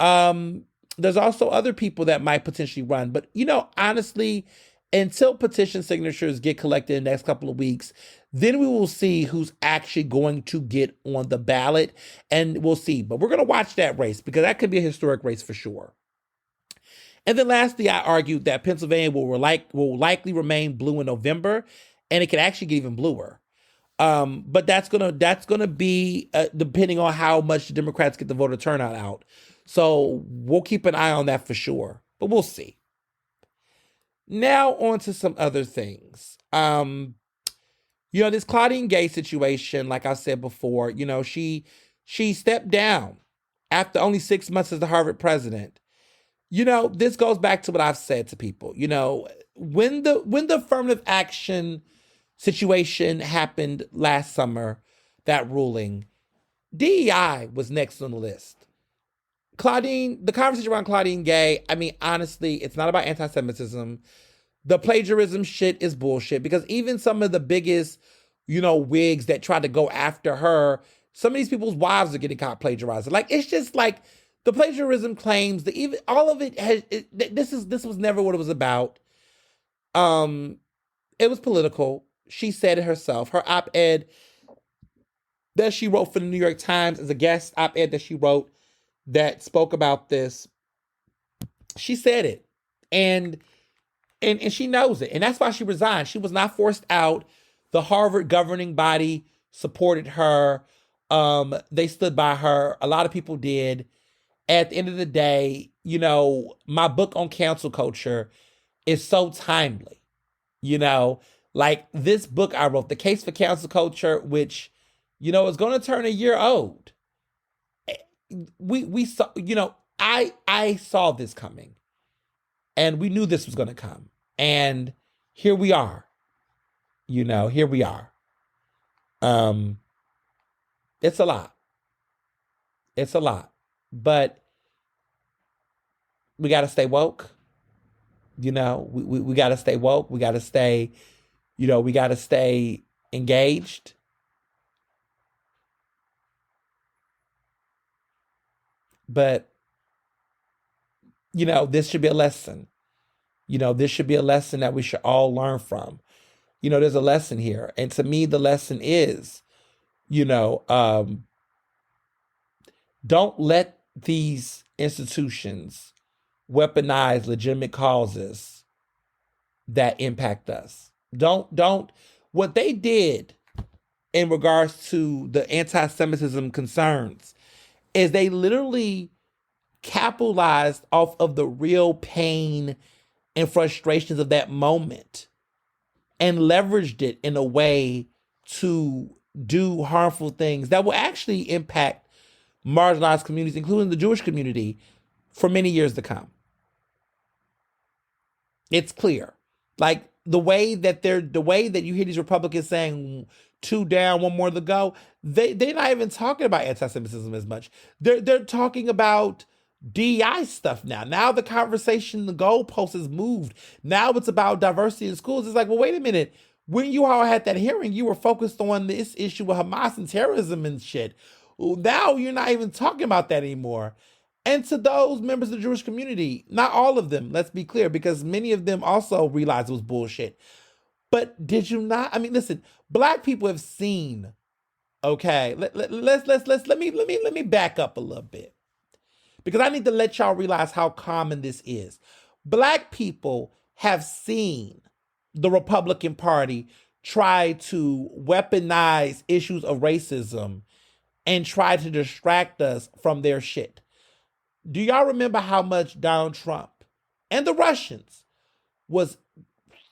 There's also other people that might potentially run, but honestly, until petition signatures get collected in the next couple of weeks, then we will see who's actually going to get on the ballot, and we'll see. But we're going to watch that race because that could be a historic race for sure. And then lastly, I argued that Pennsylvania will likely remain blue in November, and it could actually get even bluer. But that's gonna be depending on how much the Democrats get the voter turnout out. So we'll keep an eye on that for sure, but we'll see. Now on to some other things. This Claudine Gay situation, like I said before, she stepped down after only 6 months as the Harvard president. This goes back to what I've said to people. When the affirmative action situation happened last summer, that ruling, DEI was next on the list. The conversation around Claudine Gay, honestly, it's not about anti-Semitism. The plagiarism shit is bullshit because even some of the biggest, wigs that tried to go after her, some of these people's wives are getting caught plagiarizing. It's just the plagiarism claims, all of it has. This was never what it was about. It was political. She said it herself. Her op-ed that she wrote for the New York Times as a guest op-ed that she wrote that spoke about this. She said it, and she knows it, and that's why she resigned. She was not forced out. The Harvard governing body supported her. They stood by her. A lot of people did. At the end of the day, my book on cancel culture is so timely. This book I wrote, The Case for Cancel Culture, which, is going to turn a year old. we saw, I saw this coming, and we knew this was going to come, and here we are. Here we are. It's a lot. It's a lot, but we got to stay woke. We got to stay woke. We got to stay, we got to stay engaged. But, this should be a lesson. This should be a lesson that we should all learn from. There's a lesson here. And to me, the lesson is, don't let these institutions weaponize legitimate causes that impact us. What they did in regards to the anti-Semitism concerns is they literally capitalized off of the real pain and frustrations of that moment and leveraged it in a way to do harmful things that will actually impact marginalized communities, including the Jewish community, for many years to come. It's clear. Like the way that you hear these Republicans saying 2 down, 1 more to go, they're not even talking about anti-Semitism as much. They're talking about DEI stuff now. Now the conversation, the goalpost has moved. Now it's about diversity in schools. It's like, well, wait a minute. When you all had that hearing, you were focused on this issue with Hamas and terrorism and shit. Now you're not even talking about that anymore. And to those members of the Jewish community, not all of them, let's be clear, because many of them also realized it was bullshit. But did you not? I mean, listen, Black people have seen. Okay, let me back up a little bit, because I need to let y'all realize how common this is. Black people have seen the Republican Party try to weaponize issues of racism and try to distract us from their shit. Do y'all remember how much Donald Trump and the Russians was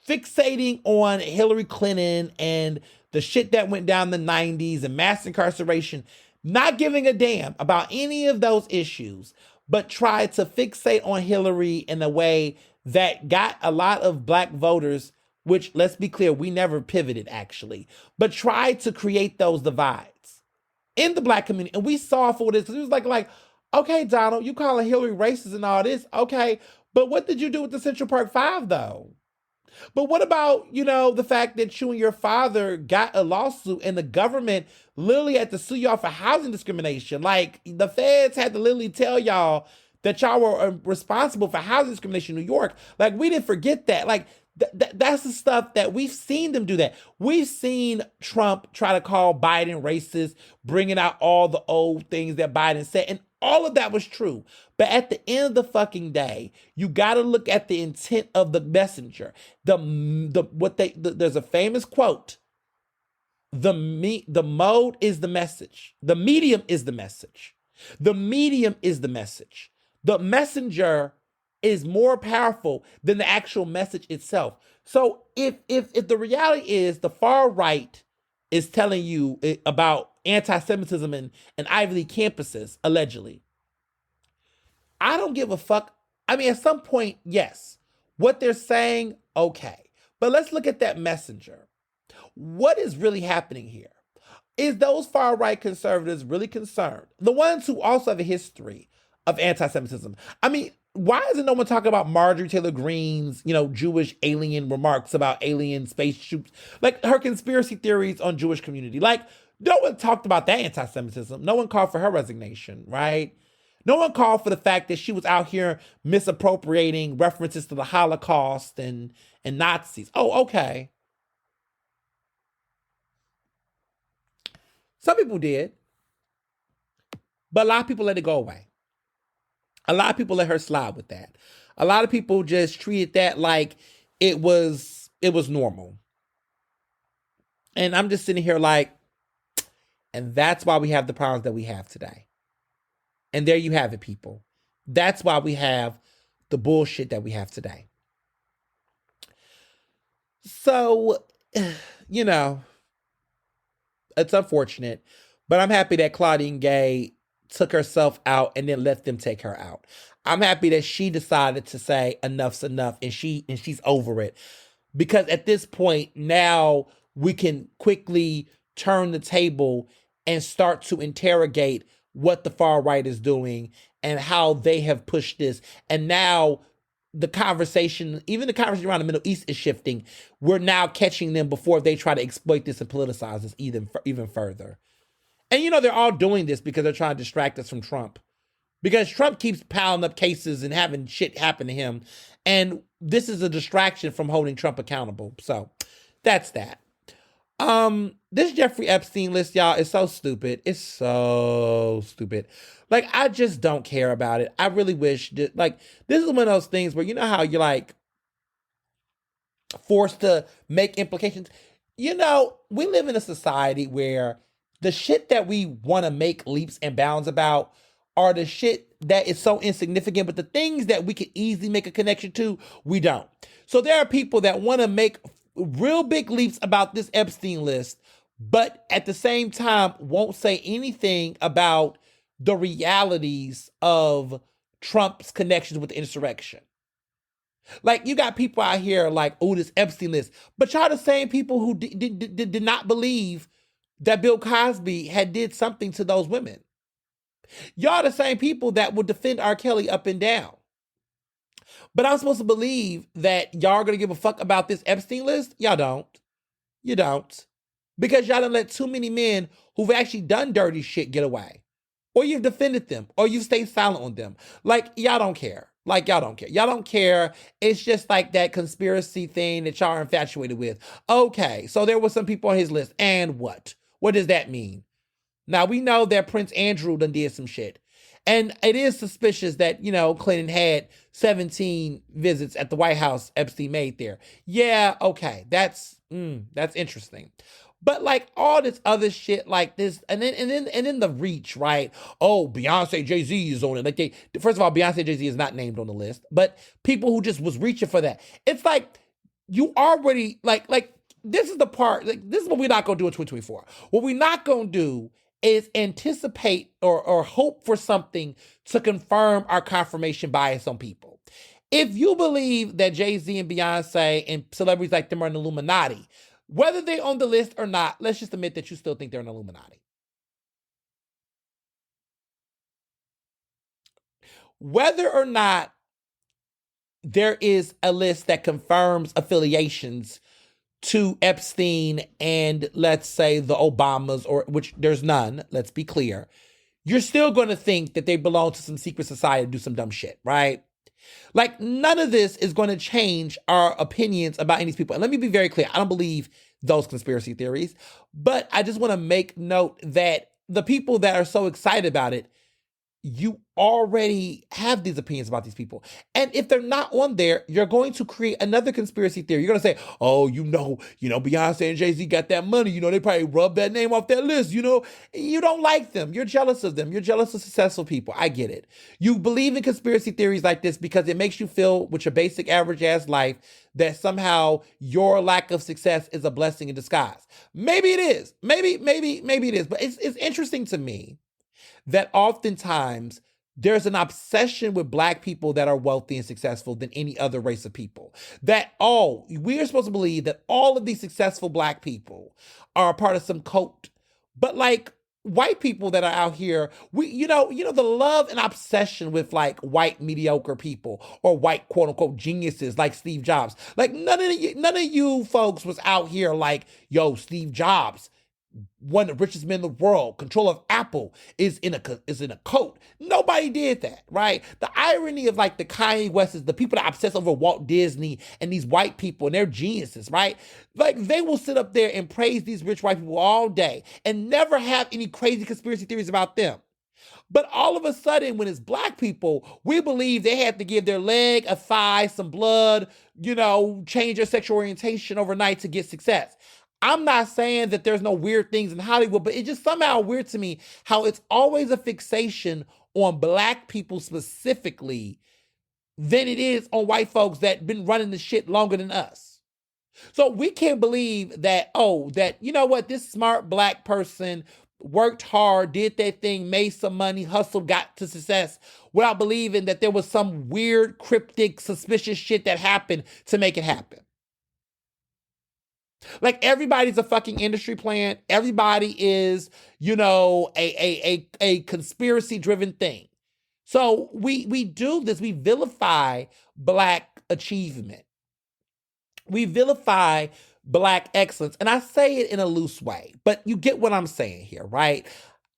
fixating on Hillary Clinton and the shit that went down in the 90s and mass incarceration, not giving a damn about any of those issues, but tried to fixate on Hillary in a way that got a lot of Black voters, which, let's be clear, we never pivoted actually, but tried to create those divides in the Black community. And we saw for this, because it was like, okay, Donald, you calling Hillary racist and all this, okay, but what did you do with the Central Park 5 though? But what about, the fact that you and your father got a lawsuit and the government literally had to sue y'all for housing discrimination? Like, the feds had to literally tell y'all that y'all were responsible for housing discrimination in New York. Like, we didn't forget that. Like, that's the stuff that we've seen them do that. We've seen Trump try to call Biden racist, bringing out all the old things that Biden said. And all of that was true. But at the end of the fucking day, you got to look at the intent of the messenger. There's a famous quote. The mode is the message. The medium is the message. The medium is the message. The messenger is more powerful than the actual message itself. So if the reality is the far right is telling you about anti-Semitism in Ivy League campuses, allegedly, I don't give a fuck. I mean, at some point, yes. What they're saying, okay. But let's look at that messenger. What is really happening here? Is those far-right conservatives really concerned? The ones who also have a history of anti-Semitism. I mean, why isn't no one talking about Marjorie Taylor Greene's, Jewish alien remarks about alien spaceships, like her conspiracy theories on Jewish community? Like, no one talked about that anti-Semitism. No one called for her resignation, right? No one called for the fact that she was out here misappropriating references to the Holocaust and Nazis. Oh, okay. Some people did, but a lot of people let it go away. A lot of people let her slide with that. A lot of people just treated that like it was normal. And I'm just sitting here like, and that's why we have the problems that we have today. And there you have it, people. That's why we have the bullshit that we have today. So, it's unfortunate, but I'm happy that Claudine Gay took herself out and then let them take her out. I'm happy that she decided to say enough's enough and she's over it. Because at this point now we can quickly turn the table and start to interrogate what the far right is doing and how they have pushed this. And now the conversation, even the conversation around the Middle East is shifting. We're now catching them before they try to exploit this and politicize this even further. And they're all doing this because they're trying to distract us from Trump. Because Trump keeps piling up cases and having shit happen to him. And this is a distraction from holding Trump accountable. So that's that. This Jeffrey Epstein list, y'all, is so stupid. It's so stupid. Like, I just don't care about it. I really wish that, like, this is one of those things where, you know how you're like forced to make implications. We live in a society where the shit that we want to make leaps and bounds about are the shit that is so insignificant, but the things that we can easily make a connection to, we don't. So there are people that want to make real big leaps about this Epstein list, but at the same time won't say anything about the realities of Trump's connections with the insurrection. Like, you got people out here like, oh, this Epstein list, but y'all the same people who did not believe that Bill Cosby had did something to those women. Y'all the same people that would defend R. Kelly up and down. But I'm supposed to believe that y'all are going to give a fuck about this Epstein list? Y'all don't. You don't. Because y'all done let too many men who've actually done dirty shit get away. Or you've defended them. Or you've stayed silent on them. Like, y'all don't care. Y'all don't care. It's just like that conspiracy thing that y'all are infatuated with. Okay, so there were some people on his list. And what? What does that mean? Now, we know that Prince Andrew done did some shit. And it is suspicious that, Clinton had 17 visits at the White House Epstein made there. Yeah, okay, that's interesting. But like all this other shit like this, and then the reach, right? Oh, Beyonce, Jay-Z is on it. Like first of all, Beyonce, Jay-Z is not named on the list, but people who just was reaching for that. It's like you already like this is the part, like this is what we're not gonna do in 2024. What we're not gonna do is anticipate or hope for something to confirm our confirmation bias on people. If you believe that Jay-Z and Beyonce and celebrities like them are an Illuminati, whether they're on the list or not, let's just admit that you still think they're an Illuminati. Whether or not there is a list that confirms affiliations to Epstein and let's say the Obamas, or which there's none, let's be clear, you're still going to think that they belong to some secret society to do some dumb shit, right? Like, none of this is going to change our opinions about any of these people. And let me be very clear, I don't believe those conspiracy theories, but I just want to make note that the people that are so excited about it, you already have these opinions about these people. And if they're not on there, you're going to create another conspiracy theory. You're going to say, oh, Beyonce and Jay-Z got that money. They probably rubbed that name off that list. You don't like them. You're jealous of them. You're jealous of successful people. I get it. You believe in conspiracy theories like this because it makes you feel with your basic average ass life that somehow your lack of success is a blessing in disguise. Maybe it is. Maybe it is. But it's interesting to me that oftentimes there's an obsession with Black people that are wealthy and successful than any other race of people. That we are supposed to believe that all of these successful Black people are a part of some cult. But like white people that are out here, the love and obsession with like white mediocre people or white quote unquote geniuses like Steve Jobs. Like none of you folks was out here like, yo, Steve Jobs, one of the richest men in the world, control of Apple, is in a cult. Nobody did that, right? The irony of like the Kanye West is the people that obsess over Walt Disney and these white people and they're geniuses, right? Like they will sit up there and praise these rich white people all day and never have any crazy conspiracy theories about them. But all of a sudden, when it's Black people, we believe they have to give their leg, a thigh, some blood, change their sexual orientation overnight to get success. I'm not saying that there's no weird things in Hollywood, but it's just somehow weird to me how it's always a fixation on Black people specifically than it is on white folks that been running the shit longer than us. So we can't believe that, this smart Black person worked hard, did their thing, made some money, hustled, got to success without believing that there was some weird, cryptic, suspicious shit that happened to make it happen. Like everybody's a fucking industry plant. Everybody is, a conspiracy driven thing. So we do this. We vilify Black achievement. We vilify Black excellence. And I say it in a loose way, but you get what I'm saying here, right?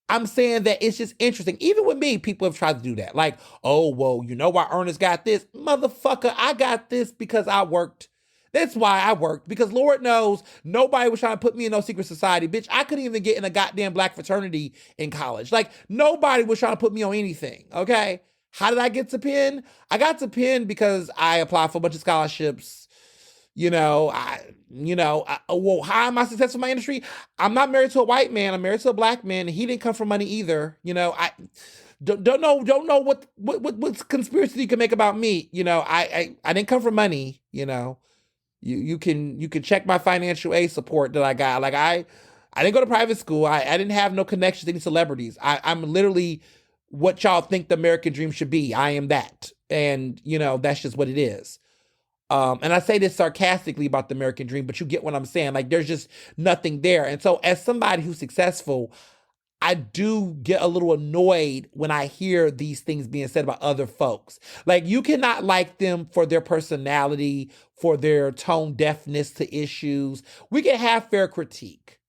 I'm saying that it's just interesting. Even with me, people have tried to do that. Like, oh, well, you know why Ernest got this? Motherfucker, I got this because I worked. That's why I worked. Because Lord knows, nobody was trying to put me in no secret society. Bitch, I couldn't even get in a goddamn Black fraternity in college. Like, nobody was trying to put me on anything, okay? How did I get to Penn? I got to Penn because I applied for a bunch of scholarships. Well, how am I successful in my industry? I'm not married to a white man. I'm married to a Black man, and he didn't come from money either. I don't know what conspiracy you can make about me. I didn't come from money. You can check my financial aid support that I got. Like I didn't go to private school. I didn't have no connections to any celebrities. I'm literally what y'all think the American dream should be. I am that, and that's just what it is. And I say this sarcastically about the American dream, but you get what I'm saying. Like, there's just nothing there. And so as somebody who's successful, I do get a little annoyed when I hear these things being said about other folks. Like, you cannot like them for their personality, for their tone deafness to issues. We can have fair critique.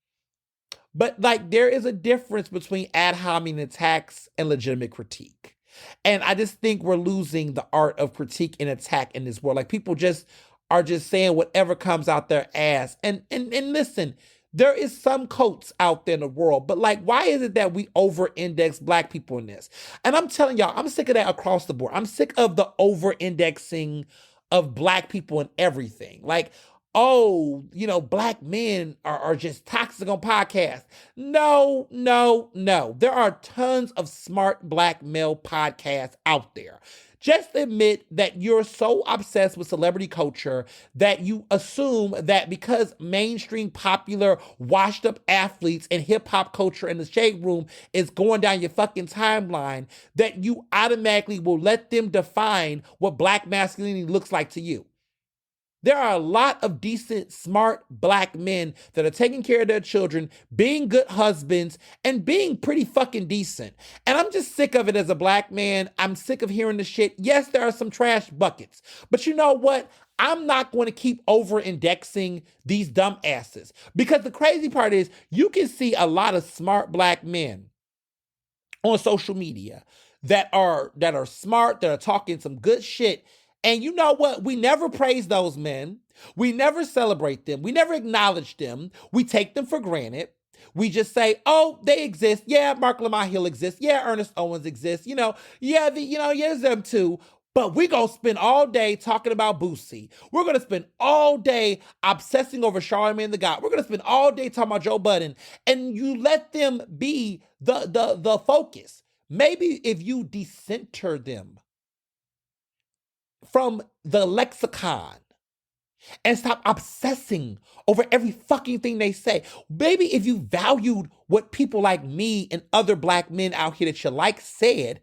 But, like, there is a difference between ad hominem attacks and legitimate critique. And I just think we're losing the art of critique and attack in this world. Like, people just are just saying whatever comes out their ass. And listen, there is some coats out there in the world, but like, why is it that we over-index Black people in this? And I'm telling y'all, I'm sick of that across the board. I'm sick of the over-indexing of Black people in everything. Like, oh, Black men are just toxic on podcasts. No. There are tons of smart Black male podcasts out there. Just admit that you're so obsessed with celebrity culture that you assume that because mainstream popular washed up athletes and hip hop culture in the shade room is going down your fucking timeline, that you automatically will let them define what Black masculinity looks like to you. There are a lot of decent, smart Black men that are taking care of their children, being good husbands, and being pretty fucking decent. And I'm just sick of it as a Black man. I'm sick of hearing the shit. Yes, there are some trash buckets. But you know what? I'm not going to keep over-indexing these dumb asses. Because the crazy part is, you can see a lot of smart Black men on social media that are smart, that are talking some good shit. And you know what? We never praise those men. We never celebrate them. We never acknowledge them. We take them for granted. We just say, oh, they exist. Yeah, Mark Lamont Hill exists. Yeah, Ernest Owens exists. There's them too. But we're going to spend all day talking about Boosie. We're going to spend all day obsessing over Charlamagne the God. We're going to spend all day talking about Joe Budden. And you let them be the focus. Maybe if you decenter them from the lexicon and stop obsessing over every fucking thing they say. Maybe if you valued what people like me and other Black men out here that you like said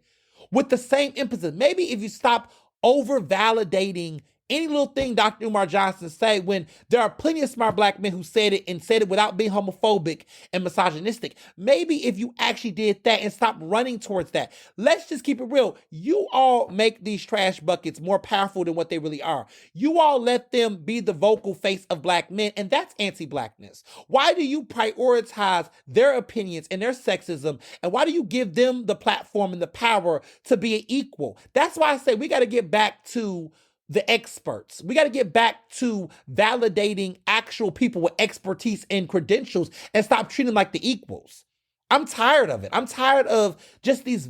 with the same emphasis. Maybe if you stop over-validating any little thing Dr. Umar Johnson say, when there are plenty of smart Black men who said it without being homophobic and misogynistic. Maybe if you actually did that and stop running towards that. Let's just keep it real. You all make these trash buckets more powerful than what they really are. You all let them be the vocal face of Black men, and that's anti-Blackness. Why do you prioritize their opinions and their sexism, and why do you give them the platform and the power to be an equal? That's why I say we got to get back to the experts. We got to get back to validating actual people with expertise and credentials and stop treating them like the equals. I'm tired of it. I'm tired of just these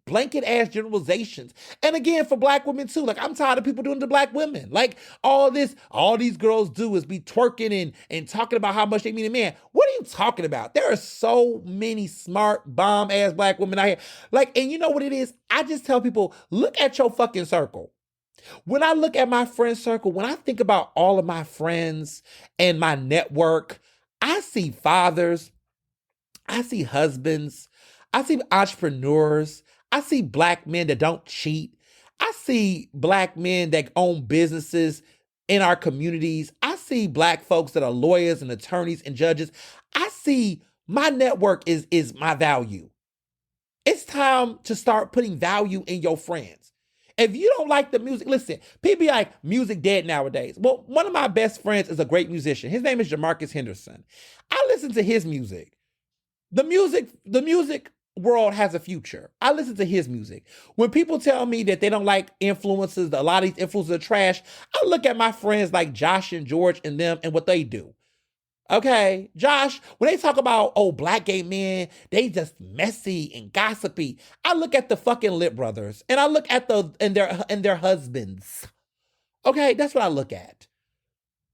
blanket ass generalizations. And again, for Black women too, like I'm tired of people doing to Black women. Like all these girls do is be twerking and talking about how much they mean a man. What are you talking about? There are so many smart bomb ass Black women out here. Like, and you know what it is? I just tell people, look at your fucking circle. When I look at my friend circle, when I think about all of my friends and my network, I see fathers, I see husbands. I see entrepreneurs. I see black men that don't cheat. I see black men that own businesses in our communities. I see black folks that are lawyers and attorneys and judges. I see my network is my value. It's time to start putting value in your friends. If you don't like the music, listen, people be like, music dead nowadays. Well, one of my best friends is a great musician. His name is Jamarcus Henderson. I listen to his music. The music world has a future. I listen to his music. When people tell me that they don't like influences, a lot of these influences are trash, I look at my friends like Josh and George and them and what they do. Okay, Josh, when they talk about, oh, black gay men, they just messy and gossipy. I look at the fucking Lip Brothers and I look at their husbands. Okay, that's what I look at.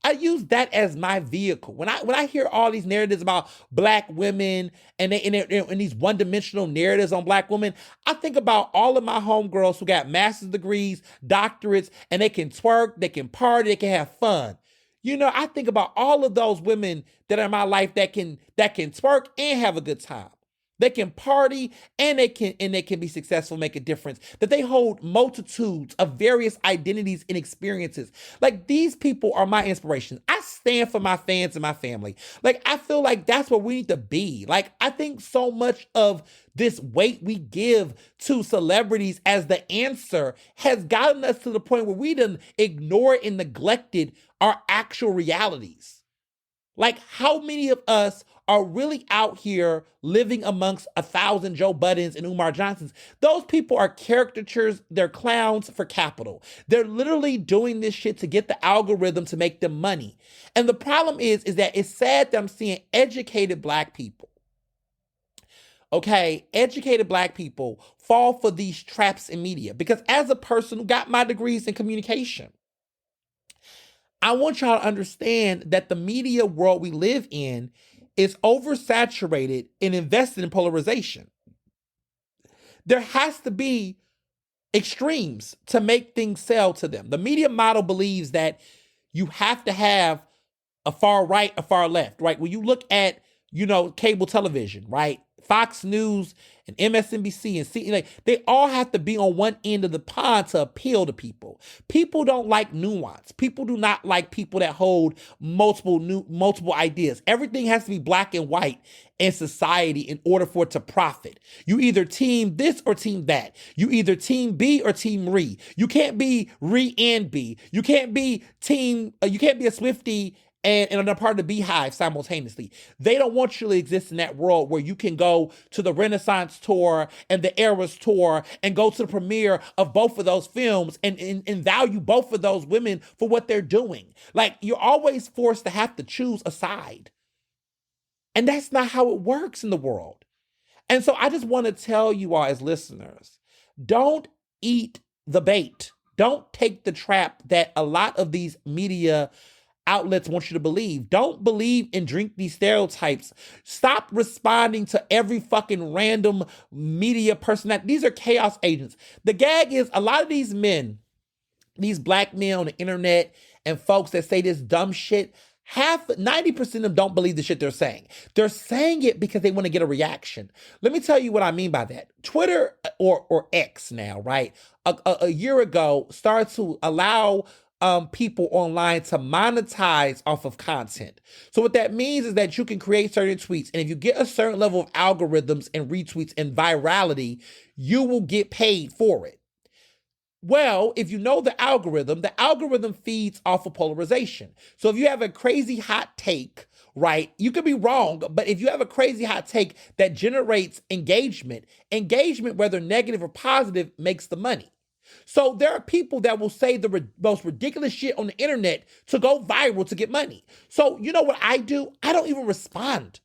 I use that as my vehicle. When I hear all these narratives about black women and these one-dimensional narratives on black women, I think about all of my homegirls who got master's degrees, doctorates, and they can twerk, they can party, they can have fun. You know, I think about all of those women that are in my life that can twerk and have a good time. They can party and they can be successful, make a difference. That they hold multitudes of various identities and experiences. Like, these people are my inspiration. I stand for my fans and my family. Like, I feel like that's where we need to be. Like, I think so much of this weight we give to celebrities as the answer has gotten us to the point where we done ignored and neglected our actual realities. Like, how many of us are really out here living amongst 1,000 Joe Buddens and Umar Johnsons? Those people are caricatures, they're clowns for capital. They're literally doing this shit to get the algorithm to make them money. And the problem is that it's sad that I'm seeing educated black people, okay, educated black people fall for these traps in media. Because as a person who got my degrees in communication, I want y'all to understand that the media world we live in is oversaturated and invested in polarization. There has to be extremes to make things sell to them. The media model believes that you have to have a far right, a far left, right? When you look at, cable television, right? Fox News and MSNBC and CNN, they all have to be on one end of the pond to appeal to people. People don't like nuance. People do not like people that hold multiple ideas. Everything has to be black and white in society in order for it to profit. You either team this or team that. You either team B or team Re. You can't be Re and B. You can't be you can't be a Swiftie and a part of the Beehive simultaneously. They don't want you to exist in that world where you can go to the Renaissance tour and the Eras tour and go to the premiere of both of those films and value both of those women for what they're doing. Like, you're always forced to have to choose a side. And that's not how it works in the world. And so I just want to tell you all as listeners, don't eat the bait. Don't take the trap that a lot of these media outlets want you to believe. Don't believe and drink these stereotypes. Stop responding to every fucking random media personality. These are chaos agents. The gag is a lot of these men, these black men on the internet and folks that say this dumb shit, 90% of them don't believe the shit they're saying. They're saying it because they want to get a reaction. Let me tell you what I mean by that. Twitter or X now, right? A year ago started to allow people online to monetize off of content. So what that means is that you can create certain tweets, and if you get a certain level of algorithms and retweets and virality, you will get paid for it. Well, if you know the algorithm feeds off of polarization. So if you have a crazy hot take, right, you could be wrong, but if you have a crazy hot take that generates engagement, whether negative or positive, makes the money. So there are people that will say the most ridiculous shit on the internet to go viral to get money. So you know what I do? I don't even respond.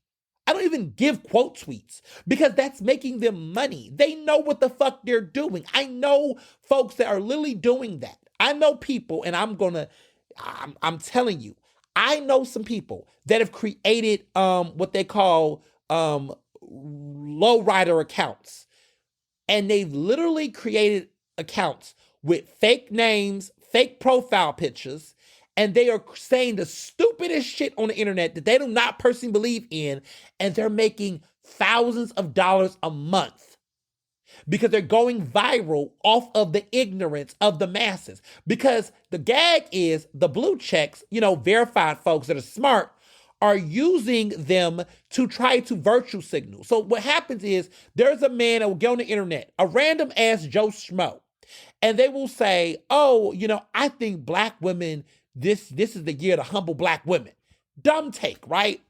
I don't even give quote tweets because that's making them money. They know what the fuck they're doing. I know folks that are literally doing that. I know people, and I'm telling you, I know some people that have created what they call lowrider accounts. And they've literally created accounts with fake names, fake profile pictures, and they are saying the stupidest shit on the internet that they do not personally believe in, and they're making thousands of dollars a month because they're going viral off of the ignorance of the masses. Because the gag is the blue checks, verified folks that are smart are using them to try to virtue signal. So what happens is there's a man that will get on the internet, a random ass Joe Schmo, and they will say, oh, I think black women, this is the year to humble black women. Dumb take, right?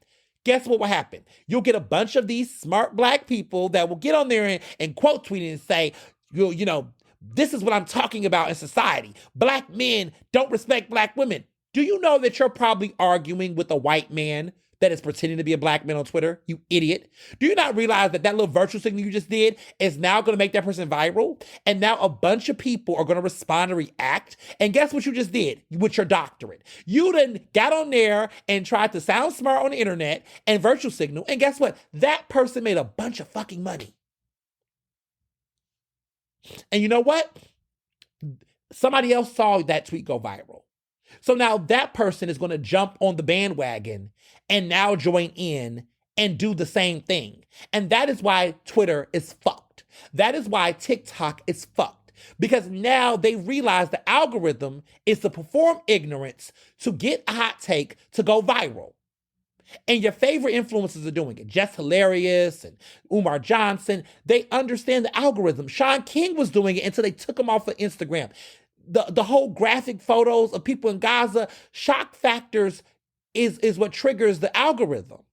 Guess what will happen? You'll get a bunch of these smart black people that will get on there and quote tweet it and say, this is what I'm talking about in society. Black men don't respect black women. Do you know that you're probably arguing with a white man that is pretending to be a black man on Twitter? You idiot. Do you not realize that little virtual signal you just did is now going to make that person viral? And now a bunch of people are going to respond and react. And guess what you just did with your doctorate? You then got on there and tried to sound smart on the internet and virtual signal. And guess what? That person made a bunch of fucking money. And you know what? Somebody else saw that tweet go viral. So now that person is going to jump on the bandwagon and now join in and do the same thing. And that is why Twitter is fucked. That is why TikTok is fucked. Because now they realize the algorithm is to perform ignorance to get a hot take to go viral. And your favorite influencers are doing it. Just Hilarious and Umar Johnson. They understand the algorithm. Sean King was doing it until they took him off of Instagram. The whole graphic photos of people in Gaza, shock factors is what triggers the algorithm.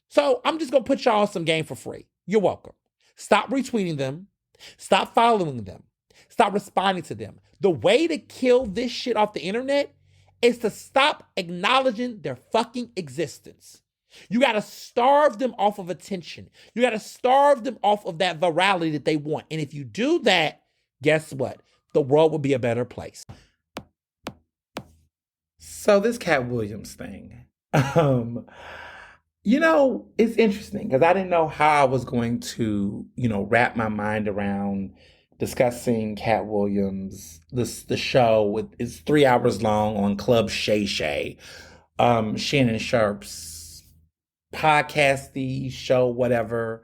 So I'm just going to put y'all on some game for free. You're welcome. Stop retweeting them. Stop following them. Stop responding to them. The way to kill this shit off the internet is to stop acknowledging their fucking existence. You got to starve them off of attention. You got to starve them off of that virality that they want. And if you do that, guess what? The world will be a better place. So this Katt Williams thing, it's interesting because I didn't know how I was going to, wrap my mind around discussing Katt Williams, the show. It's 3 hours long on Club Shay Shay, Shannon Sharp's podcasty show, whatever.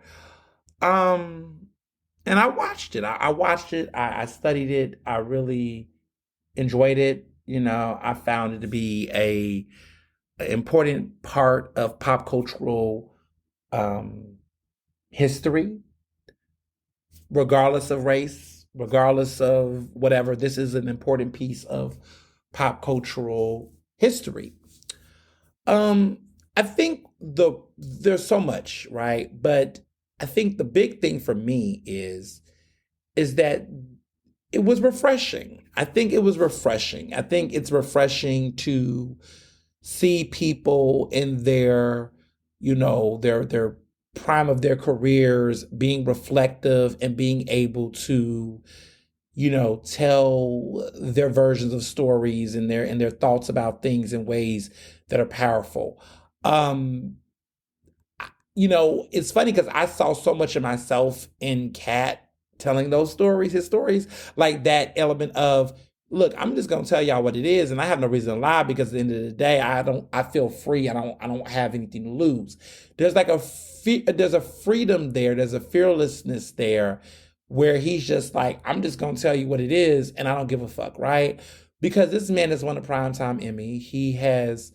And I watched it. I watched it. I studied it. I really enjoyed it. I found it to be an important part of pop cultural history, regardless of race, regardless of whatever. This is an important piece of pop cultural history. I think there's so much, right? But I think the big thing for me is that it was refreshing. I think it was refreshing. I think it's refreshing to see people in their prime of their careers being reflective and being able to, tell their versions of stories and their thoughts about things in ways that are powerful. It's funny because I saw so much of myself in Katt telling those stories, his stories, like that element of, look, I'm just gonna tell y'all what it is, and I have no reason to lie because at the end of the day, I feel free. I don't have anything to lose. There's like there's a freedom there. There's a fearlessness there, where he's just like, I'm just gonna tell you what it is, and I don't give a fuck, right? Because this man has won a Primetime Emmy. He has.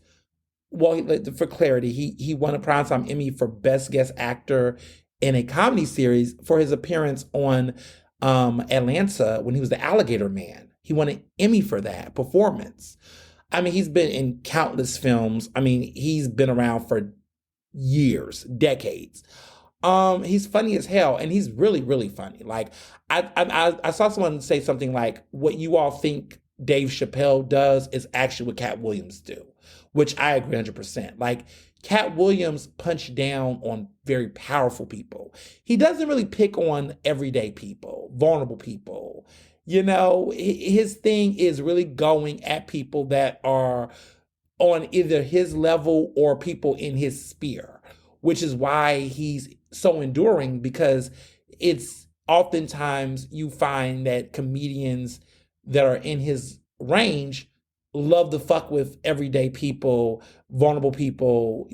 Well, for clarity, he won a Primetime Emmy for Best Guest Actor in a comedy series for his appearance on Atlanta when he was the Alligator Man. He won an Emmy for that performance. I mean, he's been in countless films. I mean, he's been around for years, decades. He's funny as hell, and he's really, really funny. Like, I saw someone say something like, what you all think Dave Chappelle does is actually what Katt Williams do, which I agree 100%. Like, Katt Williams punched down on very powerful people. He doesn't really pick on everyday people, vulnerable people. His thing is really going at people that are on either his level or people in his sphere, which is why he's so enduring, because it's oftentimes you find that comedians that are in his range love to fuck with everyday people, vulnerable people,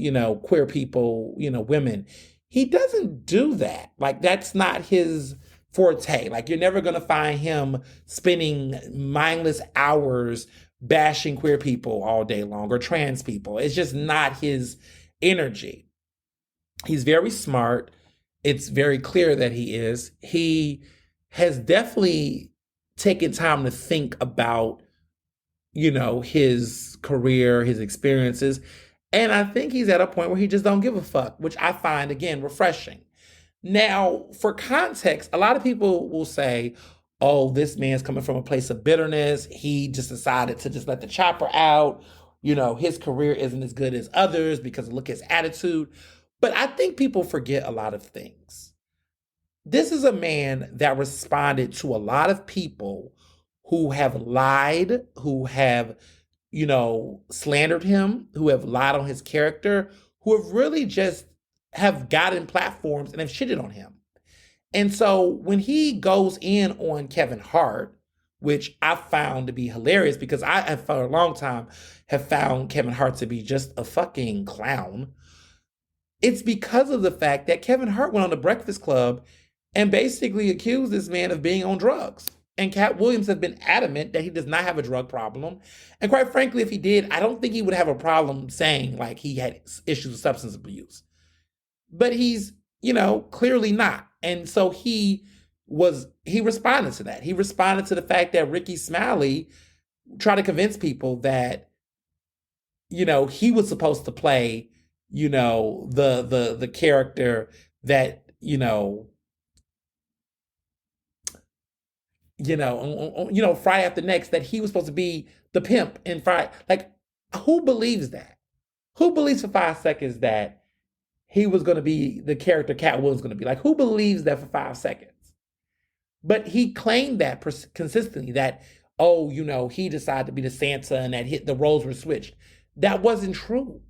queer people, women. He doesn't do that. Like, that's not his forte. Like, you're never going to find him spending mindless hours bashing queer people all day long or trans people. It's just not his energy. He's very smart. It's very clear that he is. He has definitely taken time to think about, his career, his experiences. And I think he's at a point where he just don't give a fuck, which I find, again, refreshing. Now, for context, a lot of people will say, oh, this man's coming from a place of bitterness. He just decided to just let the chopper out. His career isn't as good as others because look at his attitude. But I think people forget a lot of things. This is a man that responded to a lot of people who have lied, who have, slandered him, who have lied on his character, who have really just have gotten platforms and have shitted on him. And so when he goes in on Kevin Hart, which I found to be hilarious because I have for a long time have found Kevin Hart to be just a fucking clown. It's because of the fact that Kevin Hart went on the Breakfast Club and basically accused this man of being on drugs. And Katt Williams has been adamant that he does not have a drug problem. And quite frankly, if he did, I don't think he would have a problem saying like he had issues with substance abuse. But he's, clearly not. And so he responded to that. He responded to the fact that Ricky Smiley tried to convince people that, he was supposed to play, the character that, Friday After Next, that he was supposed to be the pimp in Friday. Like, who believes that? Who believes for 5 seconds that he was going to be the character Katt Williams was going to be? Like, who believes that for 5 seconds? But he claimed that consistently, that, he decided to be the Santa and that the roles were switched. That wasn't true.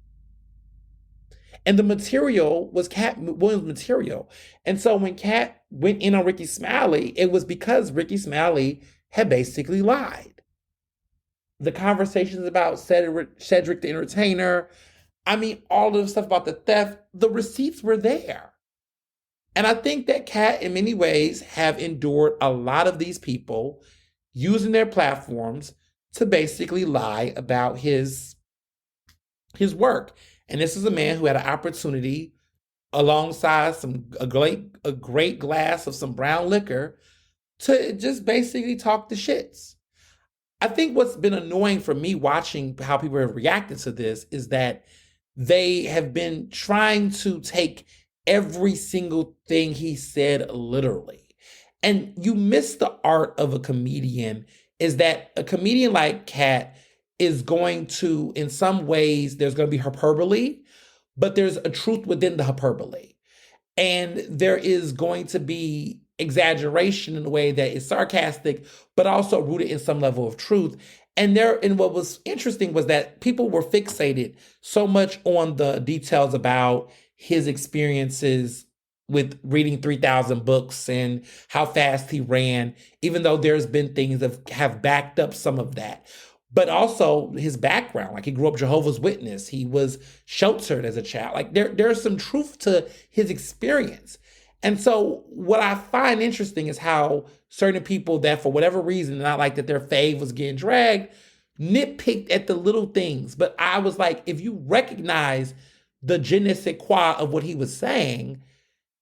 And the material was Katt Williams' material. And so when Katt went in on Ricky Smiley, it was because Ricky Smiley had basically lied. The conversations about Cedric the Entertainer, all of the stuff about the theft, the receipts were there. And I think that Katt, in many ways, have endured a lot of these people using their platforms to basically lie about his work. And this is a man who had an opportunity, alongside a great glass of some brown liquor, to just basically talk the shits. I think what's been annoying for me watching how people have reacted to this is that they have been trying to take every single thing he said literally. And you miss the art of a comedian, is that a comedian like Katt is going to, in some ways, there's going to be hyperbole, but there's a truth within the hyperbole. And there is going to be exaggeration in a way that is sarcastic, but also rooted in some level of truth. And what was interesting was that people were fixated so much on the details about his experiences with reading 3,000 books and how fast he ran, even though there's been things that have backed up some of that. But also his background, like he grew up Jehovah's Witness. He was sheltered as a child. Like there's some truth to his experience. And so what I find interesting is how certain people that for whatever reason, not like that their fave was getting dragged, nitpicked at the little things. But I was like, if you recognize the je ne sais quoi of what he was saying,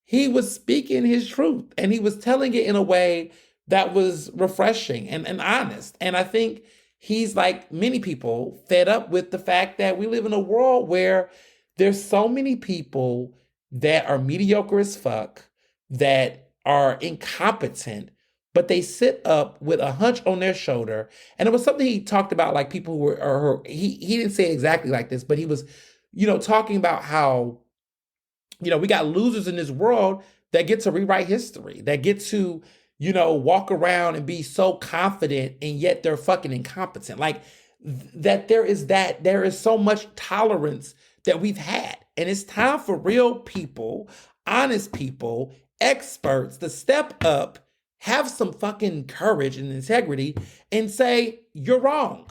he was speaking his truth and he was telling it in a way that was refreshing and honest. And I think he's, like many people, fed up with the fact that we live in a world where there's so many people that are mediocre as fuck, that are incompetent, but they sit up with a hunch on their shoulder. And it was something he talked about, like people who were, he didn't say exactly like this, but he was, talking about how, we got losers in this world that get to rewrite history, that get to, walk around and be so confident and yet they're fucking incompetent. Like there is so much tolerance that we've had. And it's time for real people, honest people, experts to step up, have some fucking courage and integrity and say, you're wrong.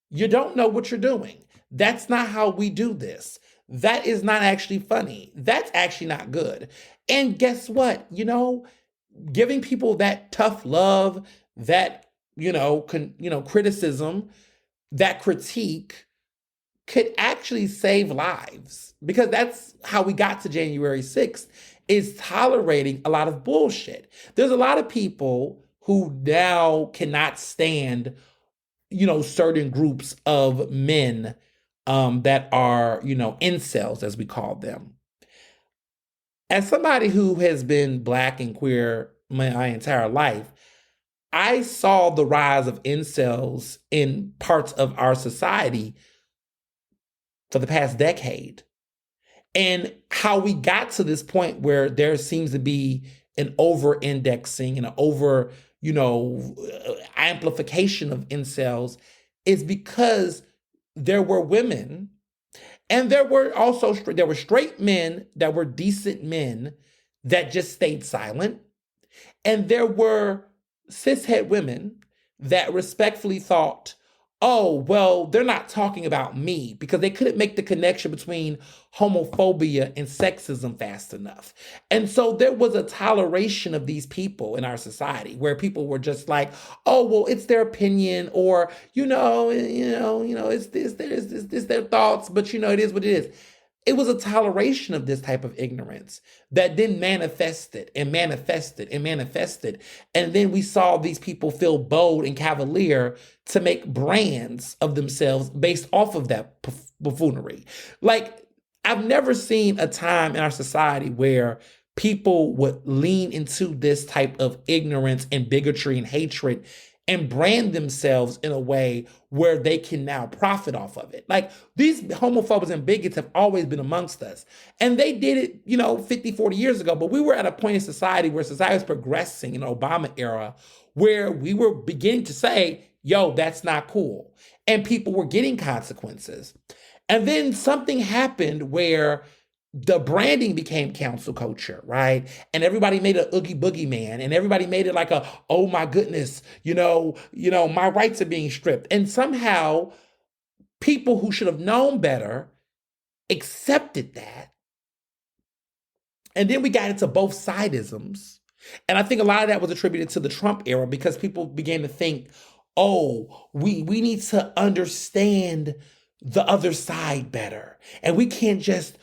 You don't know what you're doing. That's not how we do this. That is not actually funny. That's actually not good. And guess what? Giving people that tough love, that criticism, that critique could actually save lives, because that's how we got to January 6th, is tolerating a lot of bullshit. There's a lot of people who now cannot stand certain groups of men that are, incels, as we call them. As somebody who has been Black and queer my entire life, I saw the rise of incels in parts of our society for the past decade, and how we got to this point where there seems to be an over-indexing and an over, amplification of incels is because there were women, and there were straight men that were decent men that just stayed silent. And there were cishet women that respectfully thought, oh, well, they're not talking about me, because they couldn't make the connection between homophobia and sexism fast enough. And so there was a toleration of these people in our society where people were just like, oh, well, it's their opinion, or, it's their thoughts, but it is what it is. It was a toleration of this type of ignorance that then manifested and manifested and manifested. And then we saw these people feel bold and cavalier to make brands of themselves based off of that buffoonery. Like, I've never seen a time in our society where people would lean into this type of ignorance and bigotry and hatred and brand themselves in a way where they can now profit off of it. Like, these homophobes and bigots have always been amongst us. And they did it, 50, 40 years ago. But we were at a point in society where society was progressing in the Obama era, where we were beginning to say, yo, that's not cool. And people were getting consequences. And then something happened where the branding became council culture, right? And everybody made a Oogie Boogie Man, and everybody made it like oh my goodness, my rights are being stripped. And somehow people who should have known better accepted that. And then we got into both sidisms. And I think a lot of that was attributed to the Trump era, because people began to think, oh, we need to understand the other side better. And we can't just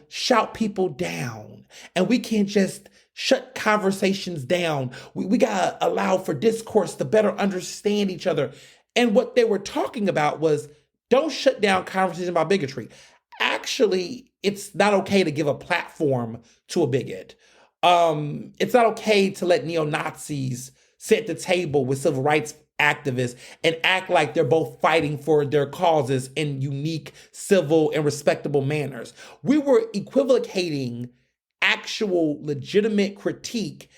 shout people down, and we can't just shut conversations down. We got to allow for discourse to better understand each other. And what they were talking about was, don't shut down conversation about bigotry. Actually, it's not okay to give a platform to a bigot. It's not okay to let neo-Nazis sit at the table with civil rights activists and act like they're both fighting for their causes in unique, civil, and respectable manners. We were equivocating actual legitimate critique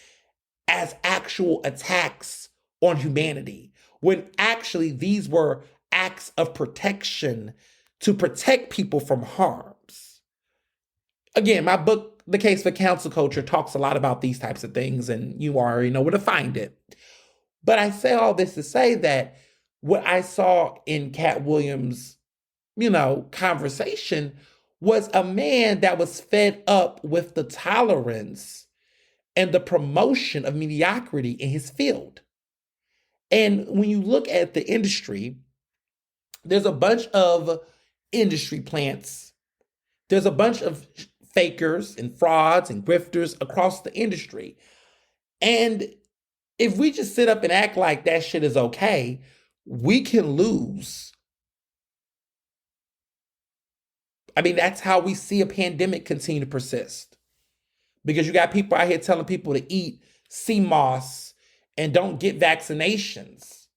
as actual attacks on humanity, when actually these were acts of protection to protect people from harms. Again, my book, The Case for Council Culture, talks a lot about these types of things, and you already know where to find it. But I say all this to say that what I saw in Katt Williams, conversation was a man that was fed up with the tolerance and the promotion of mediocrity in his field. And when you look at the industry, there's a bunch of industry plants. There's a bunch of fakers and frauds and grifters across the industry. And if we just sit up and act like that shit is okay, we can lose. I mean, that's how we see a pandemic continue to persist. Because you got people out here telling people to eat sea moss and don't get vaccinations.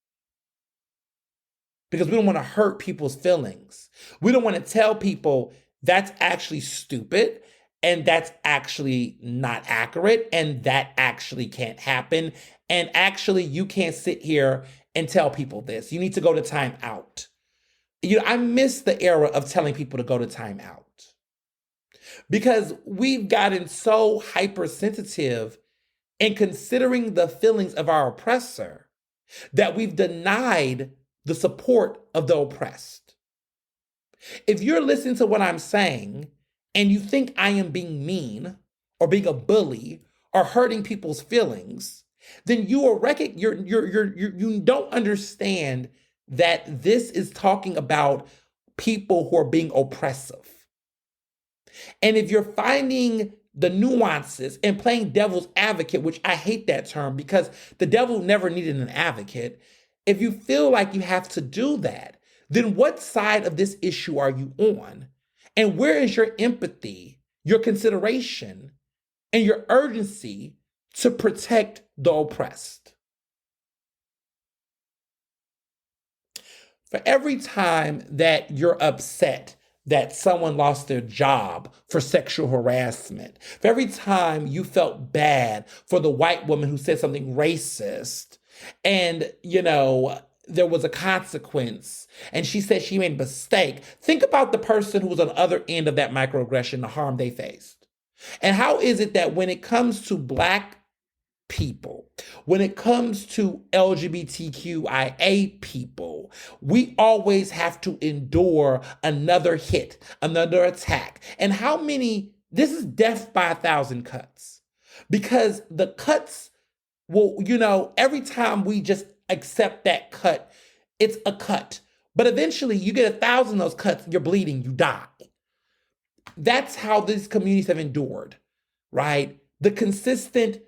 Because we don't want to hurt people's feelings. We don't want to tell people that's actually stupid, and that's actually not accurate, and that actually can't happen. And actually, you can't sit here and tell people this. You need to go to time out. I miss the era of telling people to go to time out, because we've gotten so hypersensitive in considering the feelings of our oppressor that we've denied the support of the oppressed. If you're listening to what I'm saying and you think I am being mean or being a bully or hurting people's feelings, then you don't understand that this is talking about people who are being oppressive. And if you're finding the nuances and playing devil's advocate, which I hate that term because the devil never needed an advocate, if you feel like you have to do that, then what side of this issue are you on? And where is your empathy, your consideration, and your urgency to protect the oppressed? For every time that you're upset that someone lost their job for sexual harassment, for every time you felt bad for the white woman who said something racist and, there was a consequence and she said she made a mistake, think about the person who was on the other end of that microaggression, the harm they faced. And how is it that when it comes to Black people, when it comes to LGBTQIA people, we always have to endure another hit, another attack? And how many, this is death by 1,000 cuts. Because the cuts will, every time we just accept that cut, it's a cut. But eventually you get 1,000 of those cuts, you're bleeding, you die. That's how these communities have endured, right? The consistent,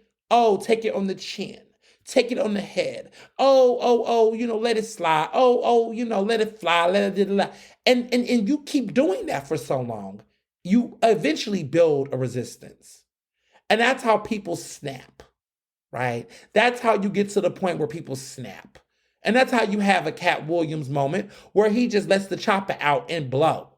take it on the chin, take it on the head. Let it slide. Let it fly, let it. And you keep doing that for so long, you eventually build a resistance. And that's how people snap, right? That's how you get to the point where people snap. And that's how you have a Katt Williams moment where he just lets the chopper out and blow.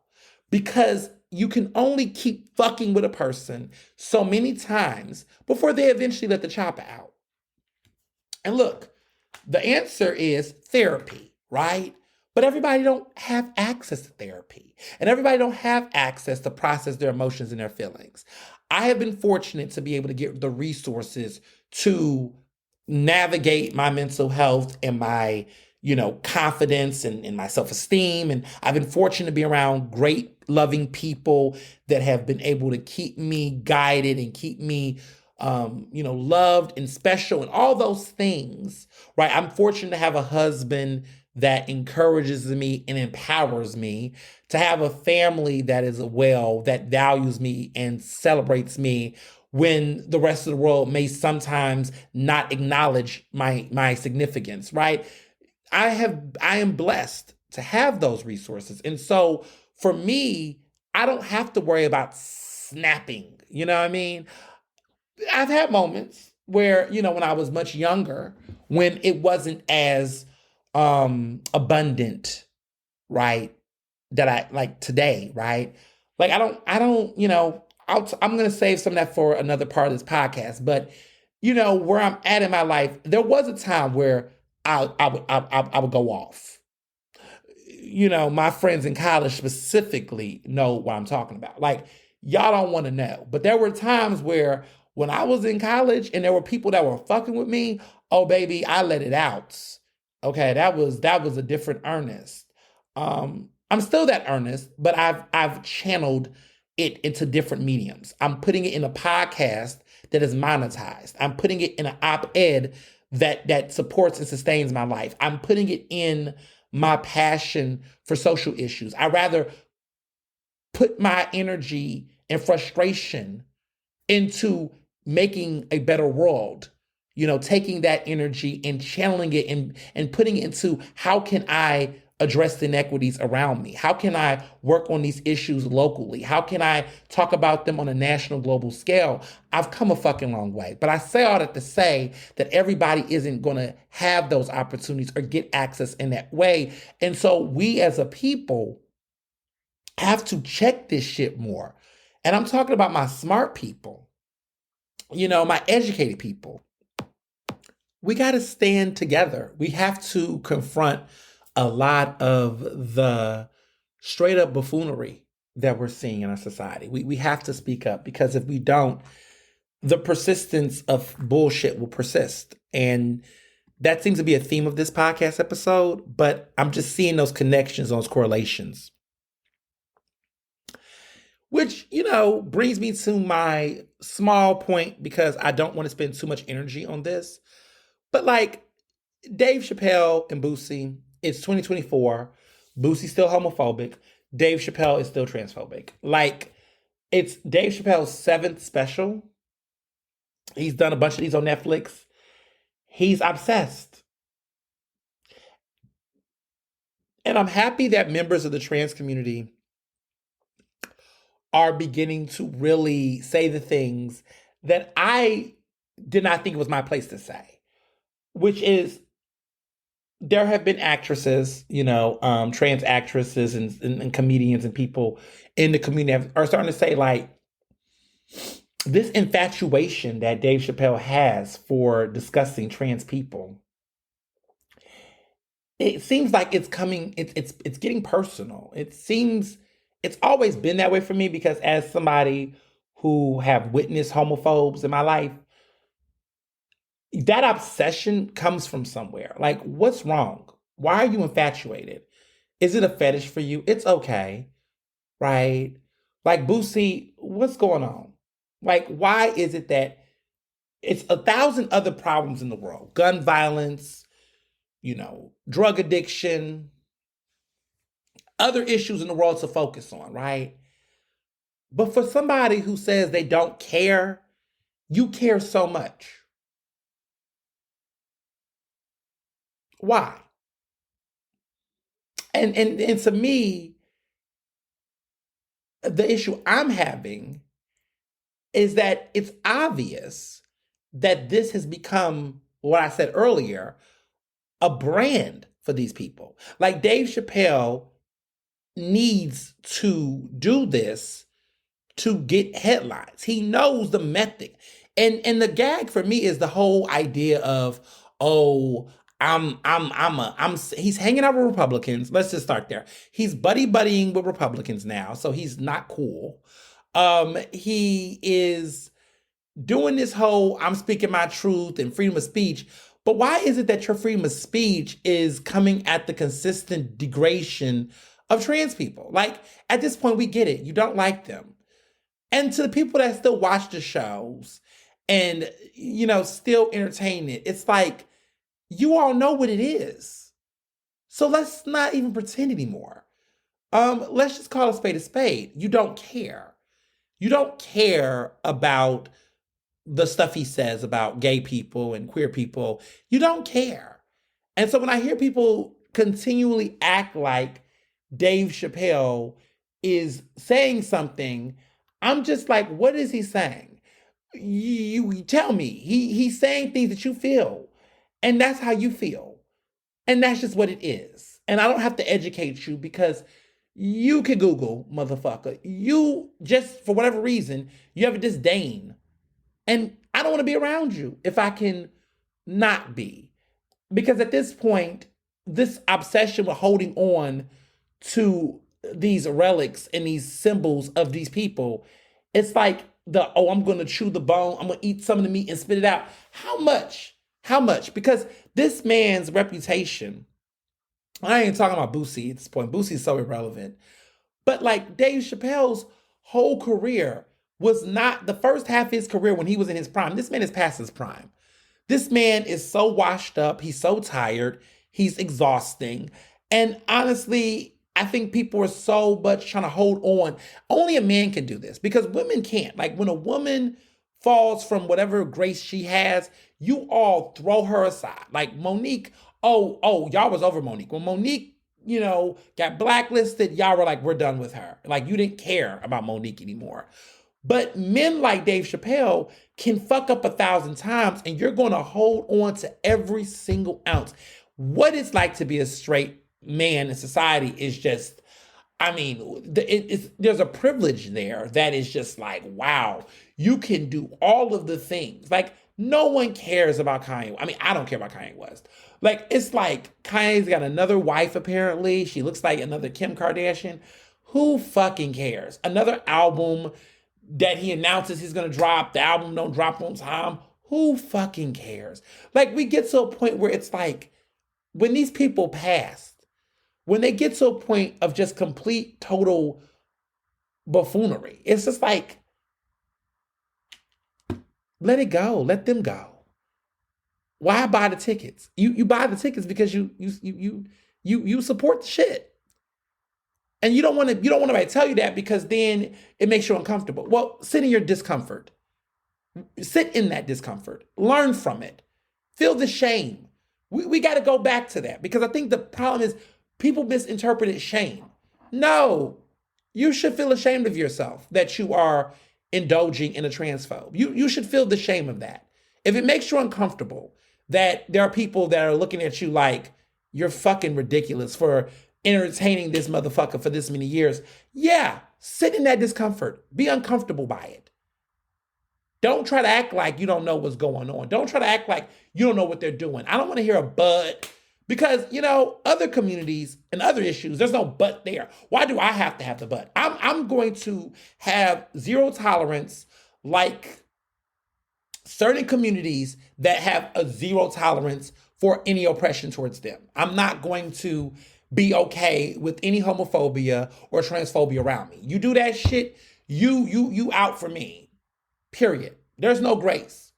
Because you can only keep fucking with a person so many times before they eventually let the chopper out. And look, the answer is therapy, right? But everybody don't have access to therapy. And everybody don't have access to process their emotions and their feelings. I have been fortunate to be able to get the resources to navigate my mental health and my, confidence and my self-esteem. And I've been fortunate to be around great, loving people that have been able to keep me guided and keep me, loved and special and all those things, right? I'm fortunate to have a husband that encourages me and empowers me, to have a family that is that values me and celebrates me when the rest of the world may sometimes not acknowledge my significance, right? I am blessed to have those resources. And so for me, I don't have to worry about snapping. You know what I mean? I've had moments where, when I was much younger, when it wasn't as abundant, right? That I like today, right? Like I don't, I'm going to save some of that for another part of this podcast, but where I'm at in my life, there was a time where I would go off. My friends in college specifically know what I'm talking about. Like, y'all don't want to know, but there were times where when I was in college and there were people that were fucking with me, oh baby, I let it out. Okay, that was a different Ernest. I'm still that Ernest, but I've channeled it into different mediums. I'm putting it in a podcast that is monetized. I'm putting it in an op-ed that supports and sustains my life. I'm putting it in my passion for social issues. I rather put my energy and frustration into making a better world, taking that energy and channeling it and putting it into how can I address the inequities around me? How can I work on these issues locally? How can I talk about them on a national, global scale? I've come a fucking long way. But I say all that to say that everybody isn't going to have those opportunities or get access in that way. And so we as a people have to check this shit more. And I'm talking about my smart people, my educated people. We got to stand together. We have to confront a lot of the straight up buffoonery that we're seeing in our society. We have to speak up, because if we don't, the persistence of bullshit will persist. And That seems to be a theme of this podcast episode, but I'm just seeing those connections, those correlations. Which, brings me to my small point because I don't want to spend too much energy on this. But like Dave Chappelle and Boosie, it's 2024. Boosie's still homophobic. Dave Chappelle is still transphobic. Like, it's Dave Chappelle's seventh special. He's done a bunch of these on Netflix. He's obsessed. And I'm happy that members of the trans community are beginning to really say the things that I did not think it was my place to say, which is there have been actresses, trans actresses and comedians and people in the community are starting to say, like, this infatuation that Dave Chappelle has for discussing trans people, it seems like it's coming, it's getting personal. It seems it's always been that way for me because as somebody who have witnessed homophobes in my life, that obsession comes from somewhere. Like, what's wrong? Why are you infatuated? Is it a fetish for you? It's okay, right? Like, Boosie, what's going on? Like, why is it that it's 1,000 other problems in the world? Gun violence, drug addiction, other issues in the world to focus on, right? But for somebody who says they don't care, you care so much. Why? And to me, the issue I'm having is that it's obvious that this has become what I said earlier, a brand for these people. Like, Dave Chappelle needs to do this to get headlines. He knows the method. And the gag for me is the whole idea of, oh, he's hanging out with Republicans. Let's just start there. He's buddying with Republicans now, so he's not cool. He is doing this whole I'm speaking my truth and freedom of speech. But why is it that your freedom of speech is coming at the consistent degradation of trans people? Like, at this point, we get it. You don't like them. And to the people that still watch the shows and, still entertain it, it's like, you all know what it is. So let's not even pretend anymore. Let's just call a spade a spade. You don't care. You don't care about the stuff he says about gay people and queer people. You don't care. And so when I hear people continually act like Dave Chappelle is saying something, I'm just like, what is he saying? You tell me. He's saying things that you feel. And that's how you feel. And that's just what it is. And I don't have to educate you because you can Google, motherfucker. You just, for whatever reason, you have a disdain. And I don't want to be around you if I can not be. Because at this point, this obsession with holding on to these relics and these symbols of these people, it's like I'm going to chew the bone, I'm going to eat some of the meat and spit it out. How much? How much? Because this man's reputation, I ain't talking about Boosie at this point. Boosie's so irrelevant. But like Dave Chappelle's whole career was not the first half of his career when he was in his prime. This man is past his prime. This man is so washed up. He's so tired. He's exhausting. And honestly, I think people are so much trying to hold on. Only a man can do this because women can't. Like, when a woman falls from whatever grace she has, you all throw her aside. Like Monique, oh, y'all was over Monique. When Monique, got blacklisted, y'all were like, we're done with her. Like, you didn't care about Monique anymore. But men like Dave Chappelle can fuck up 1,000 times and you're going to hold on to every single ounce. What it's like to be a straight man in society is just, there's a privilege there that is just like, wow, you can do all of the things. Like, no one cares about Kanye. I don't care about Kanye West. Like, it's like Kanye's got another wife, apparently. She looks like another Kim Kardashian. Who fucking cares? Another album that he announces he's going to drop. The album don't drop on time. Who fucking cares? Like, we get to a point where it's like, when these people pass, when they get to a point of just complete, total buffoonery, it's just like, let it go. Let them go. Why buy the tickets? You buy the tickets because you support the shit. And you don't want to tell you that, because then it makes you uncomfortable. Well, sit in your discomfort. Sit in that discomfort. Learn from it. Feel the shame. We got to go back to that, because I think the problem is people misinterpreted shame. No, you should feel ashamed of yourself that you are indulging in a transphobe. You should feel the shame of that. If it makes you uncomfortable that there are people that are looking at you like you're fucking ridiculous for entertaining this motherfucker for this many years, yeah, sit in that discomfort. Be uncomfortable by it. Don't try to act like you don't know what's going on. Don't try to act like you don't know what they're doing. I don't want to hear a but, because, other communities and other issues, there's no but there. Why do I have to have the but? I'm going to have zero tolerance, like certain communities that have a zero tolerance for any oppression towards them. I'm not going to be okay with any homophobia or transphobia around me. You do that shit, you out for me. Period. There's no grace.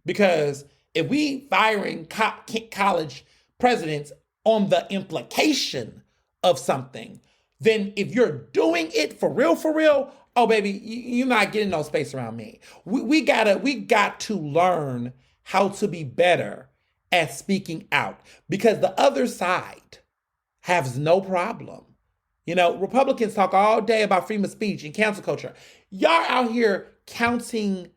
Because if we firing college presidents on the implication of something, then if you're doing it for real, oh baby, you're not getting no space around me. We got to learn how to be better at speaking out, because the other side has no problem. Republicans talk all day about freedom of speech and cancel culture. Y'all out here counting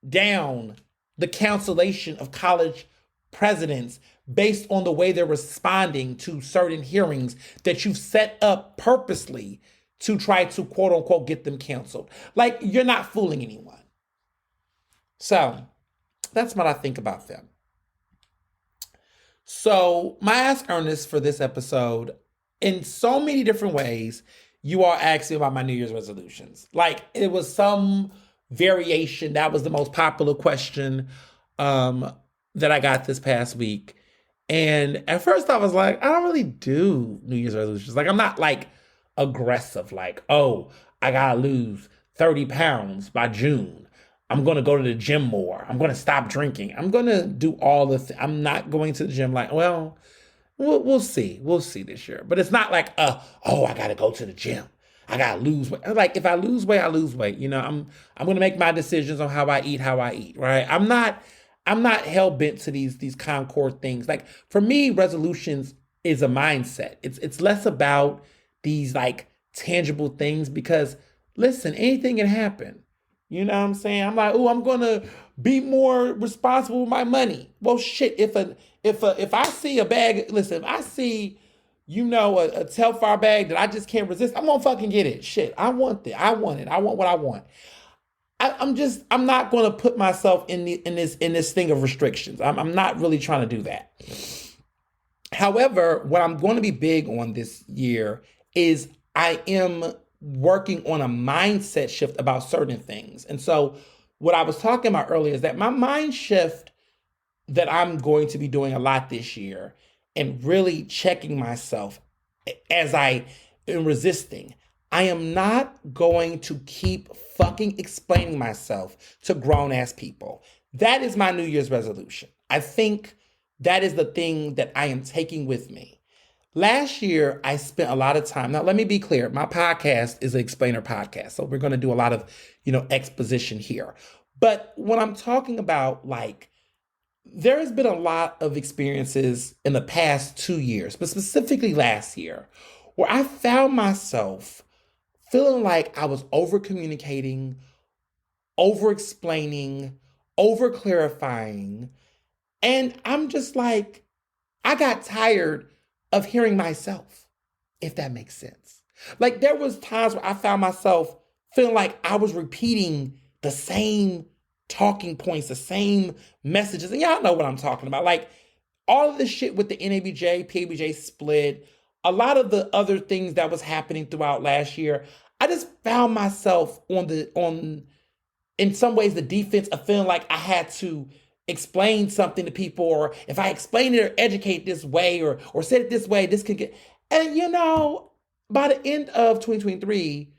down the cancellation of college presidents based on the way they're responding to certain hearings that you've set up purposely to try to, quote unquote, get them canceled. Like, you're not fooling anyone. So that's what I think about them. So my Ask Ernest for this episode, in so many different ways, you all asked me about my New Year's resolutions. Like, it was some variation. That was the most popular question that I got this past week. And at first I was like, I don't really do New Year's resolutions. Like, I'm not like aggressive, like, oh, I gotta lose 30 pounds by June. I'm going to go to the gym more. I'm going to stop drinking. I'm going to do all the I'm not going to the gym like, well, we'll see. We'll see this year. But it's not like, oh, I got to go to the gym. I got to lose weight. Like, if I lose weight, I lose weight. I'm going to make my decisions on how I eat, right? I'm not hell bent to these Concord things. Like, for me, resolutions is a mindset. It's less about these like tangible things, because listen, anything can happen. You know what I'm saying? I'm like, oh, I'm gonna be more responsible with my money. Well, shit, if I see a bag, listen, if I see, a Telfar bag that I just can't resist, I'm gonna fucking get it. Shit, I want it. I want what I want. I'm not gonna put myself in this thing of restrictions. I'm not really trying to do that. However, what I'm going to be big on this year is I am working on a mindset shift about certain things. And so what I was talking about earlier is that my mind shift that I'm going to be doing a lot this year, and really checking myself as I am resisting. I am not going to keep fucking explaining myself to grown ass people. That is my New Year's resolution. I think that is the thing that I am taking with me. Last year, I spent a lot of time. Now, let me be clear. My podcast is an explainer podcast. So we're going to do a lot of, exposition here. But when I'm talking about, like, there has been a lot of experiences in the past 2 years, but specifically last year, where I found myself feeling like I was over communicating, over explaining, over clarifying. And I'm just like, I got tired of hearing myself, if that makes sense. Like, there was times where I found myself feeling like I was repeating the same talking points, the same messages. And y'all know what I'm talking about. Like, all of this shit with the NABJ, PABJ split, a lot of the other things that was happening throughout last year, I just found myself in some ways, the defense of feeling like I had to explain something to people, or if I explain it or educate this way, or say it this way, this could get. And by the end of 2023,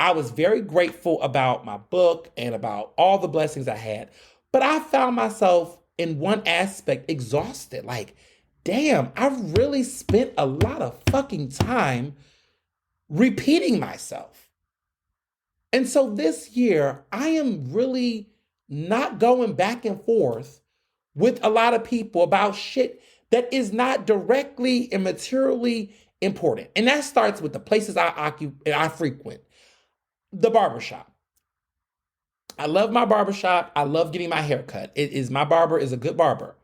I was very grateful about my book and about all the blessings I had. But I found myself in one aspect exhausted. Like, damn, I've really spent a lot of fucking time repeating myself. And so this year, I am really not going back and forth with a lot of people about shit that is not directly and materially important. And that starts with the places I frequent. The barbershop. I love my barbershop. I love getting my hair cut. My barber is a good barber.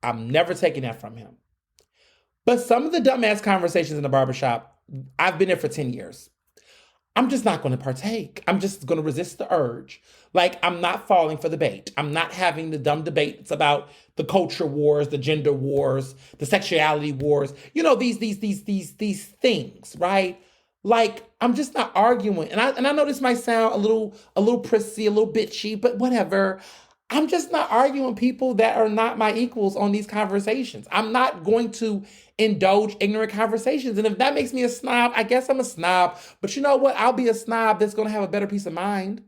I'm never taking that from him. But some of the dumbass conversations in the barbershop, I've been there for 10 years. I'm just not going to partake. I'm just going to resist the urge. Like, I'm not falling for the bait. I'm not having the dumb debates about the culture wars, the gender wars, the sexuality wars. These things, right? Like, I'm just not arguing. And I know this might sound a little prissy, a little bitchy, but whatever. I'm just not arguing people that are not my equals on these conversations. I'm not going to indulge ignorant conversations. And if that makes me a snob, I guess I'm a snob. But you know what? I'll be a snob that's going to have a better peace of mind,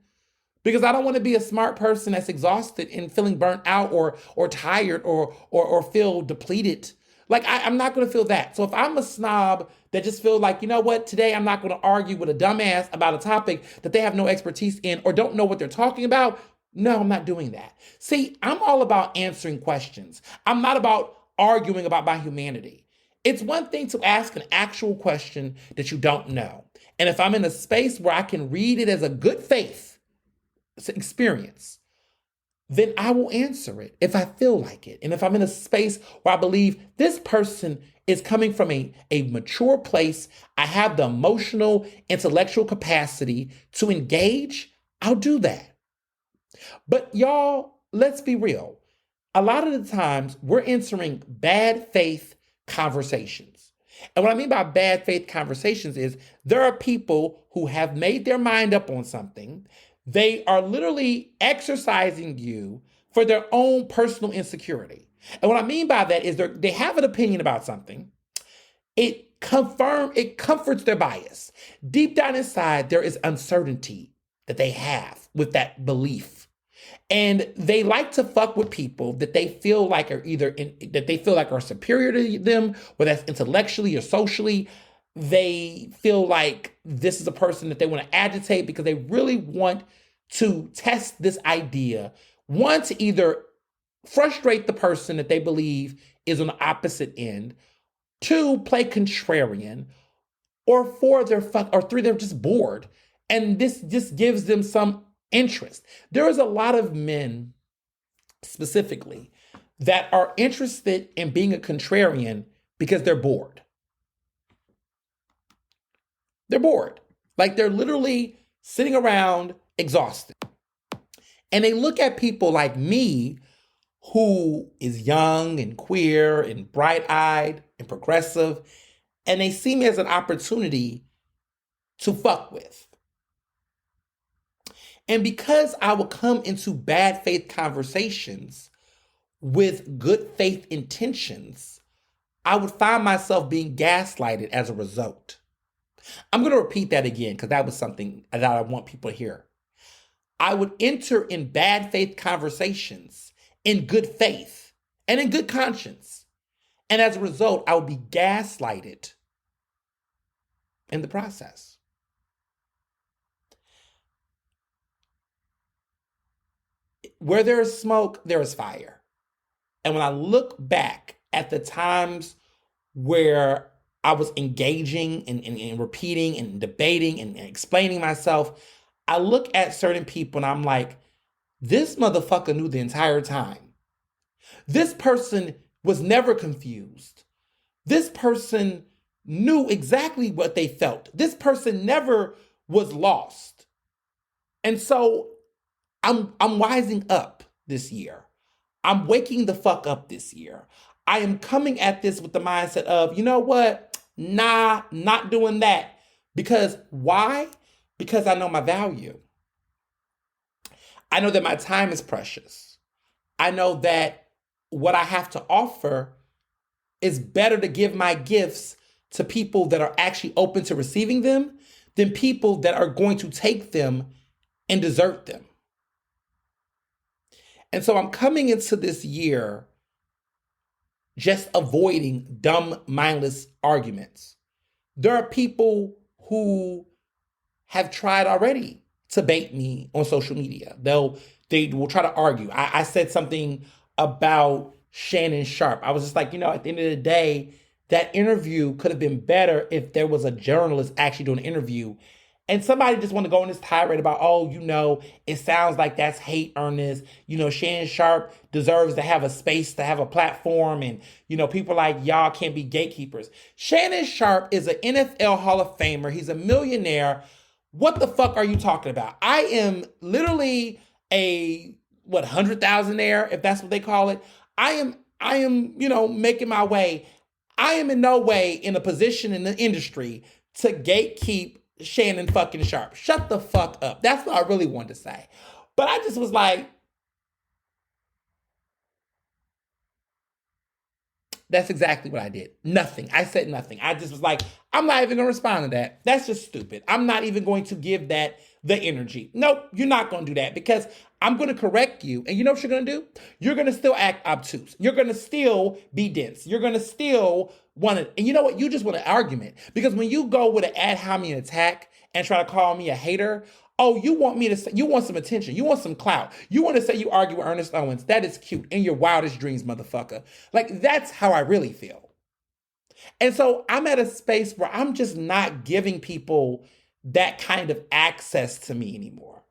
because I don't want to be a smart person that's exhausted and feeling burnt out or tired or feel depleted. Like, I'm not going to feel that. So if I'm a snob that just feel like, you know what, today I'm not going to argue with a dumbass about a topic that they have no expertise in or don't know what they're talking about, no, I'm not doing that. See, I'm all about answering questions. I'm not about arguing about my humanity. It's one thing to ask an actual question that you don't know. And if I'm in a space where I can read it as a good faith experience, then I will answer it if I feel like it. And if I'm in a space where I believe this person is coming from a mature place, I have the emotional, intellectual capacity to engage, I'll do that. But y'all, let's be real. A lot of the times we're entering bad faith conversations. And what I mean by bad faith conversations is there are people who have made their mind up on something. They are literally exercising you for their own personal insecurity. And what I mean by that is they have an opinion about something. It comforts their bias. Deep down inside, there is uncertainty that they have with that belief. And they like to fuck with people that they feel like are superior to them, whether that's intellectually or socially. They feel like this is a person that they want to agitate because they really want to test this idea. One, to either frustrate the person that they believe is on the opposite end. Two, play contrarian. Or four, three, they're just bored. And this just gives them some interest. There is a lot of men specifically that are interested in being a contrarian because they're bored. They're bored. Like, they're literally sitting around exhausted. And they look at people like me, who is young and queer and bright-eyed and progressive, and they see me as an opportunity to fuck with. And because I would come into bad faith conversations with good faith intentions, I would find myself being gaslighted as a result. I'm going to repeat that again because that was something that I want people to hear. I would enter in bad faith conversations in good faith and in good conscience. And as a result, I would be gaslighted in the process. Where there is smoke, there is fire. And when I look back at the times where I was engaging and repeating and debating and explaining myself, I look at certain people and I'm like, this motherfucker knew the entire time. This person was never confused. This person knew exactly what they felt. This person never was lost. And so I'm wising up this year. I'm waking the fuck up this year. I am coming at this with the mindset of, you know what? Nah, not doing that. Because why? Because I know my value. I know that my time is precious. I know that what I have to offer is better to give my gifts to people that are actually open to receiving them than people that are going to take them and desert them. And so I'm coming into this year just avoiding dumb, mindless arguments. There are people who have tried already to bait me on social media. They will try to argue. I said something about Shannon Sharpe. I was just like, at the end of the day, that interview could have been better if there was a journalist actually doing an interview. And somebody just want to go on this tirade about, it sounds like that's hate, Ernest. Shannon Sharpe deserves to have a space, to have a platform. And, people like y'all can't be gatekeepers. Shannon Sharpe is an NFL Hall of Famer. He's a millionaire. What the fuck are you talking about? I am literally a, 100,000aire, if that's what they call it. I am, making my way. I am in no way in a position in the industry to gatekeep Shannon fucking Sharpe. Shut the fuck up. That's what I really wanted to say. But I just was like, that's exactly what I did. Nothing. I said nothing. I just was like, I'm not even going to respond to that. That's just stupid. I'm not even going to give that the energy. Nope, you're not going to do that because I'm going to correct you. And you know what you're going to do? You're going to still act obtuse. You're going to still be dense. You're going to still want to, and you know what? You just want an argument. Because when you go with an ad hominem attack and try to call me a hater, you want me to say, you want some attention. You want some clout. You want to say you argue with Ernest Owens. That is cute. In your wildest dreams, motherfucker. Like, that's how I really feel. And so I'm at a space where I'm just not giving people that kind of access to me anymore.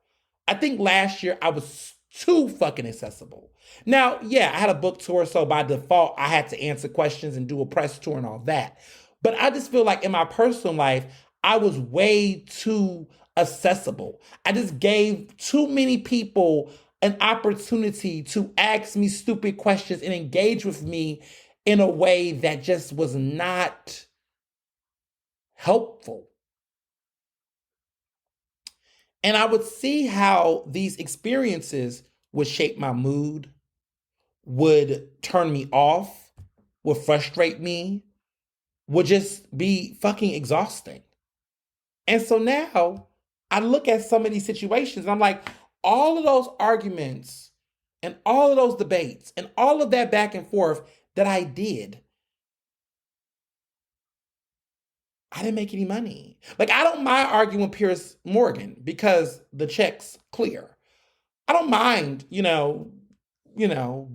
I think last year I was too fucking accessible. Now, yeah, I had a book tour, so by default, I had to answer questions and do a press tour and all that. But I just feel like in my personal life, I was way too accessible. I just gave too many people an opportunity to ask me stupid questions and engage with me in a way that just was not helpful. And I would see how these experiences would shape my mood, would turn me off, would frustrate me, would just be fucking exhausting. And so now I look at some of these situations and I'm like, all of those arguments and all of those debates and all of that back and forth that I did, I didn't make any money. Like, I don't mind arguing with Piers Morgan because the check's clear. I don't mind,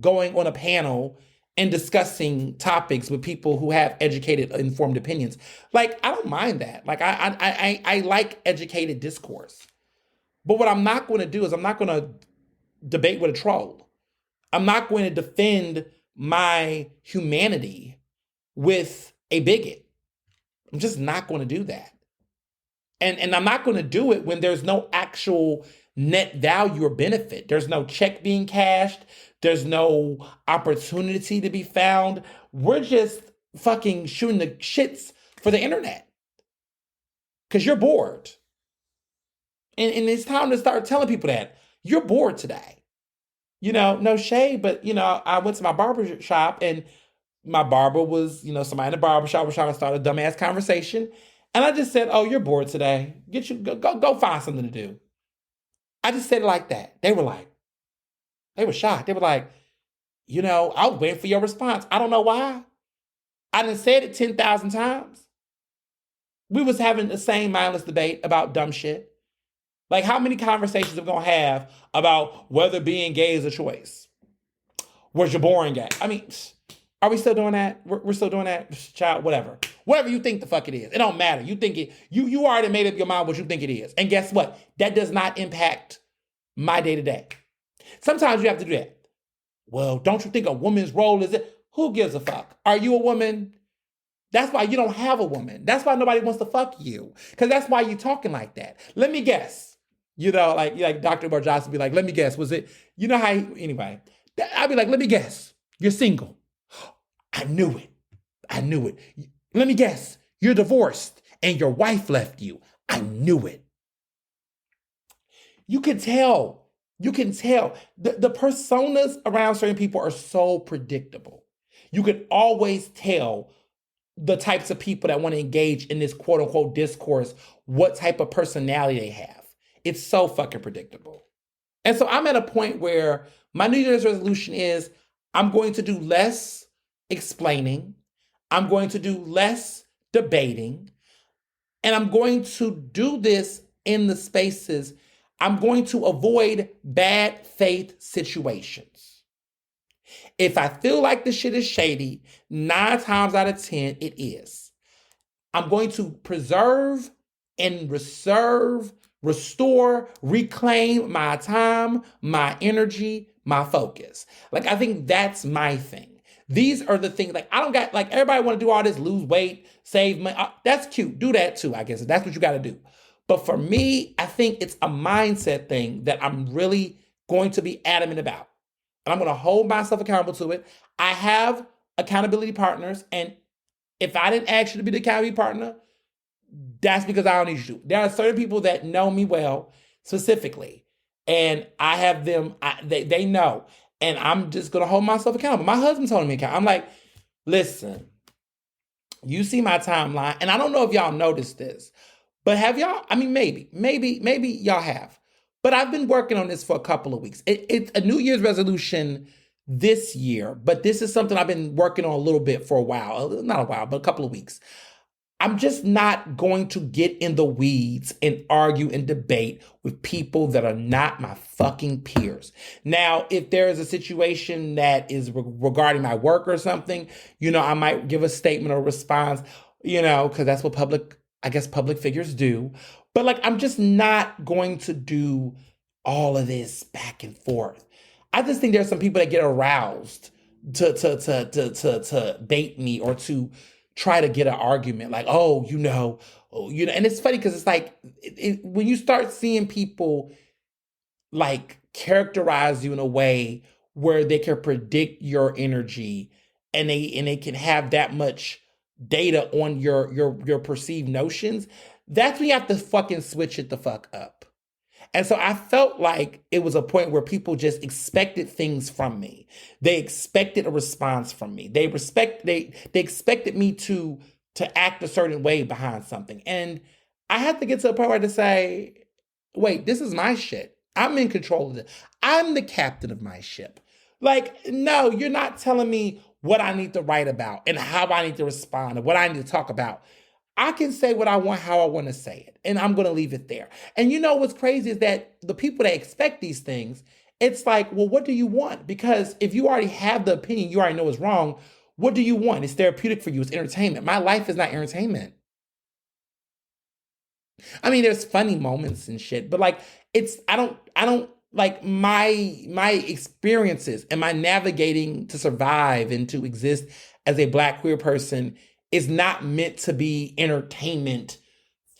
going on a panel and discussing topics with people who have educated, informed opinions. Like, I don't mind that. Like, I like educated discourse. But what I'm not going to do is I'm not going to debate with a troll. I'm not going to defend my humanity with a bigot. I'm just not going to do that. And I'm not going to do it when there's no actual net value or benefit. There's no check being cashed. There's no opportunity to be found. We're just fucking shooting the shits for the internet. Because you're bored. And it's time to start telling people that. You're bored today. No shade, but, I went to my barber shop and my barber was, somebody in the barbershop was trying to start a dumbass conversation. And I just said, you're bored today. Go find something to do. I just said it like that. They were shocked. They were like, I was waiting for your response. I don't know why. I done said it 10,000 times. We was having the same mindless debate about dumb shit. Like, how many conversations are we going to have about whether being gay is a choice? Was you born gay? I mean, are we still doing that? We're still doing that? Child, whatever. Whatever you think the fuck it is. It don't matter. You think it, you already made up your mind what you think it is. And guess what? That does not impact my day-to-day. Sometimes you have to do that. Well, don't you think a woman's role is it? Who gives a fuck? Are you a woman? That's why you don't have a woman. That's why nobody wants to fuck you. Because that's why you're talking like that. Let me guess. Like Dr. Barjas would be like, let me guess. Was it, anyway. I'd be like, let me guess. You're single. I knew it. Let me guess. You're divorced and your wife left you. I knew it. You could tell You can tell the personas around certain people are so predictable. You can always tell the types of people that want to engage in this quote unquote discourse, what type of personality they have. It's so fucking predictable. And so I'm at a point where my New Year's resolution is I'm going to do less explaining, I'm going to do less debating, and I'm going to do this in the spaces. I'm going to avoid bad faith situations. If I feel like the shit is shady, 9 times out of 10, it is. I'm going to preserve and restore, reclaim my time, my energy, my focus. Like, I think that's my thing. These are the things, like, I don't got, like, everybody want to do all this, lose weight, save money. That's cute. Do that too, I guess. If that's what you got to do. But for me, I think it's a mindset thing that I'm really going to be adamant about. And I'm going to hold myself accountable to it. I have accountability partners. And if I didn't ask you to be the accountability partner, that's because I don't need you to. There are certain people that know me well, specifically. And I have them, they know. And I'm just going to hold myself accountable. My husband's holding me accountable. I'm like, listen, you see my timeline. And I don't know if y'all noticed this, but have y'all, I mean, maybe y'all have. But I've been working on this for a couple of weeks. It's a New Year's resolution this year, but this is something I've been working on a little bit for a while. Not a while, but a couple of weeks. I'm just not going to get in the weeds and argue and debate with people that are not my fucking peers. Now, if there is a situation that is regarding my work or something, I might give a statement or response, because that's what public figures do. But like, I'm just not going to do all of this back and forth. I just think there's some people that get aroused to bait me or to try to get an argument, like, and it's funny because it's like when you start seeing people like characterize you in a way where they can predict your energy and they can have that much data on your perceived notions, that's when you have to fucking switch it the fuck up. And so I felt like it was a point where people just expected things from me. They expected a response from me. They expected me to act a certain way behind something. And I had to get to a point where I had to say, wait, this is my shit. I'm in control of it. I'm the captain of my ship. Like, no, you're not telling me what I need to write about and how I need to respond and what I need to talk about. I can say what I want, how I want to say it, and I'm going to leave it there. And what's crazy is that the people that expect these things, it's like, well, what do you want? Because if you already have the opinion you already know is wrong, what do you want? It's therapeutic for you. It's entertainment. My life is not entertainment. I mean, there's funny moments and shit, but like, I don't like my experiences and my navigating to survive and to exist as a Black queer person is not meant to be entertainment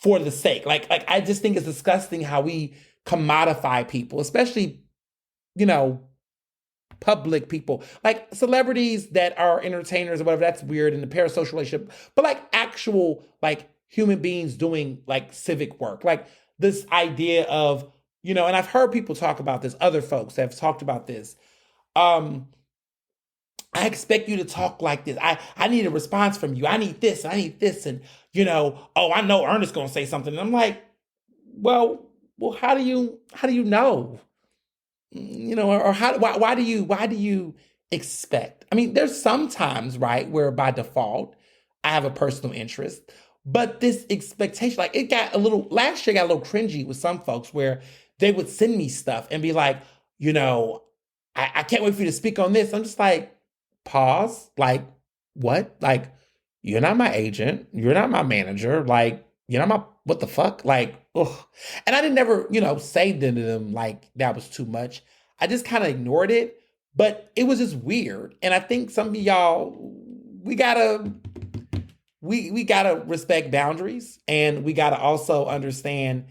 for the sake. Like I just think it's disgusting how we commodify people, especially, public people, like celebrities that are entertainers or whatever. That's weird in the parasocial relationship, but like actual, like human beings doing like civic work, like this idea of, and I've heard people talk about this, other folks have talked about this. I expect you to talk like this. I need a response from you. I need this. I need this. And, I know Ernest going to say something. And I'm like, well, how do you know? Or why do you expect? I mean, there's some times, right, where by default, I have a personal interest, but this expectation, like last year got a little cringy with some folks where they would send me stuff and be like, I can't wait for you to speak on this. I'm just like, pause, like, what? Like, you're not my agent. You're not my manager. Like, you're not my, what the fuck? Like, ugh. And I didn't never, say to them like that was too much. I just kind of ignored it, but it was just weird. And I think some of y'all, we gotta respect boundaries, and we gotta also understand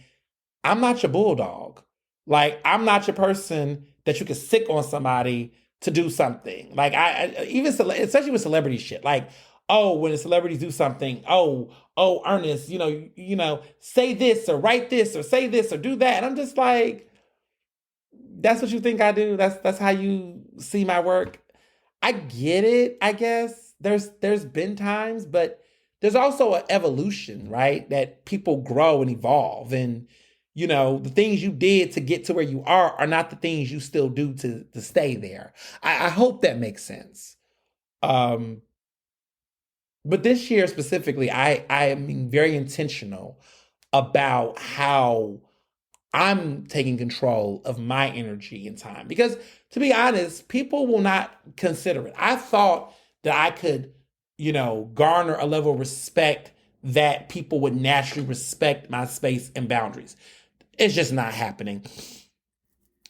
I'm not your bulldog. Like, I'm not your person that you can sick on somebody to do something. Like, especially with celebrity shit. Like, when the celebrities do something, Ernest, say this or write this or say this or do that. And I'm just like, That's what you think I do? That's how you see my work? I get it, I guess. There's been times, but there's also an evolution, right? That people grow and evolve. And the things you did to get to where you are not the things you still do to stay there. I hope that makes sense. Um, but this year specifically, I am being very intentional about how I'm taking control of my energy and time. Because to be honest, people will not consider it. I thought that I could, garner a level of respect that people would naturally respect my space and boundaries. It's just not happening.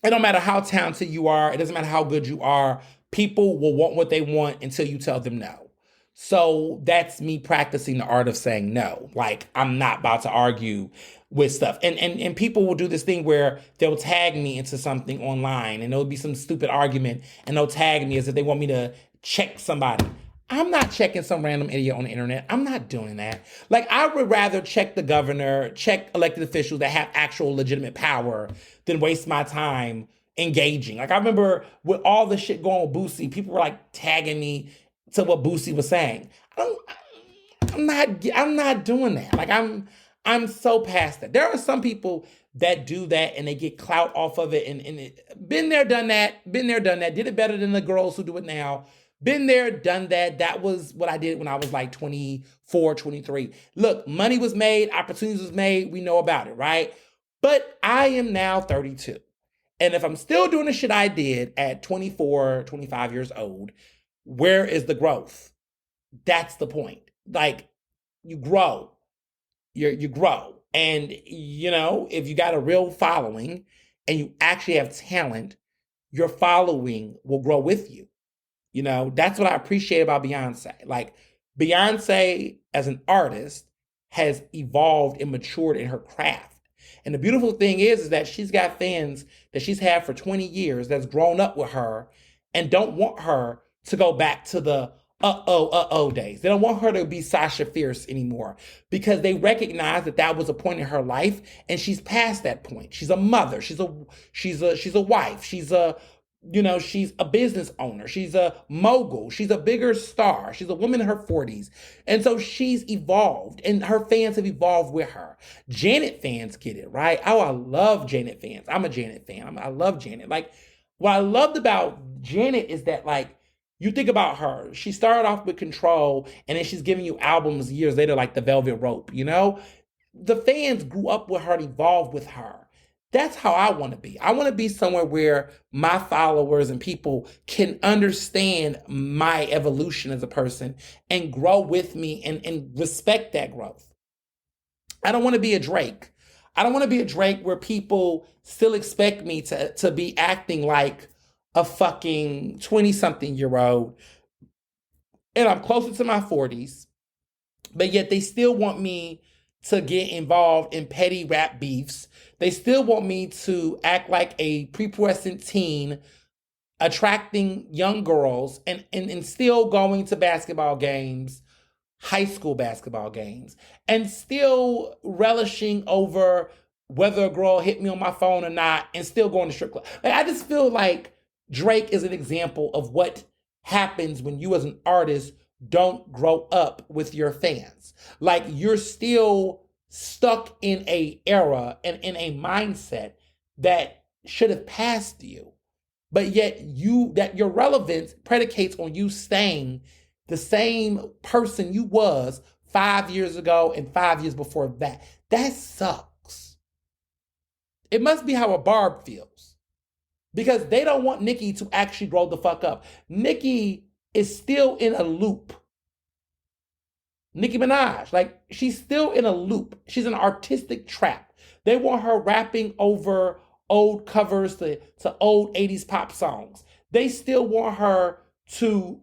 It don't matter how talented you are, it doesn't matter how good you are. People will want what they want until you tell them no. So that's me practicing the art of saying no. Like, I'm not about to argue with stuff. And people will do this thing where they'll tag me into something online and there'll be some stupid argument and they'll tag me as if they want me to check somebody. I'm not checking some random idiot on the internet. I'm not doing that. Like, I would rather check the governor, check elected officials that have actual legitimate power than waste my time engaging. Like, I remember with all the shit going with Boosie, people were like tagging me to what Boosie was saying. I'm not doing that. Like, I'm so past that. There are some people that do that and they get clout off of it, and been there, done that, did it better than the girls who do it now. Been there, done that. That was what I did when I was like 24, 23. Look, money was made, opportunities was made, we know about it, right? But I am now 32. And if I'm still doing the shit I did at 24, 25 years old, where is the growth? That's the point. Like, you grow. You grow. And, if you got a real following and you actually have talent, your following will grow with you. That's what I appreciate about Beyonce. Like, Beyonce as an artist has evolved and matured in her craft. And the beautiful thing is that she's got fans that she's had for 20 years that's grown up with her and don't want her to go back to the days. They don't want her to be Sasha Fierce anymore because they recognize that was a point in her life and she's past that point. She's a mother. She's a wife. She's a business owner. She's a mogul. She's a bigger star. She's a woman in her 40s. And so she's evolved and her fans have evolved with her. Janet fans get it, right? Oh, I love Janet fans. I'm a Janet fan. I love Janet. Like, what I loved about Janet is that, like, you think about her. She started off with Control and then she's giving you albums years later like The Velvet Rope, The fans grew up with her and evolved with her. That's how I want to be. I want to be somewhere where my followers and people can understand my evolution as a person and grow with me and respect that growth. I don't want to be a Drake. I don't want to be a Drake where people still expect me to be acting like a fucking 20-something-year-old. And I'm closer to my 40s, but yet they still want me to get involved in petty rap beefs. They still want me to act like a prepubescent teen, attracting young girls and still going to basketball games, high school basketball games, and still relishing over whether a girl hit me on my phone or not, and still going to strip club. Like, I just feel like Drake is an example of what happens when you as an artist don't grow up with your fans. Like, you're still stuck in a era and in a mindset that should have passed you. But yet your relevance predicates on you staying the same person you was 5 years ago and 5 years before that. That sucks. It must be how a Barb feels. Because they don't want Nicki to actually grow the fuck up. Nicki is still in a loop. Nicki Minaj, like, she's still in a loop. She's an artistic trap. They want her rapping over old covers to old 80s pop songs. They still want her to,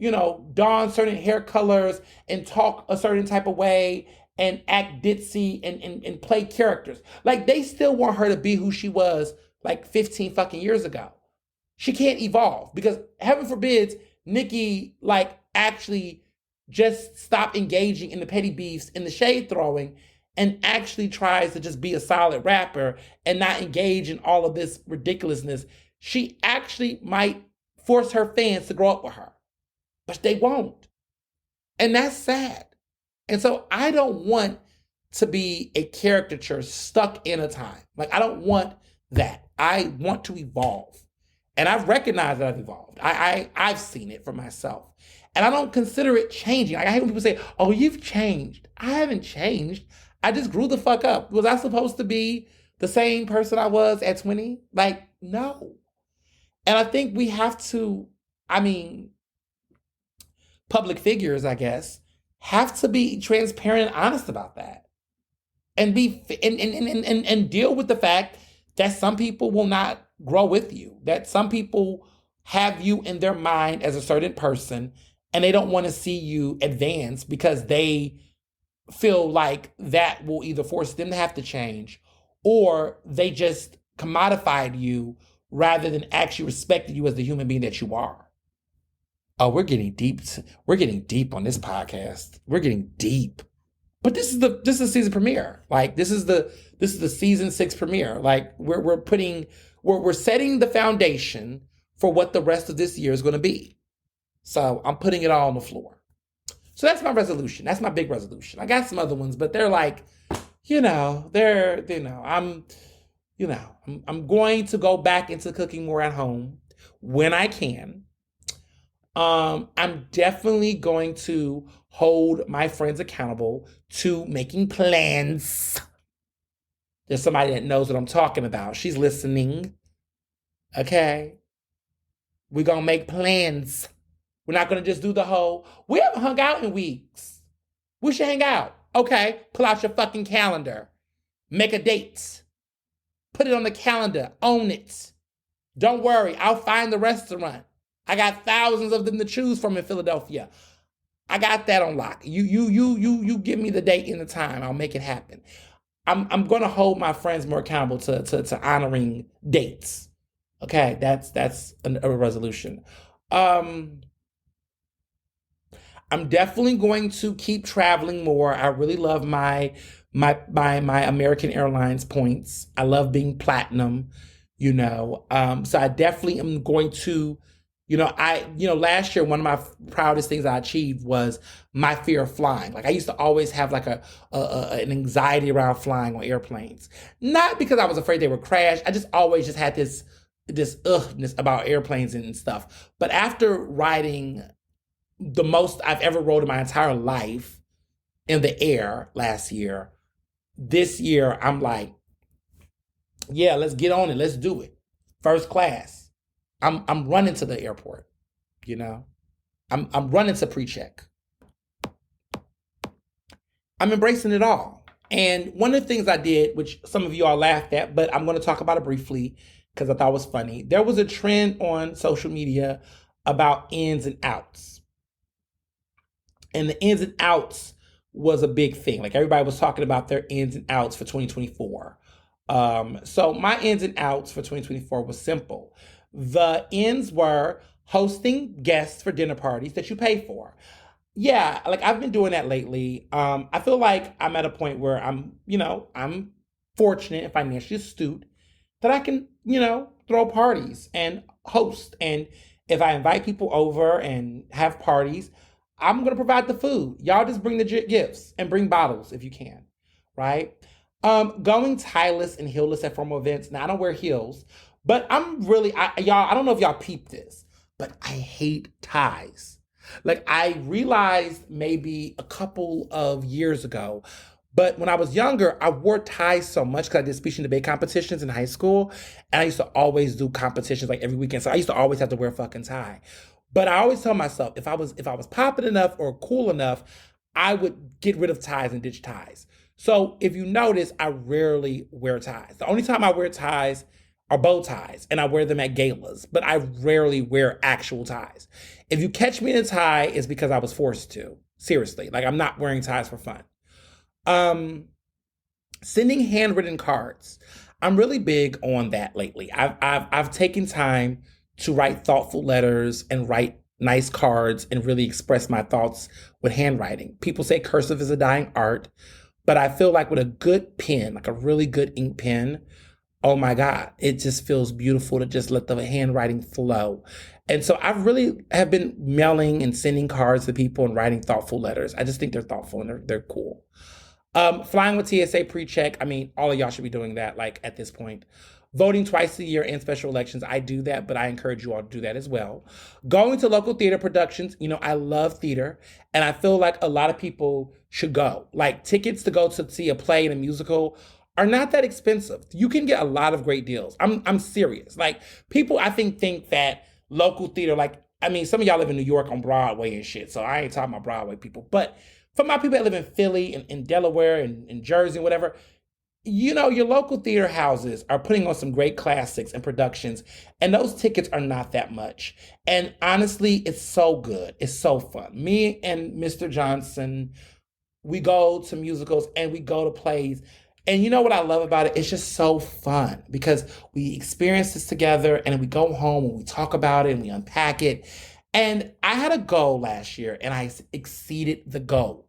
don certain hair colors and talk a certain type of way and act ditzy and play characters. Like, they still want her to be who she was like 15 fucking years ago. She can't evolve because, heaven forbids, Nicki, like, actually just stop engaging in the petty beefs and the shade throwing and actually tries to just be a solid rapper and not engage in all of this ridiculousness. she actually might force her fans to grow up with her, but they won't. And that's sad. And so I don't want to be a caricature stuck in a time. Like, I don't want that. I want to evolve. And I've recognized that I've evolved. I've seen it for myself. And I don't consider it changing. Like, I hate when people say, oh, you've changed. I haven't changed. I just grew the fuck up. Was I supposed to be the same person I was at 20? Like, no. And I think we have to, public figures, I guess, have to be transparent and honest about that. And be and deal with the fact that some people will not grow with you, that some people have you in their mind as a certain person and they don't want to see you advance because they feel like that will either force them to have to change, or they just commodified you rather than actually respected you as the human being that you are. Oh, we're getting deep. We're getting deep on this podcast. We're getting deep. But this is the season premiere. Like, this is the season 6 premiere. Like, we're setting the foundation for what the rest of this year is going to be. So I'm putting it all on the floor. So that's my resolution. That's my big resolution. I got some other ones, but they're like, I'm going to go back into cooking more at home when I can. I'm definitely going to hold my friends accountable to making plans. There's somebody that knows what I'm talking about. She's listening. Okay. We're going to make plans. We're not going to just do the whole, we haven't hung out in weeks. We should hang out. Okay. Pull out your fucking calendar. Make a date. Put it on the calendar. Own it. Don't worry. I'll find the restaurant. I got thousands of them to choose from in Philadelphia. I got that on lock. You give me the date and the time. I'll make it happen. I'm going to hold my friends more accountable to honoring dates. Okay, that's a resolution. I'm definitely going to keep traveling more. I really love my American Airlines points. I love being platinum, so I definitely am going to, last year, one of my proudest things I achieved was my fear of flying. Like, I used to always have like an anxiety around flying on airplanes. Not because I was afraid they would crash. I just always just had this ughness about airplanes and stuff. But after riding the most I've ever rode in my entire life in the air last year, this year I'm like, yeah, let's get on it. Let's do it. First class. I'm running to the airport, I'm running to pre-check. I'm embracing it all. And one of the things I did, which some of you all laughed at, but I'm going to talk about it briefly because I thought it was funny. There was a trend on social media about ins and outs. And the ins and outs was a big thing. Like, everybody was talking about their ins and outs for 2024. So my ins and outs for 2024 was simple. The ins were hosting guests for dinner parties that you pay for. Yeah, like, I've been doing that lately. I feel like I'm at a point where I'm fortunate and financially astute that I can, throw parties and host. And if I invite people over and have parties, I'm going to provide the food. Y'all just bring the gifts and bring bottles if you can, right? Going tieless and heelless at formal events. Now, I don't wear heels, but I'm really, I don't know if y'all peeped this, but I hate ties. Like, I realized maybe a couple of years ago, but when I was younger, I wore ties so much because I did speech and debate competitions in high school, and I used to always do competitions like every weekend. So I used to always have to wear a fucking tie. But I always tell myself, if I was popping enough or cool enough, I would get rid of ties and ditch ties. So if you notice, I rarely wear ties. The only time I wear ties are bow ties, and I wear them at galas, but I rarely wear actual ties. If you catch me in a tie, it's because I was forced to. Seriously, like, I'm not wearing ties for fun. Sending handwritten cards. I'm really big on that lately. I've taken time to write thoughtful letters and write nice cards and really express my thoughts with handwriting. People say cursive is a dying art, but I feel like with a good pen, like a really good ink pen, Oh my God, it just feels beautiful to just let the handwriting flow. And so I really have been mailing and sending cards to people and writing thoughtful letters. I just think they're thoughtful and they're cool. Flying with TSA pre-check. I mean, all of y'all should be doing that, like at this point. Voting twice a year in special elections. I do that, but I encourage you all to do that as well. Going to local theater productions. I love theater, and I feel like a lot of people should go. Like tickets to go to see a play and a musical are not that expensive. You can get a lot of great deals. I'm serious. Like people, I think that local theater, like I mean, some of y'all live in New York on Broadway and shit, so I ain't talking about Broadway people, but for my people that live in Philly and in Delaware and in Jersey and whatever, your local theater houses are putting on some great classics and productions, and those tickets are not that much. And honestly, it's so good. It's so fun. Me and Mr. Johnson, we go to musicals and we go to plays. And you know what I love about it? It's just so fun because we experience this together and then we go home and we talk about it and we unpack it. And I had a goal last year and I exceeded the goal.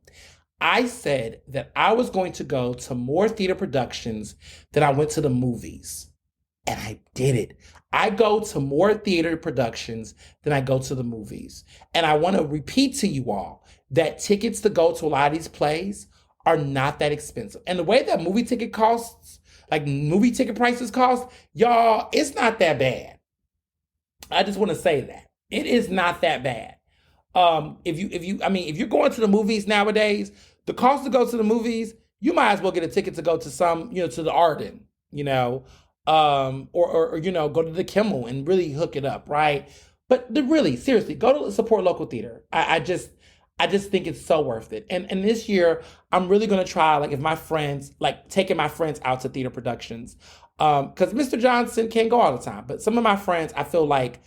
I said that I was going to go to more theater productions than I went to the movies. And I did it. I go to more theater productions than I go to the movies. And I want to repeat to you all that tickets to go to a lot of these plays are not that expensive. And the way that movie ticket costs, like movie ticket prices cost, y'all, it's not that bad. I just want to say that. It is not that bad. If you're going to the movies nowadays, the cost to go to the movies, you might as well get a ticket to go to to the Arden, or go to the Kimmel and really hook it up, right? But really, seriously, go to support local theater. I just think it's so worth it. And this year, I'm really gonna try, like, if my friends, like taking my friends out to theater productions, because Mr. Johnson can't go all the time, but some of my friends, I feel like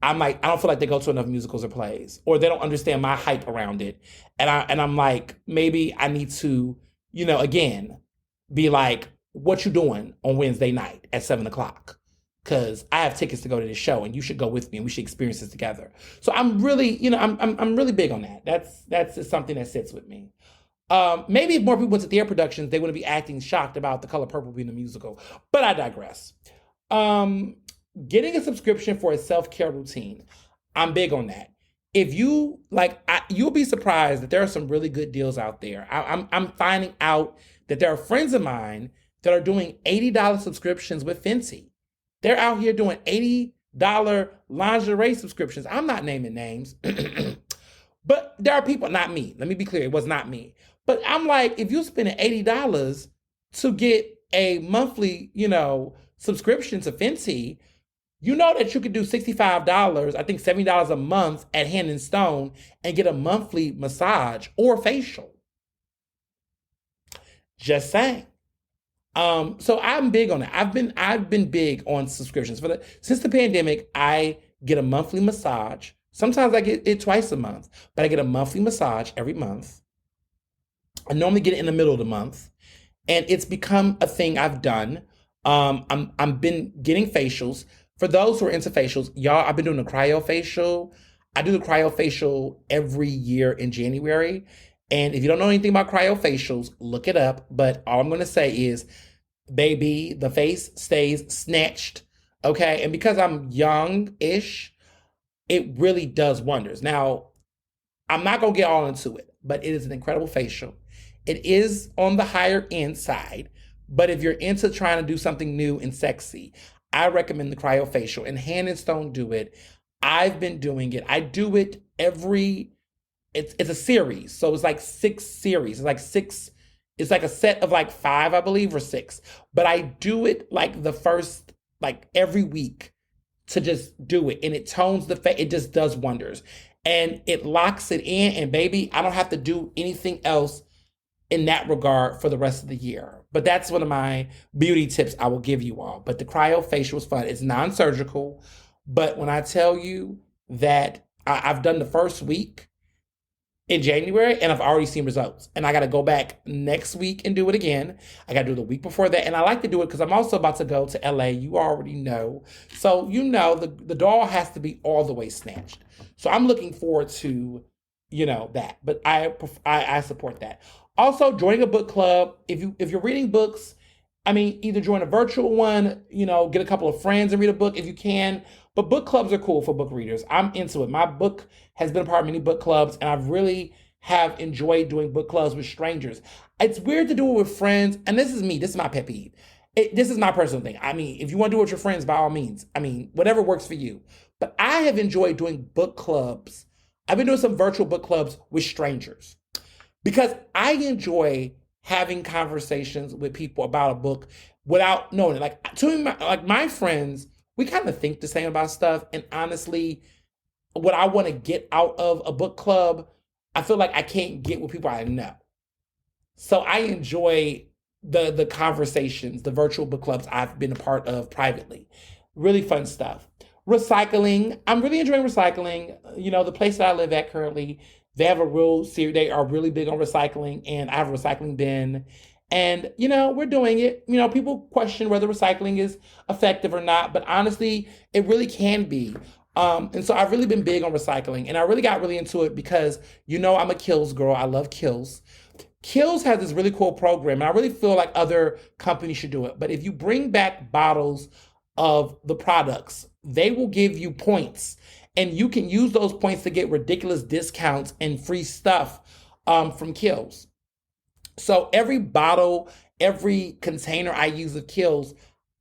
I don't feel like they go to enough musicals or plays, or they don't understand my hype around it. And I'm like, maybe I need to, again, be like, what you doing on Wednesday night at 7 o'clock? Because I have tickets to go to this show, and you should go with me, and we should experience this together. So I'm really, I'm really big on that. That's just something that sits with me. Maybe if more people went to theater productions, they wouldn't be acting shocked about The Color Purple being a musical. But I digress. Getting a subscription for a self-care routine. I'm big on that. If you you'll be surprised that there are some really good deals out there. I'm finding out that there are friends of mine that are doing $80 subscriptions with Fenty. They're out here doing $80 lingerie subscriptions. I'm not naming names, but there are people, not me. Let me be clear, it was not me. But I'm like, if you're spending $80 to get a monthly, subscription to Fenty, you know that you could do $65, I think $70 a month at Hand and Stone and get a monthly massage or facial. Just saying. So I'm big on it. I've been big on subscriptions since the pandemic. I get a monthly massage. Sometimes I get it twice a month, but I get a monthly massage every month. I normally get it in the middle of the month, and it's become a thing I've done. I'm been getting facials. For those who are into facials, y'all, I've been doing a cryo facial. I do the cryo facial every year in January. And if you don't know anything about cryofacials, look it up. But all I'm going to say is, baby, the face stays snatched. Okay. And because I'm young-ish, it really does wonders. Now, I'm not going to get all into it, but it is an incredible facial. It is on the higher end side. But if you're into trying to do something new and sexy, I recommend the cryofacial. And Hand and Stone do it. I've been doing it. I do it it's a series. So it's like 6 series. It's like a set of like 5, I believe, or 6. But I do it like the first, like every week to just do it. And it tones the face. It just does wonders. And it locks it in. And baby, I don't have to do anything else in that regard for the rest of the year. But that's one of my beauty tips I will give you all. But the cryofacial is fun. It's non-surgical. But when I tell you that I've done the first week in January, and I've already seen results. And I got to go back next week and do it again. I got to do the week before that. And I like to do it because I'm also about to go to LA. You already know. So, the doll has to be all the way snatched. So I'm looking forward to, that. But I support that. Also, joining a book club. If you're reading books I mean, either join a virtual one, get a couple of friends and read a book if you can. But book clubs are cool for book readers. I'm into it. My book has been a part of many book clubs, and I've really have enjoyed doing book clubs with strangers. It's weird to do it with friends, and this is me. This is my pet peeve. This is my personal thing. I mean, if you want to do it with your friends, by all means. I mean, whatever works for you. But I have enjoyed doing book clubs. I've been doing some virtual book clubs with strangers because I enjoy having conversations with people about a book without knowing it. Like my friends, we kind of think the same about stuff. And honestly, what I want to get out of a book club, I feel like I can't get with people I know. So I enjoy the conversations, the virtual book clubs I've been a part of privately. Really fun stuff. Recycling. I'm really enjoying recycling. The place that I live at currently, they have a real series. They are really big on recycling, and I have a recycling bin. And, we're doing it. People question whether recycling is effective or not, but honestly, it really can be. And so I've really been big on recycling, and I really got really into it because, I'm a Kills girl. I love Kills. Kills has this really cool program, and I really feel like other companies should do it. But if you bring back bottles of the products, they will give you points, and you can use those points to get ridiculous discounts and free stuff from Kills. So every bottle, every container I use of Kills,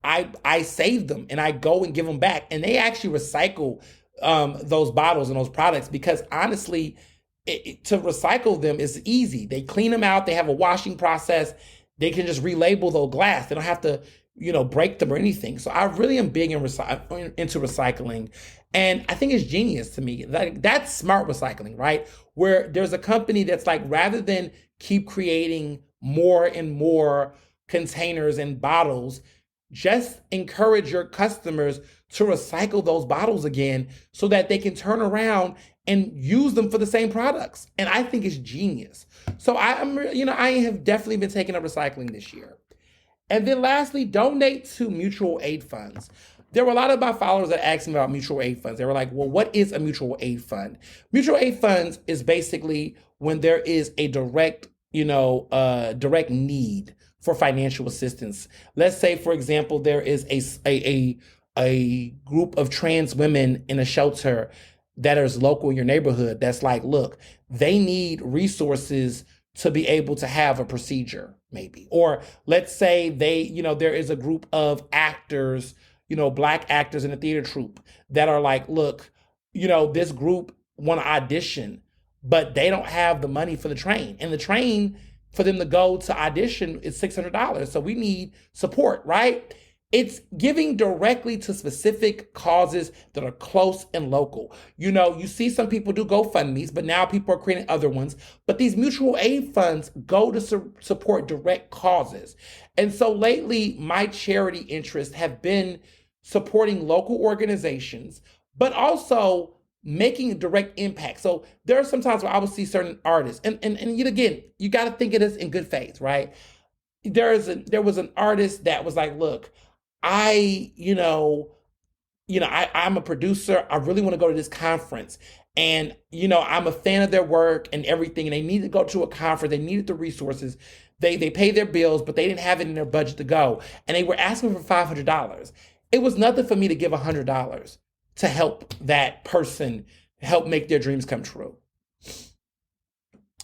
I save them and I go and give them back, and they actually recycle those bottles and those products because honestly, to recycle them is easy. They clean them out. They have a washing process. They can just relabel the glass. They don't have to, break them or anything. So I really am big into recycling. And I think it's genius to me. That's smart recycling, right? Where there's a company that's like, rather than keep creating more and more containers and bottles, just encourage your customers to recycle those bottles again so that they can turn around and use them for the same products. And I think it's genius. So I have definitely been taking up recycling this year. And then lastly, donate to mutual aid funds. There were a lot of my followers that asked me about mutual aid funds. They were like, well, what is a mutual aid fund? Mutual aid funds is basically when there is a direct need for financial assistance. Let's say, for example, there is a group of trans women in a shelter that is local in your neighborhood that's like, look, they need resources to be able to have a procedure, maybe. Or let's say there is a group of actors, Black actors in a theater troupe that are like, look, this group want to audition, but they don't have the money for the train. And the train for them to go to audition is $600. So we need support, right? It's giving directly to specific causes that are close and local. You see some people do GoFundMes, but now people are creating other ones. But these mutual aid funds go to support direct causes. And so lately, my charity interests have been supporting local organizations, but also making a direct impact. So there are some times where I will see certain artists, and yet again, you got to think of this in good faith, right? There was an artist that was like, look, I'm a producer. I really want to go to this conference. And, I'm a fan of their work and everything. And they needed to go to a conference. They needed the resources. They paid their bills, but they didn't have it in their budget to go. And they were asking for $500. It was nothing for me to give $100 to help that person help make their dreams come true.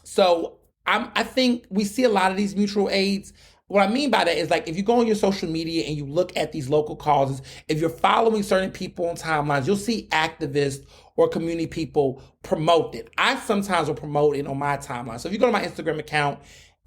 So I think we see a lot of these mutual aids. What I mean by that is, like, if you go on your social media and you look at these local causes, if you're following certain people on timelines, you'll see activists or community people promote it. I sometimes will promote it on my timeline. So if you go to my Instagram account,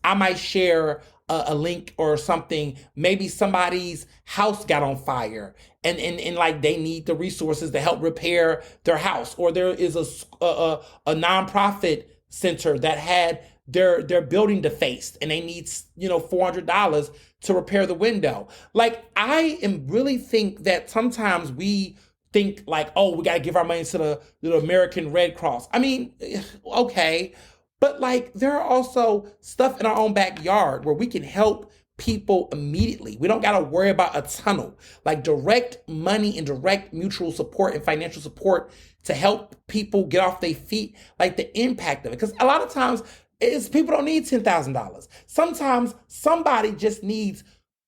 I might share a link or something. Maybe somebody's house got on fire and like they need the resources to help repair their house. Or there is a nonprofit center that had their building defaced and they need $400 to repair the window. Like, I really think that sometimes we think like, oh, we got to give our money to the American Red Cross. I mean, okay, but like there are also stuff in our own backyard where we can help people immediately. We don't got to worry about a tunnel. Like, direct money and direct mutual support and financial support to help people get off their feet, like the impact of it. Because a lot of times people don't need $10,000. Sometimes somebody just needs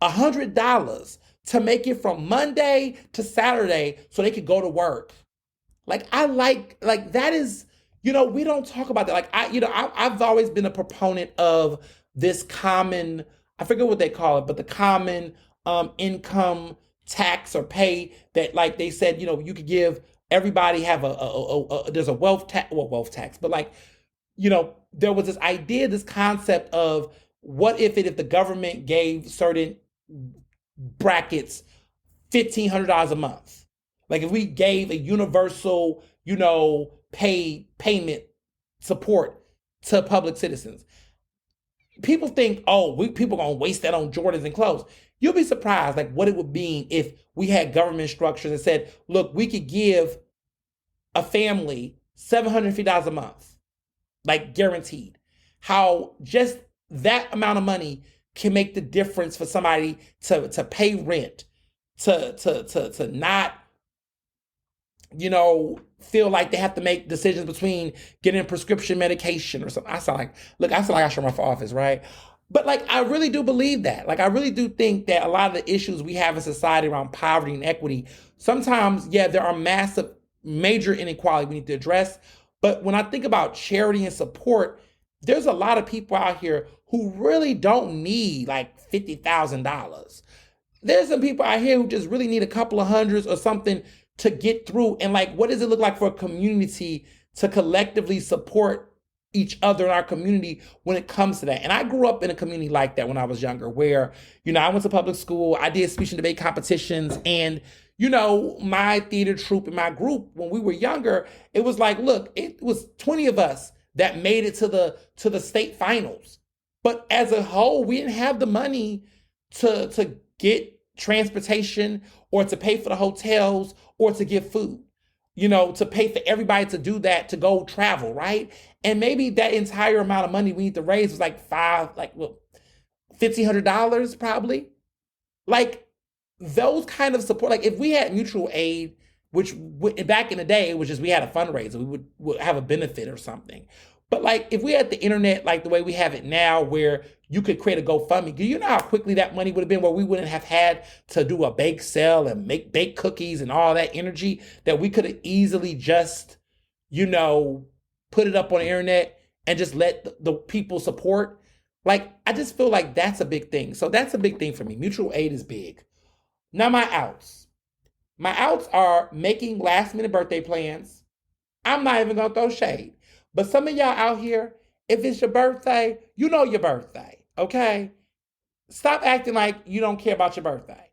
$100 to make it from Monday to Saturday so they could go to work. Like I like that is, we don't talk about that. Like I've always been a proponent of this common, I forget what they call it, but the common income tax or pay that, like they said, you could give everybody have there's a wealth tax, but like, there was this idea, this concept of what if the government gave certain brackets $1,500 a month. Like if we gave a universal, payment support to public citizens. People think, people gonna waste that on Jordans and clothes. You'll be surprised like what it would mean if we had government structures that said, look, we could give a family $750 a month, like guaranteed. How just that amount of money can make the difference for somebody to pay rent, to not, feel like they have to make decisions between getting prescription medication or something. I sound like I should run for office, right? But like, I really do believe that. Like, I really do think that a lot of the issues we have in society around poverty and equity, sometimes, there are major inequality we need to address. But when I think about charity and support, there's a lot of people out here who really don't need like $50,000. There's some people out here who just really need a couple of hundreds or something to get through. And like, what does it look like for a community to collectively support each other in our community when it comes to that? And I grew up in a community like that when I was younger, where, I went to public school, I did speech and debate competitions, and, my theater troupe and my group, when we were younger, it was like, look, it was 20 of us that made it to the state finals. But as a whole, we didn't have the money to get transportation or to pay for the hotels or to get food, to pay for everybody to do that, to go travel, right? And maybe that entire amount of money we need to raise was like $1,500 probably. Like those kind of support, like if we had mutual aid, which back in the day, it was just we had a fundraiser, we would have a benefit or something. But like if we had the internet like the way we have it now, where you could create a GoFundMe, do you know how quickly that money would have been, where we wouldn't have had to do a bake sale and make bake cookies and all that energy, that we could have easily just, put it up on the internet and just let the people support? Like, I just feel like that's a big thing. So that's a big thing for me. Mutual aid is big. Now my outs. My outs are making last minute birthday plans. I'm not even gonna throw shade. But some of y'all out here, if it's your birthday, you know your birthday, okay? Stop acting like you don't care about your birthday.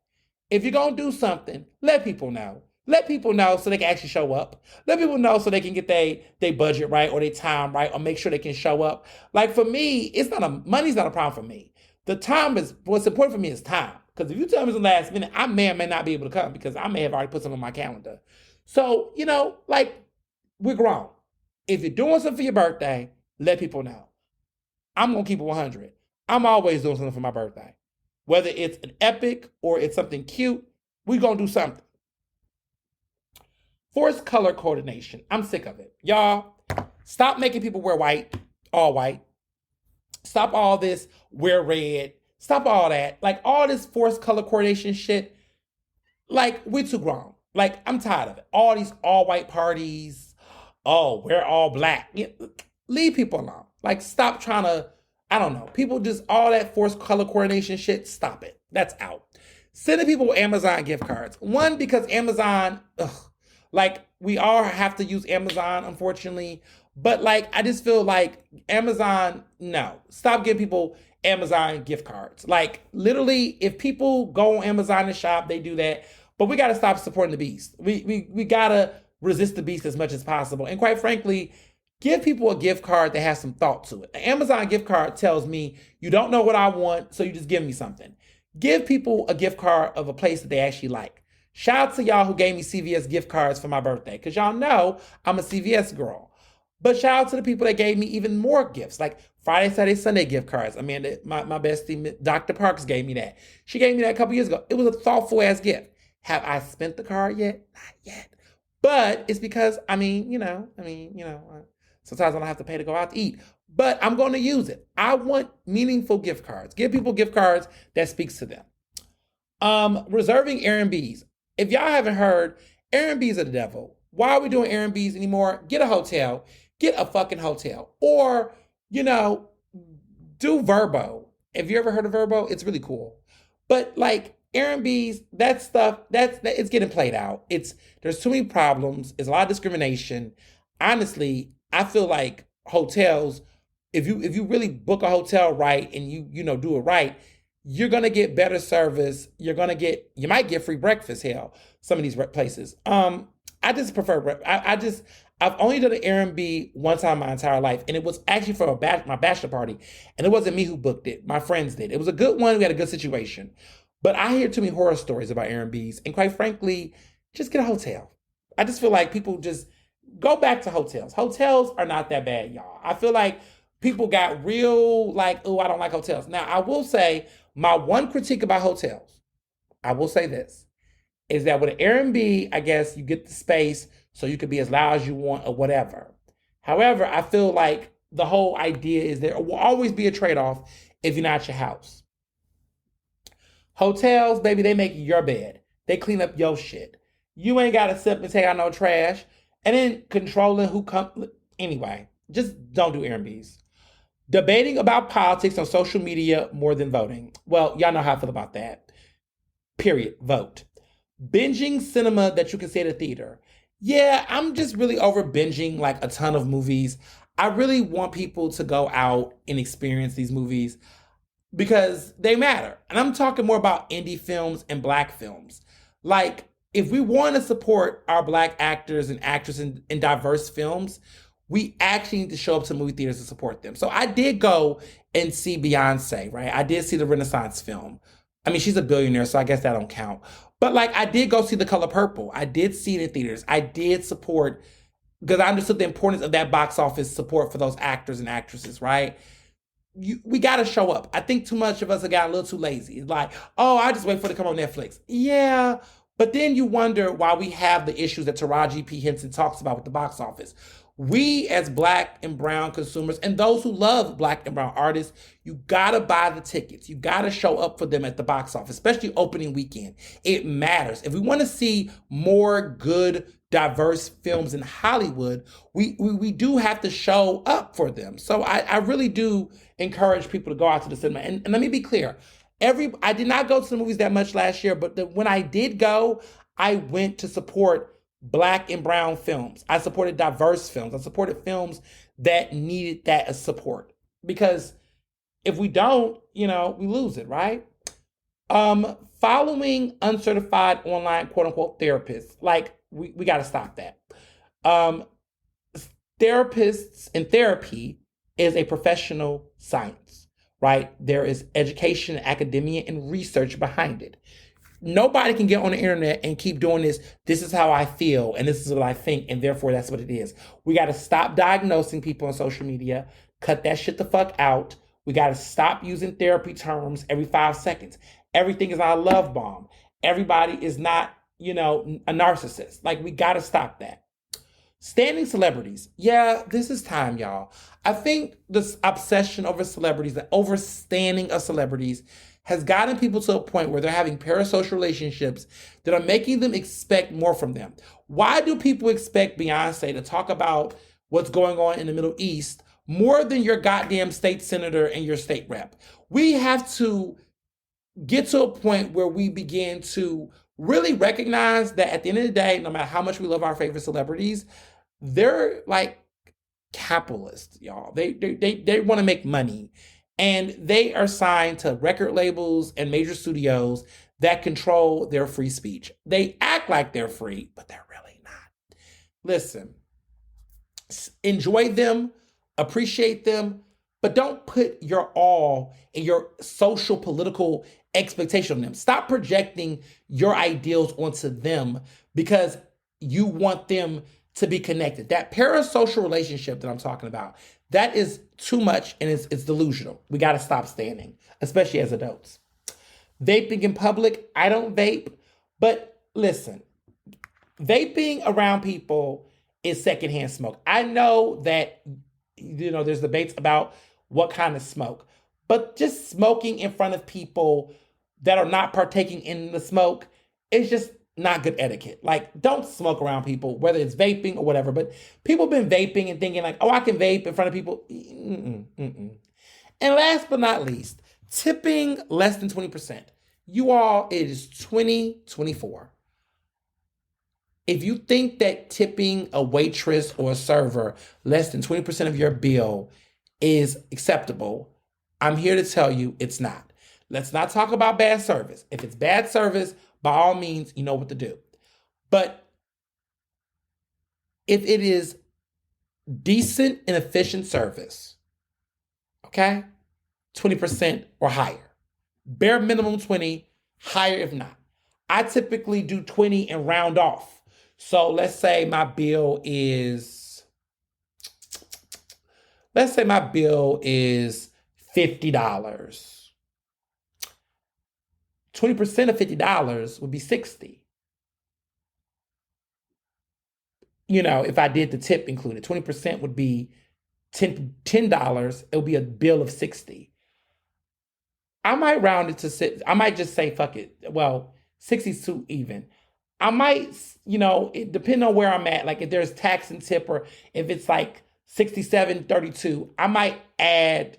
If you're going to do something, let people know. Let people know so they can actually show up. Let people know so they can get their budget right or their time right or make sure they can show up. Like for me, money's not a problem for me. The time is, what's important for me is time. Because if you tell me it's the last minute, I may or may not be able to come because I may have already put something on my calendar. So, we're grown. If you're doing something for your birthday, let people know. I'm going to keep it 100. I'm always doing something for my birthday. Whether it's an epic or it's something cute, we're going to do something. Forced color coordination. I'm sick of it. Y'all, stop making people wear white, all white. Stop all this, wear red. Stop all that. Like all this forced color coordination shit. Like, we're too grown. Like, I'm tired of it. All these all white parties. Oh, we're all black. Leave people alone. Like, stop trying to, I don't know. People just, all that forced color coordination shit, stop it. That's out. Sending people Amazon gift cards. One, because Amazon, we all have to use Amazon, unfortunately. But I just feel like Amazon, no. Stop giving people Amazon gift cards. Like, literally, if people go on Amazon and shop, they do that. But we got to stop supporting the beast. We got to resist the beast as much as possible. And quite frankly, give people a gift card that has some thought to it. An Amazon gift card tells me you don't know what I want, so you just give me something. Give people a gift card of a place that they actually like. Shout out to y'all who gave me CVS gift cards for my birthday, because y'all know I'm a CVS girl. But shout out to the people that gave me even more gifts, like Friday, Saturday, Sunday gift cards. Amanda, my bestie, Dr. Parks gave me that. She gave me that a couple years ago. It was a thoughtful ass gift. Have I spent the card yet? Not yet. But it's because, sometimes I don't have to pay to go out to eat. But I'm going to use it. I want meaningful gift cards. Give people gift cards that speaks to them. Reserving Airbnbs. If y'all haven't heard, Airbnbs are the devil. Why are we doing Airbnbs anymore? Get a hotel. Get a fucking hotel. Or, you know, do Verbo. Have you ever heard of Verbo? It's really cool. But like Airbnbs, that stuff, it's getting played out. There's too many problems. It's a lot of discrimination. Honestly, I feel like hotels, if you really book a hotel right and you do it right, you're gonna get better service. You might get free breakfast. Hell, some of these places. I just prefer. I've only done an Airbnb one time my entire life, and it was actually for my bachelor party, and it wasn't me who booked it. My friends did. It was a good one. We had a good situation, but I hear too many horror stories about Airbnbs, and quite frankly, just get a hotel. I just feel like people just go back to hotels. Hotels are not that bad, y'all. I feel like people got real like, oh, I don't like hotels. Now, I will say my one critique about hotels, I will say this, is that with an Airbnb, I guess you get the space so you can be as loud as you want or whatever. However, I feel like the whole idea is there will always be a trade-off if you're not at your house. Hotels, baby, they make your bed. They clean up your shit. You ain't got to sip and take out no trash. And then controlling who comes. Anyway, just don't do Airbnbs. Debating about politics on social media more than voting. Well, y'all know how I feel about that. Period. Vote. Binging cinema that you can see at a theater. Yeah, I'm just really over binging like a ton of movies. I really want people to go out and experience these movies because they matter. And I'm talking more about indie films and black films. Like, if we want to support our black actors and actresses in diverse films, we actually need to show up to movie theaters to support them. So I did go and see Beyonce, right? I did see the Renaissance film. I mean, she's a billionaire, so I guess that don't count. But like, I did go see The Color Purple. I did see it in theaters. I did support, because I understood the importance of that box office support for those actors and actresses, right? We got to show up. I think too much of us have gotten a little too lazy. It's like, oh, I just wait for it to come on Netflix. Yeah, but then you wonder why we have the issues that Taraji P. Henson talks about with the box office. We as black and brown consumers and those who love black and brown artists, you gotta buy the tickets. You gotta show up for them at the box office, especially opening weekend. It matters. If we want to see more good, diverse films in Hollywood, we do have to show up for them. So I really do encourage people to go out to the cinema. And let me be clear. I did not go to the movies that much last year, but when I did go, I went to support black and brown films. I supported diverse films. I supported films that needed that support. Because if we don't, we lose it, right? Following uncertified online quote unquote therapists, like we got to stop that. Therapists and therapy is a professional science, right? There is education, academia, and research behind it. Nobody can get on the internet and keep doing this. This is how I feel, and this is what I think, and therefore that's what it is. We got to stop diagnosing people on social media. Cut that shit the fuck out. We got to stop using therapy terms every 5 seconds. Everything is not a love bomb. Everybody is not, a narcissist. Like, we got to stop that. Standing celebrities. Yeah, this is time, y'all. I think this obsession over celebrities, the overstanding of celebrities, has gotten people to a point where they're having parasocial relationships that are making them expect more from them. Why do people expect Beyonce to talk about what's going on in the Middle East more than your goddamn state senator and your state rep? We have to get to a point where we begin to really recognize that at the end of the day, no matter how much we love our favorite celebrities, they're like capitalists, y'all. They want to make money. And they are signed to record labels and major studios that control their free speech. They act like they're free, but they're really not. Listen, enjoy them, appreciate them, but don't put your all and your social political expectation on them. Stop projecting your ideals onto them because you want them to be connected. That parasocial relationship that I'm talking about, that is too much and it's delusional. We got to stop standing, especially as adults. Vaping in public, I don't vape, but listen, vaping around people is secondhand smoke. I know that, there's debates about what kind of smoke, but just smoking in front of people that are not partaking in the smoke, it's just not good etiquette. Like, don't smoke around people, whether it's vaping or whatever. But people have been vaping and thinking like, oh, I can vape in front of people. Mm-mm, mm-mm. And last but not least, tipping less than 20%. You all, it is 2024. If you think that tipping a waitress or a server less than 20% of your bill is acceptable, I'm here to tell you it's not. Let's not talk about bad service. If it's bad service, by all means, you know what to do. But if it is decent and efficient service, okay, 20% or higher. Bare minimum 20, higher if not. I typically do 20 and round off. So let's say my bill is $50. 20% of $50 would be 60. You know, if I did the tip included, 20% would be $10. It would be a bill of 60. I might round it to 6. I might just say, fuck it. Well, 60 is too even. I might, you know, it depending on where I'm at, like if there's tax and tip, or if it's like 67.32, I might add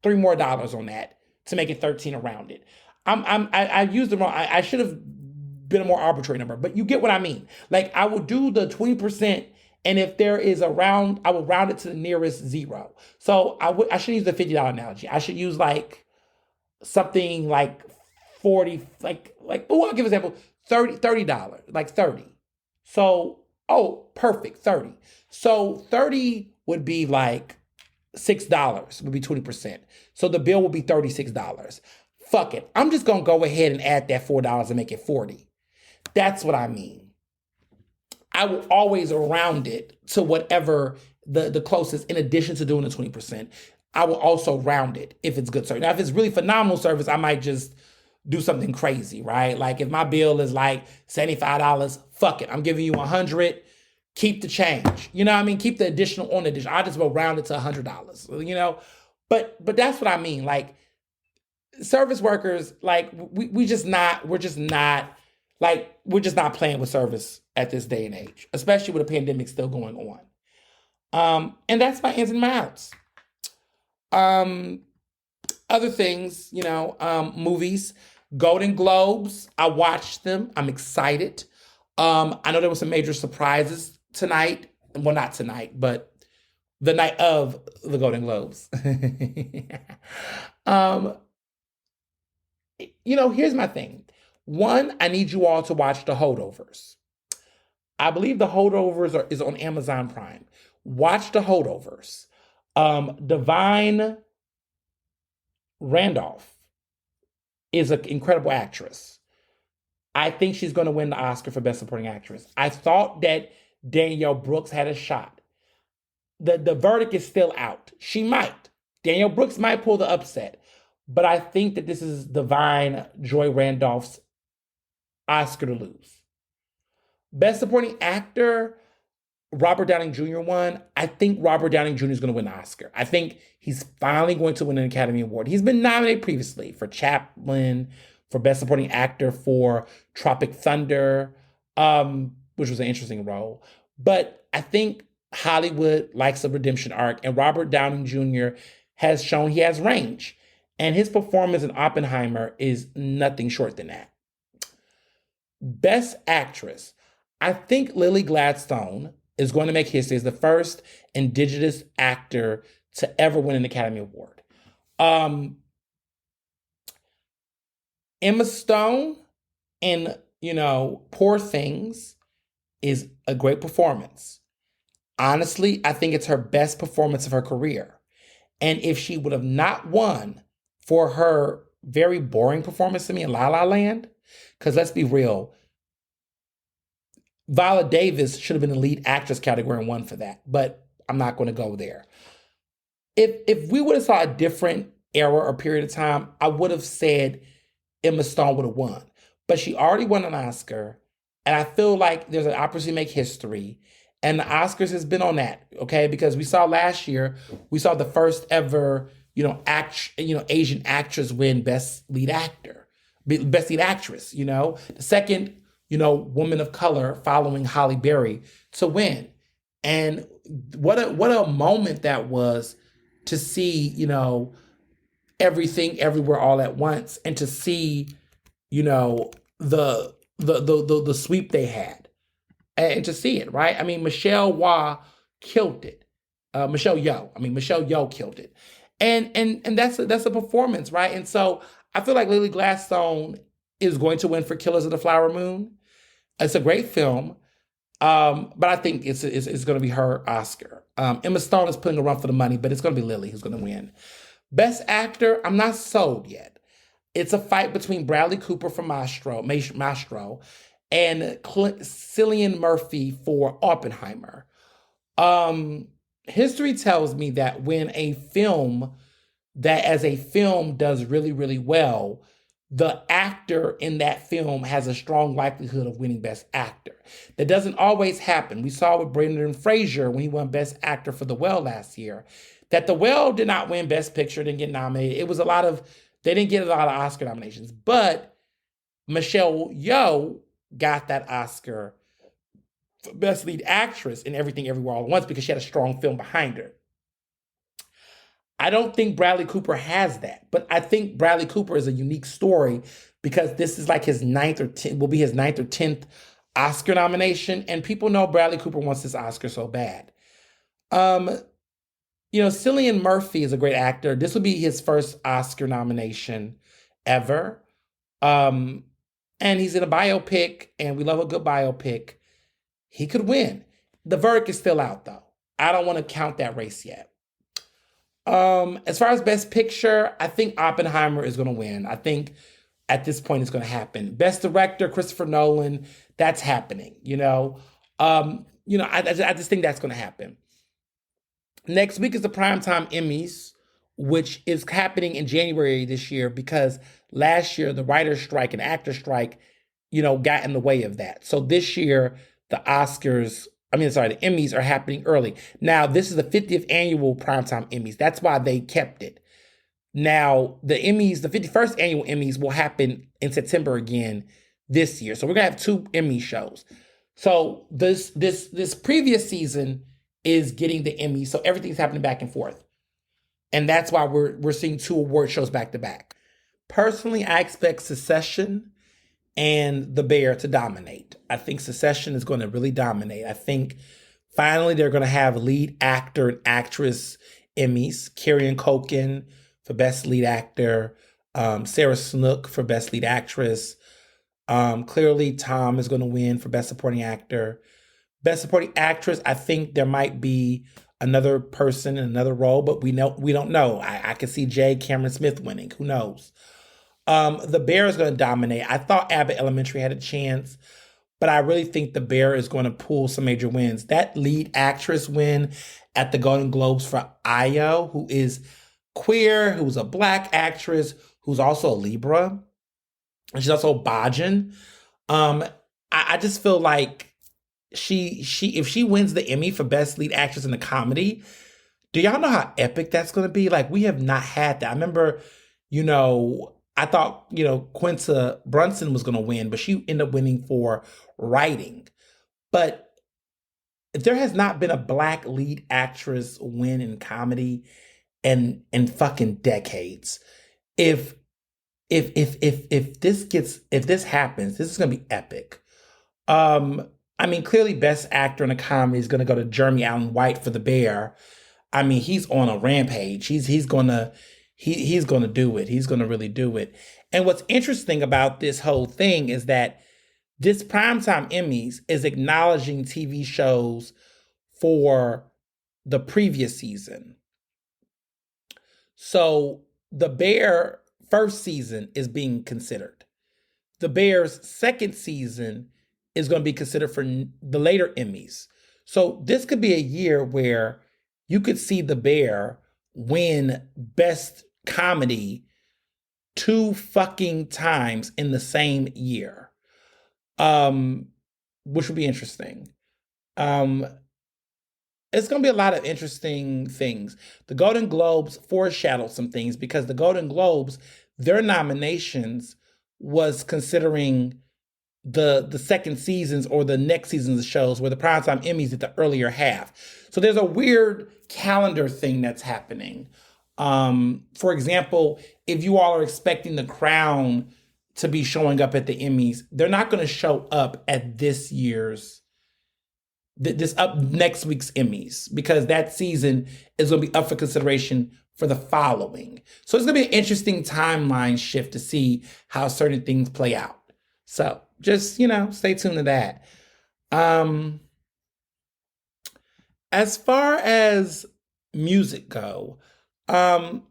$3 more on that to make it 13 around it. I used the wrong. I should have been a more arbitrary number, but you get what I mean. Like, I will do the 20%, and if there is a round, I will round it to the nearest zero. So I should use the $50 analogy. I should use like something like 40, like oh, I'll give an example, $30, like 30. So, oh, perfect, 30. So 30 would be like $6, would be 20%. So the bill would be $36. Fuck it. I'm just gonna go ahead and add that $4 and make it 40. That's what I mean. I will always round it to whatever the closest, in addition to doing the 20%. I will also round it if it's good service. Now, if it's really phenomenal service, I might just do something crazy, right? Like if my bill is like $75, fuck it. I'm giving you $100. Keep the change. You know what I mean? Keep the additional on the addition. I just will round it to $100, you know? But that's what I mean. Like, service workers, like we're just not playing with service at this day and age, especially with a pandemic still going on. And that's my ins and my outs. Other things, you know, movies, Golden Globes, I watched them. I'm excited. I know there were some major surprises tonight. Well, not tonight, but the night of the Golden Globes. You know, here's my thing. One, I need you all to watch The Holdovers. I believe The Holdovers is on Amazon Prime. Watch The Holdovers. Divine Randolph is an incredible actress. I think she's going to win the Oscar for Best Supporting Actress. I thought that Danielle Brooks had a shot. The verdict is still out. She might. Danielle Brooks might pull the upset. But I think that this is Divine Joy Randolph's Oscar to lose. Best Supporting Actor, Robert Downey Jr. won. I think Robert Downey Jr. is going to win the Oscar. I think he's finally going to win an Academy Award. He's been nominated previously for Chaplin, for Best Supporting Actor for Tropic Thunder, which was an interesting role. But I think Hollywood likes a redemption arc, and Robert Downey Jr. has shown he has range. And his performance in Oppenheimer is nothing short than that. Best Actress. I think Lily Gladstone is going to make history as the first Indigenous actor to ever win an Academy Award. Emma Stone in, you know, Poor Things is a great performance. Honestly, I think it's her best performance of her career. And if she would have not won for her very boring performance to me in La La Land, because let's be real, Viola Davis should have been the lead actress category and won for that, but I'm not going to go there. If we would have saw a different era or period of time, I would have said Emma Stone would have won. But she already won an Oscar, and I feel like there's an opportunity to make history, and the Oscars has been on that, okay? Because we saw last year, we saw the first ever Asian actress win Best Lead Actor. Best Lead Actress, the second, woman of color following Holly Berry to win. And what a moment that was to see, everything everywhere all at once, and to see, the sweep they had, and to see it, right? I mean, Michelle Yeoh killed it. Michelle Yeoh killed it. And that's a performance, right? And so I feel like Lily Gladstone is going to win for Killers of the Flower Moon. It's a great film. But I think it's going to be her Oscar. Emma Stone is putting a run for the money, but it's going to be Lily who's going to win. Best Actor, I'm not sold yet. It's a fight between Bradley Cooper for Maestro and Cillian Murphy for Oppenheimer. History tells me that when a film does really, really well, the actor in that film has a strong likelihood of winning Best Actor. That doesn't always happen. We saw with Brendan Fraser when he won Best Actor for The Well last year, that The Well did not win Best Picture, didn't get nominated. They didn't get a lot of Oscar nominations, but Michelle Yeoh got that Oscar for Best Lead Actress in Everything Everywhere All at Once because she had a strong film behind her. I don't think Bradley Cooper has that, but I think Bradley Cooper is a unique story because this is like his ninth or 10th Oscar nomination, and people know Bradley Cooper wants this Oscar so bad. Cillian Murphy is a great actor. This would be his first Oscar nomination ever. And he's in a biopic, and we love a good biopic. He could win. The verdict is still out, though. I don't want to count that race yet. As far as Best Picture, I think Oppenheimer is going to win. I think at this point it's going to happen. Best Director, Christopher Nolan, that's happening. I just think that's going to happen. Next week is the Primetime Emmys, which is happening in January this year because last year the writer's strike and actor strike, got in the way of that. So this year the Emmys are happening early. Now, this is the 50th annual Primetime Emmys. That's why they kept it. Now, the 51st annual Emmys will happen in September again this year. So we're going to have 2 Emmy shows. So this previous season is getting the Emmys. So everything's happening back and forth. And that's why we're seeing 2 award shows back to back. Personally, I expect Succession and The Bear to dominate. I think Succession is going to really dominate. I think finally they're going to have lead actor and actress Emmys. Kieran Culkin for Best Lead Actor. Sarah Snook for Best Lead Actress. Clearly Tom is going to win for Best Supporting Actor. Best Supporting Actress, I think there might be another person in another role, but we don't know. I could see J. Cameron Smith winning. Who knows? The Bear is going to dominate. I thought Abbott Elementary had a chance, but I really think The Bear is going to pull some major wins. That lead actress win at the Golden Globes for Io, who is queer, who's a Black actress, who's also a Libra, and she's also Bajan. I just feel like she if she wins the Emmy for Best Lead Actress in a Comedy, do y'all know how epic that's going to be? Like, we have not had that. I remember, I thought, Quinta Brunson was going to win, but she ended up winning for writing. But there has not been a Black lead actress win in comedy in fucking decades. If this happens, this is going to be epic. Clearly Best Actor in a Comedy is going to go to Jeremy Allen White for The Bear. He's on a rampage. He's going to do it. He's going to really do it. And what's interesting about this whole thing is that this Primetime Emmys is acknowledging TV shows for the previous season. So The Bear first season is being considered. The Bear's second season is going to be considered for the later Emmys. So this could be a year where you could see The Bear win Best Comedy 2 fucking times in the same year, which would be interesting. It's going to be a lot of interesting things. The Golden Globes foreshadowed some things because the Golden Globes, their nominations was considering the second seasons or the next seasons of shows where the primetime Emmys at the earlier half. So there's a weird calendar thing that's happening. For example, if you all are expecting The Crown to be showing up at the Emmys, they're not going to show up at this up next week's Emmys because that season is going to be up for consideration for the following. So it's going to be an interesting timeline shift to see how certain things play out. So just, stay tuned to that. As far as music go, I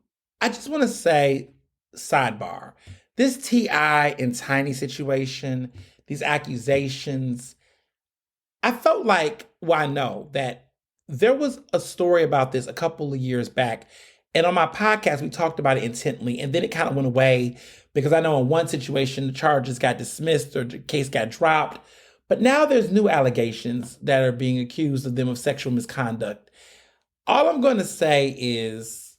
just want to say, sidebar, this T.I. and Tiny situation, these accusations, I felt like, I know that there was a story about this a couple of years back. And on my podcast, we talked about it intently. And then it kind of went away because I know in one situation, the charges got dismissed or the case got dropped. But now there's new allegations that are being accused of them of sexual misconduct. All I'm going to say is,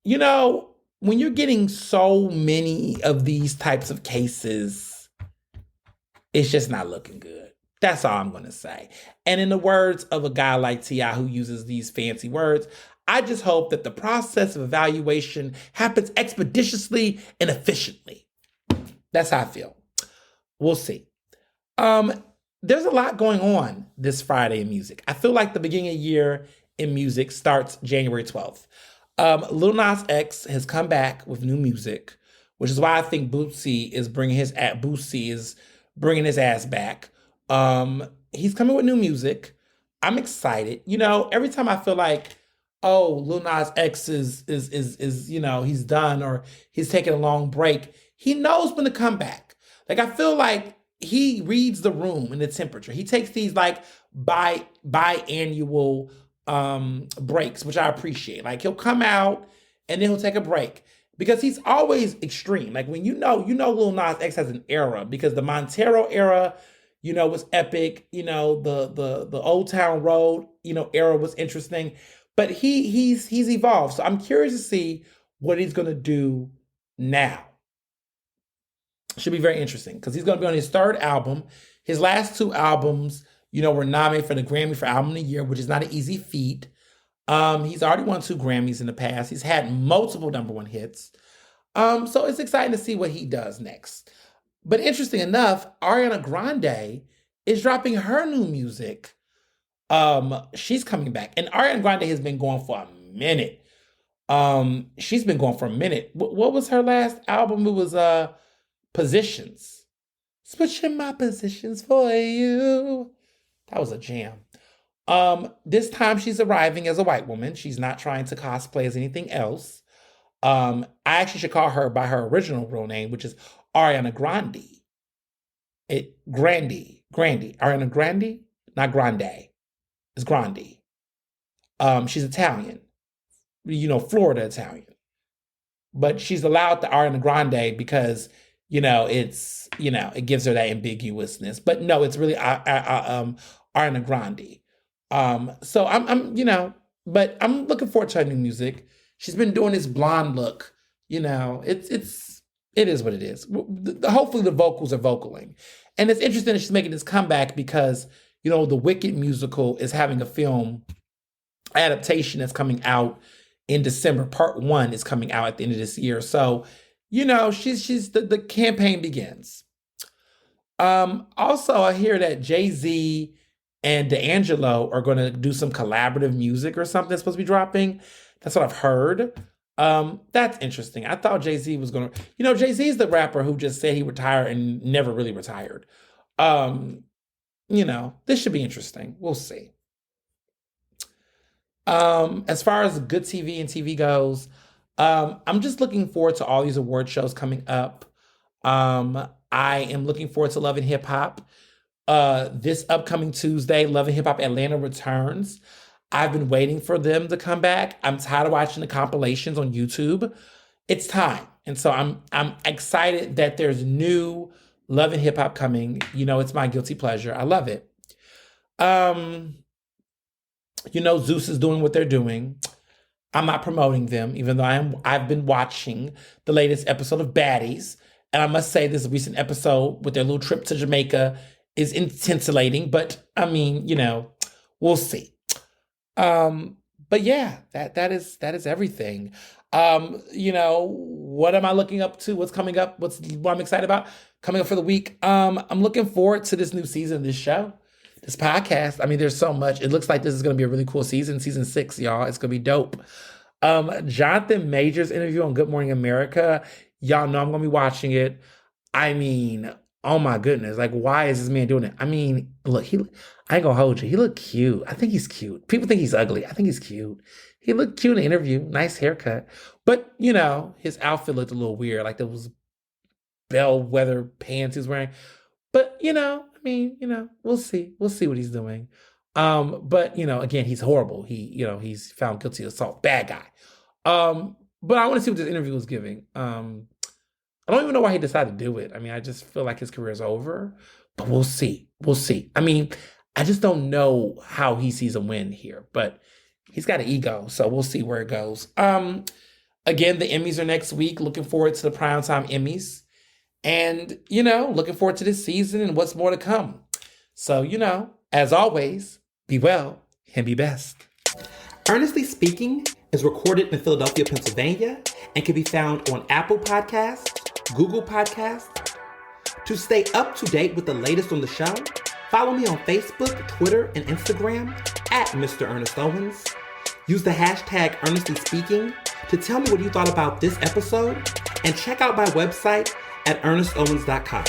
when you're getting so many of these types of cases, it's just not looking good. That's all I'm going to say. And in the words of a guy like T.I. who uses these fancy words, I just hope that the process of evaluation happens expeditiously and efficiently. That's how I feel. We'll see. There's a lot going on this Friday in music. I feel like the beginning of the year in music starts January 12th. Lil Nas X has come back with new music, which is why I think Bootsy is bringing his ass back. He's coming with new music. I'm excited. Every time I feel like, Lil Nas X is he's done or he's taking a long break, he knows when to come back. Like, I feel like he reads the room and the temperature. He takes these like biannual breaks, which I appreciate. Like, he'll come out and then he'll take a break because he's always extreme. Like, when Lil Nas X has an era because the Montero era, was epic. The Old Town Road, era was interesting, but he's evolved. So I'm curious to see what he's going to do now. Should be very interesting because he's going to be on his third album. His last two albums, were nominated for the Grammy for Album of the Year, which is not an easy feat. He's already won 2 Grammys in the past. He's had multiple #1 hits. So it's exciting to see what he does next. But interesting enough, Ariana Grande is dropping her new music. She's coming back. And Ariana Grande has been going for a minute. She's been going for a minute. What was her last album? It was Positions. Switching my positions for you. That was a jam. This time she's arriving as a white woman. She's not trying to cosplay as anything else. I actually should call her by her original real name, which is Ariana Grande. Ariana Grande? Not Grande. It's Grande. She's Italian. Florida Italian. But she's allowed the Ariana Grande because, it gives her that ambiguousness. But no, it's really Ariana Grande. So but I'm looking forward to her new music. She's been doing this blonde look. It is what it is. Hopefully the vocals are vocaling. And it's interesting that she's making this comeback because, the Wicked musical is having a film adaptation that's coming out in December. Part 1 is coming out at the end of this year. So, she's the campaign begins. Also, I hear that Jay-Z and D'Angelo are going to do some collaborative music or something that's supposed to be dropping. That's what I've heard. That's interesting. I thought Jay-Z was going to, Jay-Z is the rapper who just said he retired and never really retired. This should be interesting. We'll see. As far as good TV and TV goes, I'm just looking forward to all these award shows coming up. I am looking forward to Love and Hip Hop. This upcoming Tuesday, Love and Hip Hop Atlanta returns. I've been waiting for them to come back. I'm tired of watching the compilations on YouTube. It's time. And so I'm excited that there's new Love and Hip Hop coming. It's my guilty pleasure. I love it. Zeus is doing what they're doing. I'm not promoting them, even though I've been watching the latest episode of Baddies. And I must say this recent episode with their little trip to Jamaica is intimidating, but I mean, we'll see. But yeah, that is everything. What am I looking up to? What's coming up? What I'm excited about coming up for the week? I'm looking forward to this new season of this show, this podcast. I mean, there's so much. It looks like this is going to be a really cool season 6, y'all. It's going to be dope. Jonathan Majors interview on Good Morning America. Y'all know I'm going to be watching it. I mean, oh my goodness. Like, why is this man doing it? I mean, look, I ain't gonna hold you. He looked cute. I think he's cute. People think he's ugly. I think he's cute. He looked cute in the interview. Nice haircut. But, his outfit looked a little weird. Like those bellwether pants he's wearing. But, we'll see. We'll see what he's doing. But, again, he's horrible. He's found guilty of assault. Bad guy. But I want to see what this interview was giving. I don't even know why he decided to do it. I mean, I just feel like his career is over, but we'll see. We'll see. I mean, I just don't know how he sees a win here, but he's got an ego, so we'll see where it goes. Again, the Emmys are next week. Looking forward to the primetime Emmys. And, looking forward to this season and what's more to come. So, as always, be well and be best. Ernestly Speaking is recorded in Philadelphia, Pennsylvania, and can be found on Apple Podcasts, Google Podcasts. To stay up to date with the latest on the show, follow me on Facebook, Twitter, and Instagram at Mr. Ernest Owens. Use the hashtag Ernestly Speaking to tell me what you thought about this episode, and check out my website at ernestowens.com.